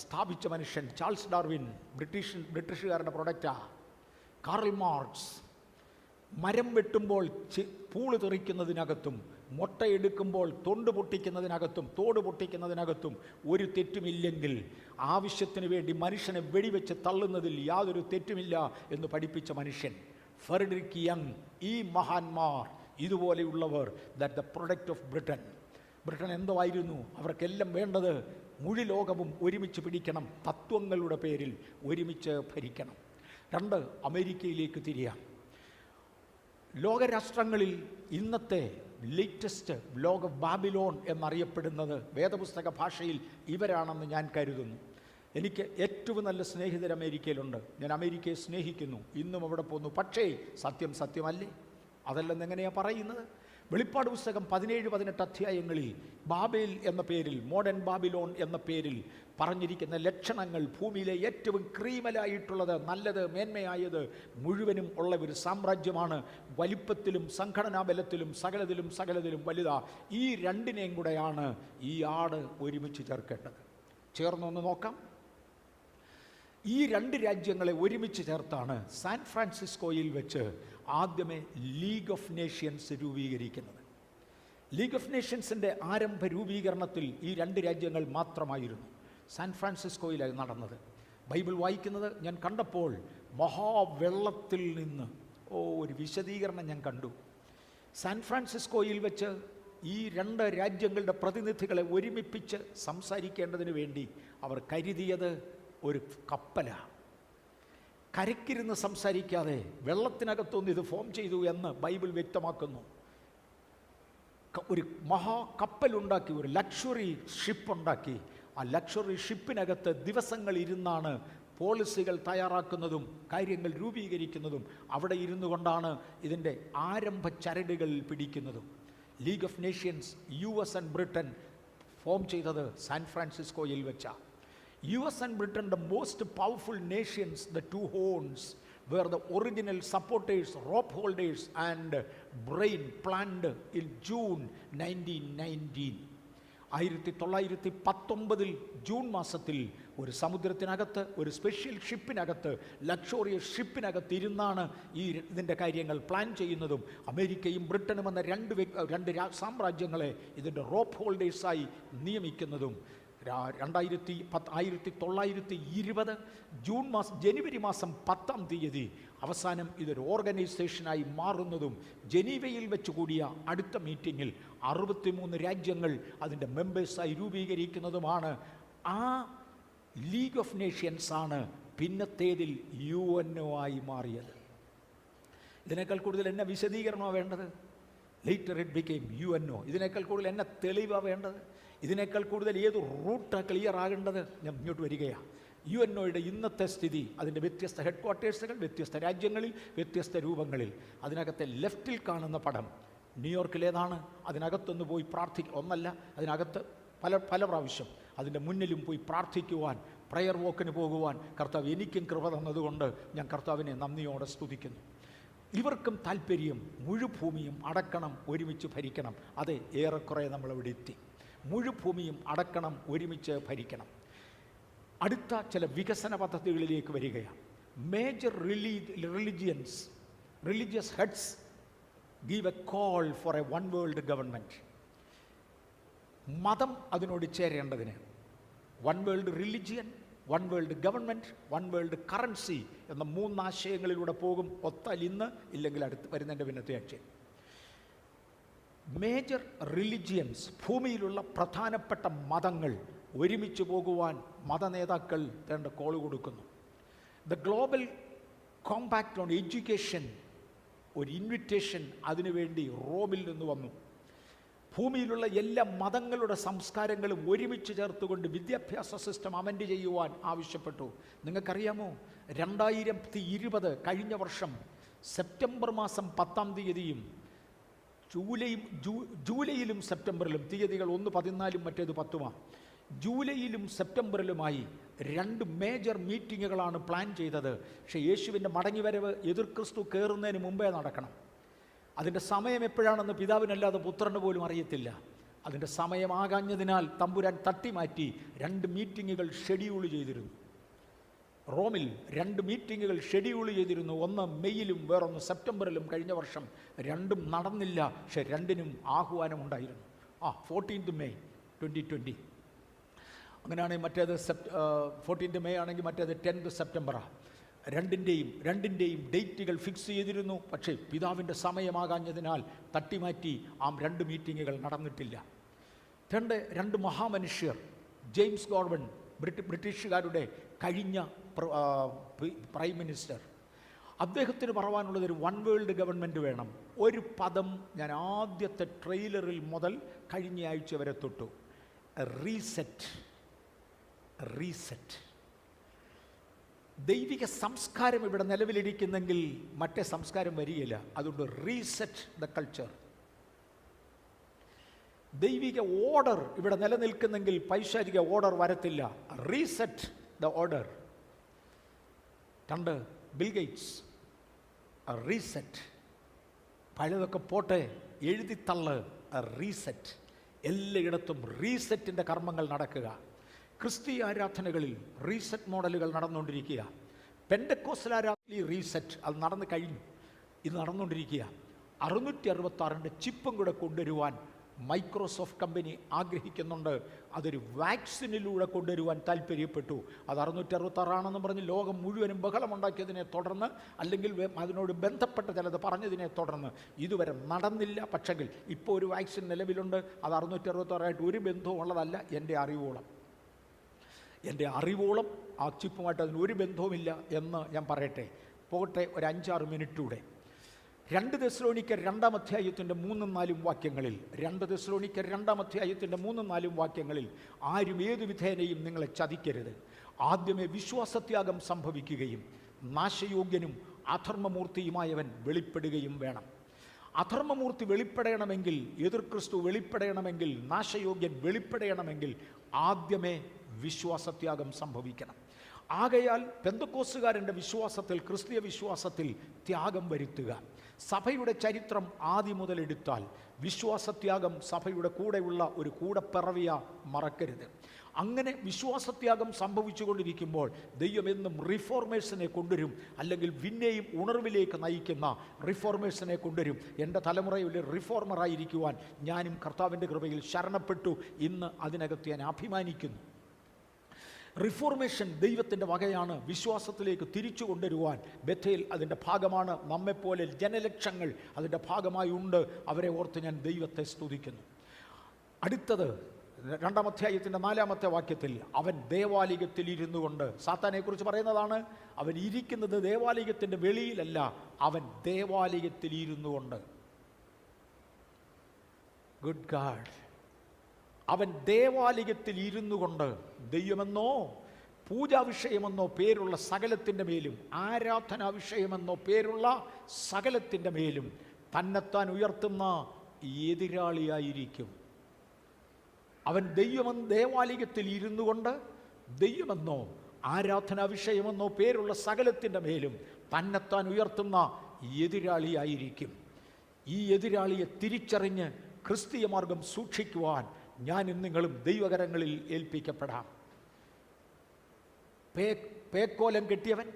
സ്ഥാപിച്ച മനുഷ്യൻ ചാൾസ് ഡാർവിൻ, ബ്രിട്ടീഷുകാരുടെ പ്രൊഡക്റ്റാ. കാറൽ മാർക്സ്, മരം വെട്ടുമ്പോൾ പൂള് തെറിക്കുന്നതിനകത്തും മുട്ടയെടുക്കുമ്പോൾ തോട് പൊട്ടിക്കുന്നതിനകത്തും ഒരു തെറ്റുമില്ലെങ്കിൽ ആവശ്യത്തിന് വേണ്ടി മനുഷ്യനെ വെടിവെച്ച് തള്ളുന്നതിൽ യാതൊരു തെറ്റുമില്ല എന്ന് പഠിപ്പിച്ച മനുഷ്യൻ ഫെഡറിക് യങ്. ഈ മഹാന്മാർ, ഇതുപോലെയുള്ളവർ, that the product of Britain. Britain എന്തോ ആയിരുന്നു? അവർക്കെല്ലാം വേണ്ടത് മുഴു ലോകവും ഒരുമിച്ച് പിടിക്കണം, തത്വങ്ങളുടെ പേരിൽ ഒരുമിച്ച് ഭരിക്കണം. 2, അമേരിക്കയിലേക്ക് തിരിയാം. ലോകരാഷ്ട്രങ്ങളിൽ ഇന്നത്തെ ലേറ്റസ്റ്റ് ലോക ബാബിലോൺ എന്നറിയപ്പെടുന്നത് വേദപുസ്തക ഭാഷയിൽ ഇവരാണെന്ന് ഞാൻ കരുതുന്നു. എനിക്ക് ഏറ്റവും നല്ല സ്നേഹിതർ അമേരിക്കയിലുണ്ട്. ഞാൻ അമേരിക്കയെ സ്നേഹിക്കുന്നു, ഇന്നും അവിടെ പോകുന്നു. പക്ഷേ സത്യം സത്യമല്ലേ? അതല്ലെന്ന് എങ്ങനെയാണ് പറയുന്നത്? വെളിപ്പാട് പുസ്തകം 17-18 അധ്യായങ്ങളിൽ ബാബേൽ എന്ന പേരിൽ, മോഡേൺ ബാബിലോൺ എന്ന പേരിൽ പറഞ്ഞിരിക്കുന്ന ലക്ഷണങ്ങൾ ഭൂമിയിലെ ഏറ്റവും ക്രീമലായിട്ടുള്ളത്, നല്ലത്, മേന്മയായത് മുഴുവനും ഉള്ള ഒരു സാമ്രാജ്യമാണ്. വലിപ്പത്തിലും സംഘടനാ ബലത്തിലും സകലതിലും വലുതാ. ഈ രണ്ടിനെയും കൂടെയാണ് ഈ ആട് ഒരുമിച്ച് ചേർക്കേണ്ടത്. ചേർന്നൊന്ന് നോക്കാം. ഈ 2 രാജ്യങ്ങളെ ഒരുമിച്ച് ചേർത്താണ് സാൻ ഫ്രാൻസിസ്കോയിൽ വെച്ച് ആദ്യമേ ലീഗ് ഓഫ് നേഷൻസ് രൂപീകരിക്കുന്നത്. ലീഗ് ഓഫ് നേഷൻസിൻ്റെ ആരംഭ രൂപീകരണത്തിൽ ഈ 2 രാജ്യങ്ങൾ മാത്രമായിരുന്നു. സാൻ ഫ്രാൻസിസ്കോയിലായി നടന്നത്. ബൈബിൾ വായിക്കുന്നത് ഞാൻ കണ്ടപ്പോൾ മഹാവെള്ളത്തിൽ നിന്ന് ഒരു വിശദീകരണം ഞാൻ കണ്ടു. സാൻ ഫ്രാൻസിസ്കോയിൽ വെച്ച് ഈ 2 രാജ്യങ്ങളുടെ പ്രതിനിധികളെ ഒരുമിപ്പിച്ച് സംസാരിക്കേണ്ടതിന് വേണ്ടി അവർ കരുതിയത് ഒരു കപ്പലാണ്. കരയ്ക്കിരുന്ന് സംസാരിക്കാതെ വെള്ളത്തിനകത്തൊന്ന് ഇത് ഫോം ചെയ്തു എന്ന് ബൈബിൾ വ്യക്തമാക്കുന്നു. ഒരു മഹാകപ്പലുണ്ടാക്കി, ഒരു ലക്ഷറി ഷിപ്പുണ്ടാക്കി. ആ ലക്ഷറി ഷിപ്പിനകത്ത് ദിവസങ്ങൾ ഇരുന്നാണ് പോളിസികൾ തയ്യാറാക്കുന്നതും കാര്യങ്ങൾ രൂപീകരിക്കുന്നതും. അവിടെ ഇരുന്നു കൊണ്ടാണ് ഇതിൻ്റെ ആരംഭ ചരടുകൾ പിടിക്കുന്നതും. League of Nations US and Britain form ചെയ്തത് സാൻ ഫ്രാൻസിസ്കോയിൽ വെച്ചാണ്. US and Britain, the most powerful nations, the 2 horns, were the original supporters, rope holders and brain planned in June 1919. 1919 June മാസത്തിൽ ഒരു സമുദ്രത്തിനകത്ത്, ഒരു സ്പെഷ്യൽ ഷിപ്പിനകത്ത്, ലക്ഷോറിയസ് ഷിപ്പിനകത്ത് ഇരുന്നാണ് ഇതിൻ്റെ കാര്യങ്ങൾ plan ചെയ്യുന്നതും. അമേരിക്കയും ബ്രിട്ടനും എന്ന 2 സാമ്രാജ്യങ്ങളെ ഇതിൻ്റെ റോപ്പ് ഹോൾഡേഴ്സായി നിയമിക്കുന്നതും. 1920 ജനുവരി മാസം 10-ാം തീയതി അവസാനം ഇതൊരു ഓർഗനൈസേഷനായി മാറുന്നതും. ജനീവയിൽ വെച്ച് കൂടിയ അടുത്ത മീറ്റിങ്ങിൽ 63 രാജ്യങ്ങൾ അതിൻ്റെ മെമ്പേഴ്സായി രൂപീകരിക്കുന്നതുമാണ്. ആ ലീഗ് ഓഫ് നേഷൻസ് ആണ് പിന്നത്തേതിൽ UNO ആയി മാറിയത്. ഇതിനേക്കാൾ കൂടുതൽ എന്നെ വിശദീകരണമാണ് വേണ്ടത്? Later it became UNO. ഇതിനേക്കാൾ കൂടുതൽ എന്നെ തെളിവാണ് വേണ്ടത്? ഇതിനേക്കാൾ കൂടുതൽ ഏത് റൂട്ടാണ് ക്ലിയർ ആകേണ്ടത്? ഞാൻ ഇങ്ങോട്ട് വരികയാണ്. UNOയുടെ ഇന്നത്തെ സ്ഥിതി, അതിൻ്റെ വ്യത്യസ്ത ഹെഡ് ക്വാർട്ടേഴ്സുകൾ, വ്യത്യസ്ത രാജ്യങ്ങളിൽ, വ്യത്യസ്ത രൂപങ്ങളിൽ. അതിനകത്തെ ലെഫ്റ്റിൽ കാണുന്ന പടം ന്യൂയോർക്കിലേതാണ്. അതിനകത്തൊന്ന് പോയി ഒന്നല്ല, അതിനകത്ത് പല പ്രാവശ്യം അതിൻ്റെ മുന്നിലും പോയി പ്രാർത്ഥിക്കുവാൻ, പ്രയർ വോക്കിന് പോകുവാൻ കർത്താവ് എനിക്കും കൃപ തന്നതുകൊണ്ട് ഞാൻ കർത്താവിനെ നന്ദിയോടെ സ്തുതിക്കുന്നു. ഇവർക്കും താല്പര്യം മുഴുഭൂമിയും അടക്കണം, ഒരുമിച്ച് ഭരിക്കണം. അതെ, ഏറെക്കുറെ നമ്മളവിടെ എത്തി. മുഴുഭൂമിയും അടക്കണം, ഒരുമിച്ച് ഭരിക്കണം. അടുത്ത ചില വികസന പദ്ധതികളിലേക്ക് വരികയാണ്. Major religious heads give a call for a one world government. മതം അതിനോട് ചേരേണ്ടതിന് one world religion, one world government, one world currency എന്ന 3 ആശയങ്ങളിലൂടെ പോകും. ഒത്താൽ ഇന്ന്, ഇല്ലെങ്കിൽ അടുത്ത് വരുന്നതിൻ്റെ പിന്നത്തെ ആഴ്ചയിൽ. മേജർ റിലിജിയൻസ്, ഭൂമിയിലുള്ള പ്രധാനപ്പെട്ട മതങ്ങൾ ഒരുമിച്ച് പോകുവാൻ മതനേതാക്കൾ തേണ്ട കോൾ കൊടുക്കുന്നു. The global compact on education, ഒരു ഇൻവിറ്റേഷൻ അതിനുവേണ്ടി റോമിൽ നിന്ന് വന്നു. ഭൂമിയിലുള്ള എല്ലാ മതങ്ങളുടെ സംസ്കാരങ്ങളും ഒരുമിച്ച് ചേർത്തുകൊണ്ട് വിദ്യാഭ്യാസ സിസ്റ്റം അമെൻഡ് ചെയ്യുവാൻ ആവശ്യപ്പെട്ടു. നിങ്ങൾക്കറിയാമോ, 2020 കഴിഞ്ഞ വർഷം സെപ്റ്റംബർ മാസം 10-ാം തീയതിയും ജൂലൈയിലും സെപ്റ്റംബറിലും, തീയതികൾ ഒന്ന് 14-ഉം മറ്റേത് 10-ഉമാണ്, ജൂലൈയിലും സെപ്റ്റംബറിലുമായി 2 മേജർ മീറ്റിങ്ങുകളാണ് പ്ലാൻ ചെയ്തത്. പക്ഷേ യേശുവിൻ്റെ മടങ്ങിവരവ് എതിർ ക്രിസ്തു കയറുന്നതിന് മുമ്പേ നടക്കണം. അതിൻ്റെ സമയം എപ്പോഴാണെന്ന് പിതാവിനല്ലാതെ പുത്രന് പോലും അറിയത്തില്ല. അതിൻ്റെ സമയമാകാഞ്ഞതിനാൽ തമ്പുരാൻ തട്ടിമാറ്റി 2 മീറ്റിങ്ങുകൾ ഷെഡ്യൂൾ ചെയ്തിരുന്നു. റോമിൽ 2 മീറ്റിങ്ങുകൾ ഷെഡ്യൂൾ ചെയ്തിരുന്നു. ഒന്ന് മെയ്യിലും വേറൊന്ന് സെപ്റ്റംബറിലും. കഴിഞ്ഞ വർഷം 2ഉം നടന്നില്ല. പക്ഷേ 2നും ആഹ്വാനമുണ്ടായിരുന്നു. 14th May 2020. അങ്ങനെയാണെങ്കിൽ മറ്റേത് 14th May ആണെങ്കിൽ മറ്റേത് 10th September. രണ്ടിൻ്റെയും ഡേറ്റുകൾ ഫിക്സ് ചെയ്തിരുന്നു. പക്ഷേ പിതാവിൻ്റെ സമയമാകാഞ്ഞതിനാൽ തട്ടിമാറ്റി 2 മീറ്റിങ്ങുകൾ നടന്നിട്ടില്ല. 2 മഹാമനുഷ്യർ, ജെയിംസ് ഗോർവൺ, ബ്രിട്ടീഷുകാരുടെ കഴിഞ്ഞ പ്രൈം മിനിസ്റ്റർ, അദ്ദേഹത്തിന് പറയാനുള്ളത് ഒരു വൺ വേൾഡ് ഗവൺമെൻറ് വേണം. ഒരു പദം ഞാൻ ആദ്യത്തെ ട്രെയിലറിൽ മുതൽ കഴിഞ്ഞ ആഴ്ച വരെ തൊട്ടു, റീസെറ്റ്. ദൈവിക സംസ്കാരം ഇവിടെ നിലവിലിരിക്കുന്നെങ്കിൽ മറ്റേ സംസ്കാരം വരികയില്ല. അതുകൊണ്ട് റീസെറ്റ് ദ കൾച്ചർ. ദൈവിക ഓർഡർ ഇവിടെ നിലനിൽക്കുന്നെങ്കിൽ പൈശാചിക ഓർഡർ വരത്തില്ല. Reset the order. 2 Bill Gates, reset. പഴയതൊക്കെ പോട്ടെ, എഴുതിത്തള്ള്, റീസെറ്റ്. എല്ലായിടത്തും റീസെറ്റിൻ്റെ കർമ്മങ്ങൾ നടക്കുക. ക്രിസ്തീയ ആരാധനകളിൽ റീസെറ്റ് മോഡലുകൾ നടന്നുകൊണ്ടിരിക്കുക. പെന്തക്കോസ്റ്റൽ ആരാധനയിൽ റീസെറ്റ് അത് നടന്നു കഴിഞ്ഞു. ഇത് നടന്നുകൊണ്ടിരിക്കുക. 666ൻ്റെ ചിപ്പും കൂടെ കൊണ്ടുവരുവാൻ മൈക്രോസോഫ്റ്റ് കമ്പനി ആഗ്രഹിക്കുന്നുണ്ട്. അതൊരു വാക്സിനിലൂടെ കൊണ്ടുവരുവാൻ താല്പര്യപ്പെട്ടു. അത് 666 പറഞ്ഞ് ലോകം മുഴുവനും ബഹളമുണ്ടാക്കിയതിനെ തുടർന്ന്, അല്ലെങ്കിൽ അതിനോട് ബന്ധപ്പെട്ട ചിലത് പറഞ്ഞതിനെ തുടർന്ന് ഇതുവരെ നടന്നില്ല. പക്ഷെങ്കിൽ ഇപ്പോൾ ഒരു വാക്സിൻ നിലവിലുണ്ട്. അത് 666 ഒരു ബന്ധവും ഉള്ളതല്ല എൻ്റെ അറിവോളം. ആ ചിപ്പുമായിട്ട് അതിന് ഒരു ബന്ധവുമില്ല എന്ന് ഞാൻ പറയട്ടെ. പോകട്ടെ, ഒരു 5-6 മിനിറ്റൂടെ. 2 തെസ്സലോനിക്കർ 2-ാം അധ്യായത്തിൻ്റെ 3-4 വാക്യങ്ങളിൽ, 2 തെസ്സലോനിക്കർ 2-ാം അധ്യായത്തിൻ്റെ 3-4 വാക്യങ്ങളിൽ, ആരും ഏതു വിധേനയും നിങ്ങളെ ചതിക്കരുത്. ആദ്യമേ വിശ്വാസത്യാഗം സംഭവിക്കുകയും നാശയോഗ്യനും അധർമ്മമൂർത്തിയുമായവൻ വെളിപ്പെടുകയും വേണം. അധർമ്മമൂർത്തി വെളിപ്പെടണമെങ്കിൽ, എതിർ ക്രിസ്തു വെളിപ്പെടണമെങ്കിൽ, നാശയോഗ്യൻ വെളിപ്പെടണമെങ്കിൽ ആദ്യമേ വിശ്വാസത്യാഗം സംഭവിക്കണം. ആകയാൽ പെന്തക്കോസ്തുകാരൻ്റെ വിശ്വാസത്തിൽ, ക്രിസ്തീയ വിശ്വാസത്തിൽ ത്യാഗം വരുത്തുക. സഭയുടെ ചരിത്രം ആദ്യം മുതൽ എടുത്താൽ വിശ്വാസത്യാഗം സഭയുടെ കൂടെയുള്ള ഒരു കൂടപ്പിറവിയ മറക്കരുത്. അങ്ങനെ വിശ്വാസത്യാഗം സംഭവിച്ചു കൊണ്ടിരിക്കുമ്പോൾ ദൈവം എന്നും റിഫോർമേഴ്സിനെ കൊണ്ടുവരും, അല്ലെങ്കിൽ പിന്നെയും ഉണർവിലേക്ക് നയിക്കുന്ന റിഫോർമേഴ്സിനെ കൊണ്ടുവരും. എൻ്റെ തലമുറയിൽ റിഫോർമറായിരിക്കുവാൻ ഞാനും കർത്താവിൻ്റെ കൃപയിൽ ശരണപ്പെട്ടു. ഇന്ന് അതിനകത്ത് ഞാൻ അഭിമാനിക്കുന്നു. റിഫോർമേഷൻ ദൈവത്തിൻ്റെ വകയാണ്. വിശ്വാസത്തിലേക്ക് തിരിച്ചു കൊണ്ടുവരുവാൻ ബഥേൽ അതിൻ്റെ ഭാഗമാണ്. നമ്മെപ്പോലെ ജനലക്ഷങ്ങൾ അതിൻ്റെ ഭാഗമായി ഉണ്ട്. അവരെ ഓർത്ത് ഞാൻ ദൈവത്തെ സ്തുതിക്കുന്നു. അടുത്തത് 2-ാം അധ്യായത്തിൻ്റെ 4-ാമത്തെ വാക്യത്തിൽ, അവൻ ദേവാലയത്തിൽ ഇരുന്നു കൊണ്ട്, സാത്താനെക്കുറിച്ച് പറയുന്നതാണ്. അവൻ ഇരിക്കുന്നത് ദേവാലയത്തിൻ്റെ വെളിയിലല്ല, അവൻ ദേവാലയത്തിൽ ഇരുന്നു കൊണ്ട്. ഗുഡ് ഗാഡ്, അവൻ ദേവാലയത്തിൽ ഇരുന്നു കൊണ്ട് ദൈവമെന്നോ പൂജാ വിഷയമെന്നോ പേരുള്ള സകലത്തിൻ്റെ മേലും, ആരാധനാ വിഷയമെന്നോ പേരുള്ള സകലത്തിൻ്റെ മേലും തന്നെത്താൻ ഉയർത്തുന്ന എതിരാളിയായിരിക്കും. അവൻ ദേവാലയത്തിൽ ഇരുന്നു കൊണ്ട് ദൈവമെന്നോ ആരാധനാ വിഷയമെന്നോ പേരുള്ള സകലത്തിൻ്റെ മേലും തന്നെത്താൻ ഉയർത്തുന്ന എതിരാളിയായിരിക്കും. ഈ എതിരാളിയെ തിരിച്ചറിഞ്ഞ് ക്രിസ്തീയ മാർഗം സൂക്ഷിക്കുവാൻ ഞാനും നിങ്ങളും ദൈവകരങ്ങളിൽ ഏൽപ്പിക്കപ്പെടാം. പേക്കോലം കെട്ടിയവൻ,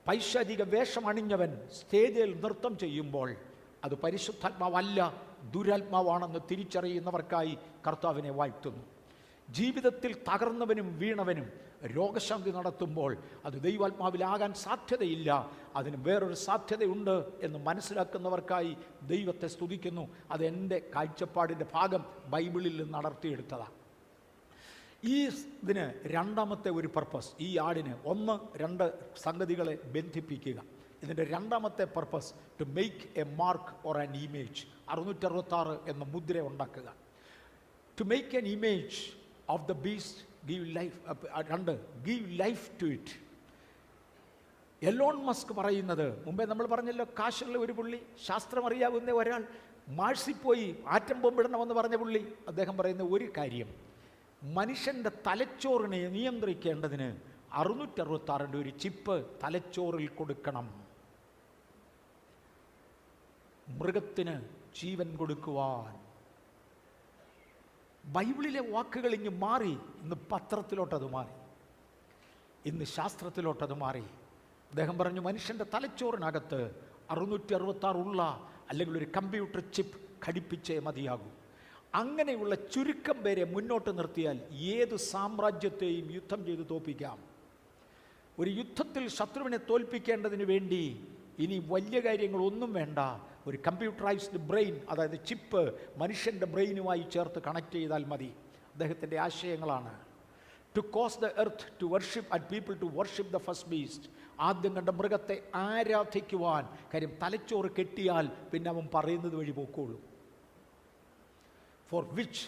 പൈശാചിക വേഷമണിഞ്ഞവൻ സ്റ്റേജിൽ നൃത്തം ചെയ്യുമ്പോൾ അത് പരിശുദ്ധാത്മാവല്ല, ദുരാത്മാവാണെന്ന് തിരിച്ചറിയുന്നവർക്കായി കർത്താവിനെ വാഴ്ത്തുന്നു. ജീവിതത്തിൽ തകർന്നവനും വീണവനും രോഗശാന്തി നടത്തുമ്പോൾ അത് ദൈവാത്മാവിലാകാൻ സാധ്യതയില്ല, അതിന് വേറൊരു സാധ്യതയുണ്ട് എന്ന് മനസ്സിലാക്കുന്നവർക്കായി ദൈവത്തെ സ്തുതിക്കുന്നു. അത് എൻ്റെ കാഴ്ചപ്പാടിൻ്റെ ഭാഗം ബൈബിളിൽ നിന്ന് നടത്തിയെടുത്തതാണ്. ഈ ഇതിന് രണ്ടാമത്തെ ഒരു പർപ്പസ്, ഈ ആടിന് 1-2 സംഗതികളെ ബന്ധിപ്പിക്കുക. ഇതിൻ്റെ രണ്ടാമത്തെ purpose to make a mark or an image, 666 എന്ന മുദ്ര ഉണ്ടാക്കുക. To make an image of the beast, give life. 2, give life to it. Elon Musk പറയുന്നത്, മുമ്പേ നമ്മൾ പറഞ്ഞല്ലോ, കാശുള്ള ഒരു പുള്ളി, ശാസ്ത്രമറിയാവുന്ന ഒരാൾ, മാഴ്സിൽ പോയി ആറ്റം ബോംബിടണമെന്ന് പറഞ്ഞ പുള്ളി, അദ്ദേഹം പറയുന്ന ഒരു കാര്യം, മനുഷ്യൻ്റെ തലച്ചോറിനെ നിയന്ത്രിക്കേണ്ടതിന് 666 ഒരു ചിപ്പ് തലച്ചോറിൽ കൊടുക്കണം. മൃഗത്തിന് ജീവൻ കൊടുക്കുവാൻ. ബൈബിളിലെ വാക്കുകൾ ഇങ്ങ് മാറി. ഇന്ന് പത്രത്തിലോട്ടത് മാറി, ഇന്ന് ശാസ്ത്രത്തിലോട്ടത് മാറി. അദ്ദേഹം പറഞ്ഞു, മനുഷ്യൻ്റെ തലച്ചോറിനകത്ത് 666 ഉള്ള അല്ലെങ്കിൽ ഒരു കമ്പ്യൂട്ടർ ചിപ്പ് ഘടിപ്പിച്ചേ മതിയാകൂ. അങ്ങനെയുള്ള ചുരുക്കം പേരെ മുന്നോട്ട് നിർത്തിയാൽ ഏത് സാമ്രാജ്യത്തെയും യുദ്ധം ചെയ്ത് തോൽപ്പിക്കാം. ഒരു യുദ്ധത്തിൽ ശത്രുവിനെ തോൽപ്പിക്കേണ്ടതിന് വേണ്ടി ഇനി വലിയ കാര്യങ്ങളൊന്നും വേണ്ട. ഒരു കമ്പ്യൂട്ടറൈസ്ഡ് ബ്രെയിൻ, അതായത് ചിപ്പ് മനുഷ്യൻ്റെ ബ്രെയിനുമായി ചേർത്ത് കണക്ട് ചെയ്താൽ മതി. അദ്ദേഹത്തിൻ്റെ ആശയങ്ങളാണ്. To cause the earth to worship and people to worship the first beast. ആദ്യം കണ്ട മൃഗത്തെ ആരാധിക്കുവാൻ. കാര്യം തലച്ചോറ് കെട്ടിയാൽ പിന്നെ അവൻ പറയുന്നത് വഴി പോക്കോളൂ. For which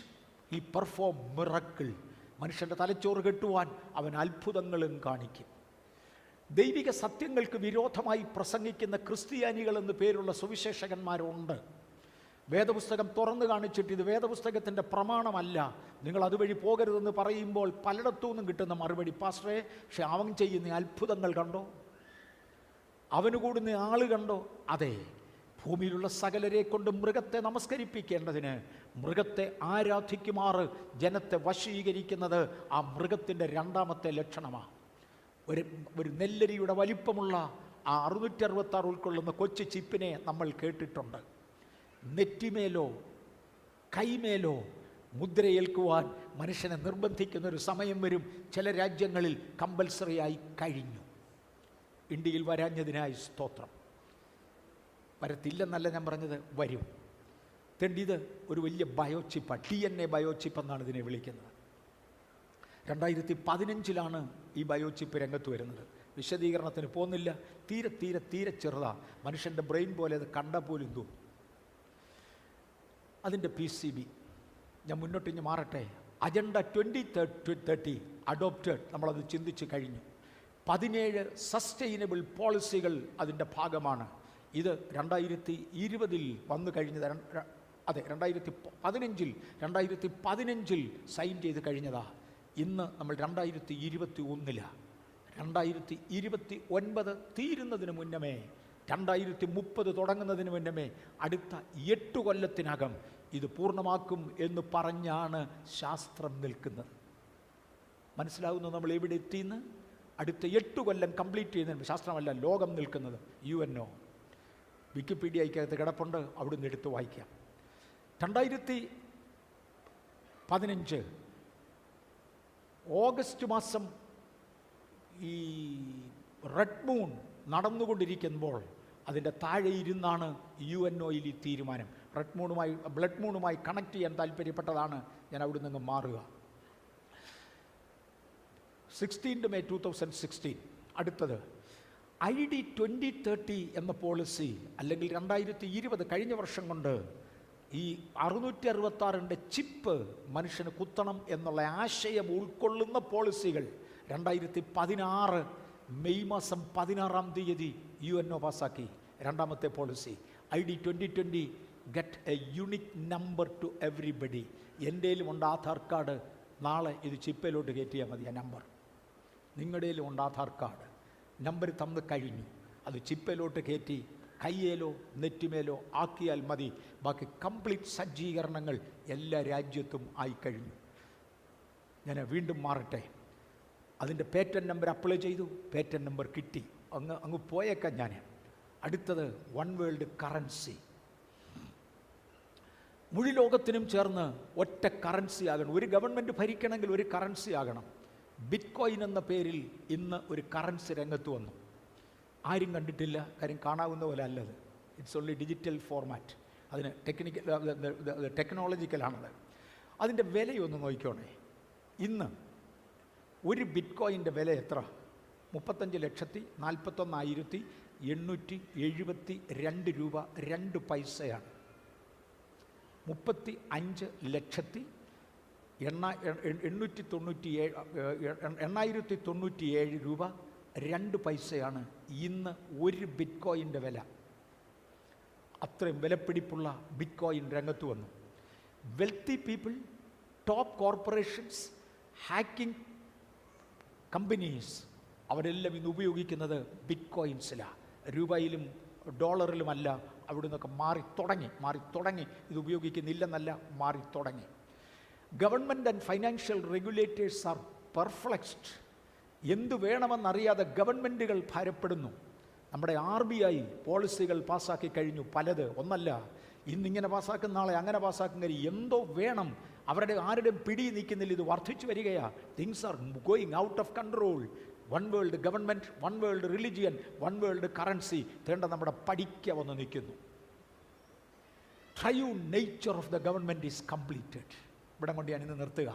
he perform miracle. മനുഷ്യൻ്റെ തലച്ചോറ് കെട്ടുവാൻ അവൻ അത്ഭുതങ്ങളും കാണിക്കും. ദൈവിക സത്യങ്ങൾക്ക് വിരോധമായി പ്രസംഗിക്കുന്ന ക്രിസ്ത്യാനികൾ എന്ന് പേരുള്ള സുവിശേഷകന്മാരുണ്ട്. വേദപുസ്തകം തുറന്നു കാണിച്ചിട്ട് ഇത് വേദപുസ്തകത്തിൻ്റെ പ്രമാണമല്ല, നിങ്ങൾ അതുവഴി പോകരുതെന്ന് പറയുമ്പോൾ പലയിടത്തു നിന്നും കിട്ടുന്ന മറുപടി, പാസ്റ്ററെ, പക്ഷെ അവൻ ചെയ്യുന്ന അത്ഭുതങ്ങൾ കണ്ടോ, അവന് കൂടുന്ന ആൾ കണ്ടോ? അതെ, ഭൂമിയിലുള്ള സകലരെ കൊണ്ട് മൃഗത്തെ നമസ്കരിപ്പിക്കേണ്ടതിന്, മൃഗത്തെ ആരാധിക്കുമാറ് ജനത്തെ വശീകരിക്കുന്നത് ആ മൃഗത്തിൻ്റെ രണ്ടാമത്തെ ലക്ഷണമാണ്. ഒരു നെല്ലരിയുടെ വലിപ്പമുള്ള ആ 666 ഉൾക്കൊള്ളുന്ന കൊച്ചു ചിപ്പിനെ നമ്മൾ കേട്ടിട്ടുണ്ട്. നെറ്റിമേലോ കൈമേലോ മുദ്രയേൽക്കുവാൻ മനുഷ്യനെ നിർബന്ധിക്കുന്നൊരു സമയം വരും. ചില രാജ്യങ്ങളിൽ കമ്പൽസറിയായി കഴിഞ്ഞു. ഇന്ത്യയിൽ വരാഞ്ഞതിനായി സ്തോത്രം. വരത്തില്ലെന്നല്ല ഞാൻ പറഞ്ഞത്, വരും. ഇത് ഒരു വലിയ ബയോചിപ്പാണ്. DNA ബയോചിപ്പ് എന്നാണ് ഇതിനെ വിളിക്കുന്നത്. 2015 ഈ ബയോചിപ്പ് രംഗത്ത് വരുന്നത്. വിശദീകരണത്തിന് പോകുന്നില്ല. തീരെ തീരെ തീരെ ചെറുതാണ്. മനുഷ്യൻ്റെ ബ്രെയിൻ പോലെ അത് കണ്ട പോലും തോന്നും. അതിൻ്റെ PCB ഞാൻ മുന്നോട്ട് മാറട്ടെ. അജണ്ട 2030 അഡോപ്റ്റഡ്, നമ്മളത് ചിന്തിച്ച് കഴിഞ്ഞു. 17 സസ്റ്റൈനബിൾ പോളിസികൾ അതിൻ്റെ ഭാഗമാണ്. ഇത് 2020 വന്നു കഴിഞ്ഞത്. അതെ, 2015 സൈൻ ചെയ്ത് കഴിഞ്ഞതാണ്. ഇന്ന് നമ്മൾ 2021. 2029 തീരുന്നതിന് മുന്നമേ, 2030 തുടങ്ങുന്നതിന് മുന്നമേ, അടുത്ത 8 കൊല്ലത്തിനകം ഇത് പൂർണ്ണമാക്കും എന്ന് പറഞ്ഞാണ് ശാസ്ത്രം നിൽക്കുന്നത്. മനസ്സിലാവുന്നു നമ്മൾ എവിടെ എത്തിയെന്ന്? അടുത്ത 8 കൊല്ലം കംപ്ലീറ്റ് ചെയ്യുന്നതിന് ശാസ്ത്രമല്ല, ലോകം നിൽക്കുന്നത്. UNO വിക്കിപീഡിയയ്ക്കകത്ത് കിടപ്പുണ്ട്, അവിടുന്ന് എടുത്ത് വായിക്കാം. 2015 ഓഗസ്റ്റ് മാസം ഈ റെഡ് മൂൺ നടന്നുകൊണ്ടിരിക്കുമ്പോൾ അതിൻ്റെ താഴെ ഇരുന്നാണ് UNOയിൽ ഈ തീരുമാനം. ബ്ലഡ് മൂണുമായി കണക്ട് ചെയ്യാൻ താല്പര്യപ്പെട്ടതാണ് ഞാൻ അവിടെ നിന്ന് മാറുക. 16 May 2016. അടുത്തത് ID 2030 എന്ന പോളിസി, അല്ലെങ്കിൽ 2020 കഴിഞ്ഞ വർഷം കൊണ്ട് ഈ 666 ചിപ്പ് മനുഷ്യന് കുത്തണം എന്നുള്ള ആശയം ഉൾക്കൊള്ളുന്ന പോളിസികൾ 2016 മെയ് മാസം 16 UNO പാസ്സാക്കി. രണ്ടാമത്തെ policy ID 2020, get a unique number to everybody. എൻ്റെയിലും ഉണ്ട് ആധാർ കാർഡ്, നാളെ ഇത് ചിപ്പിലോട്ട് കയറ്റിയാൽ മതി. ആ നമ്പർ നിങ്ങളുടെയിലും ഉണ്ട് ആധാർ കാർഡ്, നമ്പർ തന്ന് കഴിഞ്ഞു. അത് ചിപ്പിലോട്ട് കയറ്റി കയ്യേലോ നെറ്റിമേലോ ആക്കിയാൽ മതി. ബാക്കി കംപ്ലീറ്റ് സജ്ജീകരണങ്ങൾ എല്ലാ രാജ്യത്തും ആയിക്കഴിഞ്ഞു. ഞാൻ വീണ്ടും മാറട്ടെ. അതിൻ്റെ പേറ്റന്റ് നമ്പർ അപ്ലൈ ചെയ്തു, പേറ്റന്റ് നമ്പർ കിട്ടി. അങ്ങ് പോയേക്കാം ഞാൻ. അടുത്തത് വൺ വേൾഡ് കറൻസി. മുഴു ലോകത്തിനും ചേർന്ന് ഒറ്റ കറൻസി ആകണം. ഒരു ഗവൺമെൻറ് ഭരിക്കണമെങ്കിൽ ഒരു കറൻസി ആകണം. ബിറ്റ് കോയിൻ എന്ന പേരിൽ ഇന്ന് ഒരു കറൻസി രംഗത്ത് വന്നു. ആരും കണ്ടിട്ടില്ല, കാര്യം കാണാവുന്ന പോലെ അല്ലത്. It's only digital format. അതിന് ടെക്നോളജിക്കലാണത്. അതിൻ്റെ വിലയൊന്ന് നോക്കിക്കോണേ. ഇന്ന് ഒരു ബിറ്റ് കോയിൻ്റെ വില എത്ര? 35,41,872 രൂപ 2 പൈസയാണ്. 35,897 രൂപ 2 പൈസയാണ് ഇന്ന് ഒരു ബിറ്റ് കോയിൻ്റെ വില. അത്രയും വിലപിടിപ്പുള്ള ബിറ്റ് കോയിൻ രംഗത്ത് വന്നു. Wealthy people, top corporations, hacking companies അവരെല്ലാം ഇന്ന് ഉപയോഗിക്കുന്നത് ബിറ്റ് കോയിൻസിലാണ്. രൂപയിലും ഡോളറിലുമല്ല. അവിടെ നിന്നൊക്കെ മാറി തുടങ്ങി. ഇത് ഉപയോഗിക്കുന്നില്ലെന്നല്ല, മാറി തുടങ്ങി. Government and financial regulators are perplexed. എന്തു വേണമെന്നറിയാതെ ഗവൺമെൻറ്റുകൾ ഭാരപ്പെടുന്നു. നമ്മുടെ RBI പോളിസികൾ പാസ്സാക്കി കഴിഞ്ഞു പലത്. ഒന്നല്ല, ഇന്നിങ്ങനെ പാസ്സാക്കും, നാളെ അങ്ങനെ പാസ്സാക്കും. കാര്യം എന്തോ വേണം. ആരുടെയും പിടി നിൽക്കുന്നില്ല. ഇത് വർദ്ധിച്ചു വരികയാണ്. Things are going out of control. One world government, one world religion, one world currency. തേണ്ട നമ്മുടെ പഠിക്ക വന്ന് നിൽക്കുന്നു. Triune nature of the government is completed. ഇവിടെ കൊണ്ട് ഞാൻ ഇന്ന് നിർത്തുക.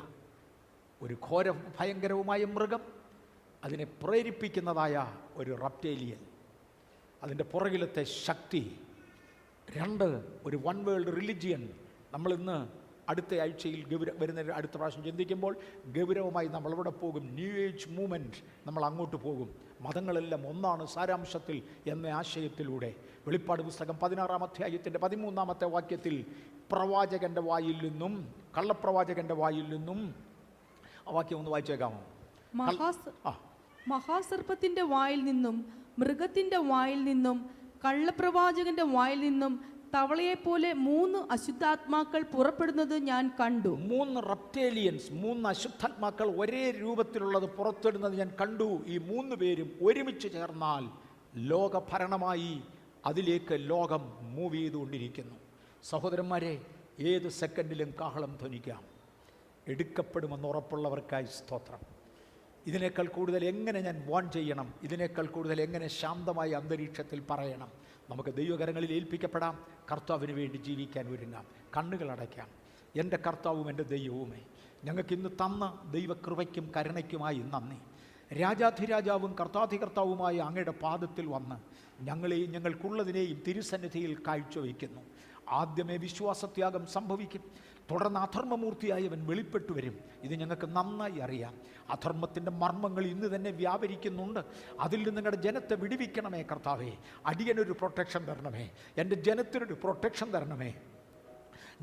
ഒരു ഘോര ഭയങ്കരവുമായ മൃഗം, അതിനെ പ്രേരിപ്പിക്കുന്നതായ ഒരു റെപ്റ്റൈലിയൻ, അതിൻ്റെ പുറകിലത്തെ ശക്തി. 2, ഒരു വൺ വേൾഡ് റിലിജിയൻ. നമ്മളിന്ന് അടുത്ത ആഴ്ചയിൽ വരുന്ന അടുത്ത പ്രാവശ്യം ചിന്തിക്കുമ്പോൾ ഗൗരവമായി നമ്മളവിടെ പോകും. ന്യൂ ഏജ് മൂവ്മെൻറ്റ്, നമ്മൾ അങ്ങോട്ട് പോകും. മതങ്ങളെല്ലാം ഒന്നാണ് സാരാംശത്തിൽ എന്ന ആശയത്തിലൂടെ. വെളിപ്പാട് പുസ്തകം 16-ാം അധ്യായത്തിൻ്റെ 13-ാമത്തെ വാക്യത്തിൽ പ്രവാചകൻ്റെ വായിൽ നിന്നും, കള്ളപ്രവാചകൻ്റെ വായിൽ നിന്നും, ആ വാക്യം ഒന്ന് വായിച്ചേക്കാമോ? മഹാസർപ്പത്തിൻ്റെ വായിൽ നിന്നും, മൃഗത്തിൻ്റെ വായിൽ നിന്നും, കള്ളപ്രവാചകന്റെ വായിൽ നിന്നും തവളയെപ്പോലെ 3 അശുദ്ധാത്മാക്കൾ പുറപ്പെടുന്നത് ഞാൻ കണ്ടു. 3 റെപ്റ്റേലിയൻസ്, 3 അശുദ്ധാത്മാക്കൾ ഒരേ രൂപത്തിലുള്ളത് പുറത്തിടുന്നത് ഞാൻ കണ്ടു. ഈ 3 പേരും ഒരുമിച്ച് ചേർന്നാൽ ലോകഭരണമായി അതിലേക്ക് ലോകം മൂവ് ചെയ്തുകൊണ്ടിരിക്കുന്നു. സഹോദരന്മാരെ, ഏത് സെക്കൻഡിലും കാഹളം ധ്വനിക്കാം. എടുക്കപ്പെടുമെന്ന് ഉറപ്പുള്ളവർക്കായി സ്തോത്രം. ഇതിനേക്കാൾ കൂടുതൽ എങ്ങനെ ഞാൻ വാൺ ചെയ്യണം? ഇതിനേക്കാൾ കൂടുതൽ എങ്ങനെ ശാന്തമായ അന്തരീക്ഷത്തിൽ പറയണം? നമുക്ക് ദൈവകരങ്ങളിൽ ഏൽപ്പിക്കപ്പെടാം. കർത്താവിന് വേണ്ടി ജീവിക്കാൻ ഒരുങ്ങാം. കണ്ണുകളടയ്ക്കാം. എൻ്റെ കർത്താവും എൻ്റെ ദൈവവുമേ, ഞങ്ങൾക്കിന്ന് തന്ന ദൈവകൃപയ്ക്കും കരുണയ്ക്കുമായി നന്ദി. രാജാധിരാജാവും കർത്താധികർത്താവുമായ അങ്ങയുടെ പാദത്തിൽ വന്ന് ഞങ്ങളെയും ഞങ്ങൾക്കുള്ളതിനെയും തിരുസന്നിധിയിൽ കാഴ്ചവെക്കുന്നു. ആദ്യമേ വിശ്വാസത്യാഗം സംഭവിക്കും. തുടർന്ന് അധർമ്മമൂർത്തിയായവൻ വെളിപ്പെട്ടു വരും. ഇത് ഞങ്ങൾക്ക് നന്നായി അറിയാം. അധർമ്മത്തിൻ്റെ മർമ്മങ്ങൾ ഇന്ന് തന്നെ വ്യാപരിക്കുന്നുണ്ട്. അതിൽ നിന്ന് നിങ്ങളുടെ ജനത്തെ വിടുവിക്കണമേ കർത്താവേ. അടിയനൊരു പ്രൊട്ടക്ഷൻ തരണമേ. എൻ്റെ ജനത്തിനൊരു പ്രൊട്ടക്ഷൻ തരണമേ.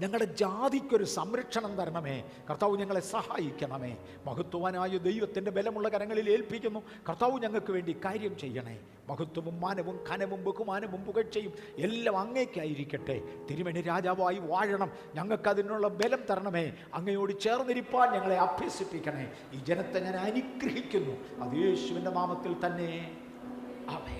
ഞങ്ങളുടെ ജാതിക്കൊരു സംരക്ഷണം തരണമേ കർത്താവ്. ഞങ്ങളെ സഹായിക്കണമേ. മഹത്വവാനായ ദൈവത്തിൻ്റെ ബലമുള്ള കരങ്ങളിൽ ഏൽപ്പിക്കുന്നു. കർത്താവ് ഞങ്ങൾക്ക് വേണ്ടി കാര്യം ചെയ്യണേ. മഹത്വവും മാനവും ഘനവും ബഹുമാനവും പുകഴ്ചയും എല്ലാം അങ്ങേക്കായിരിക്കട്ടെ. തിരുമേനി രാജാവായി വാഴണം. ഞങ്ങൾക്കതിനുള്ള ബലം തരണമേ. അങ്ങയോട് ചേർന്നിരിപ്പാൻ ഞങ്ങളെ അഭ്യസിപ്പിക്കണേ. ഈ ജനത്തെ ഞാൻ അനുഗ്രഹിക്കുന്നു. അത് യേശുവിൻ്റെ നാമത്തിൽ തന്നെ. ആമേൻ.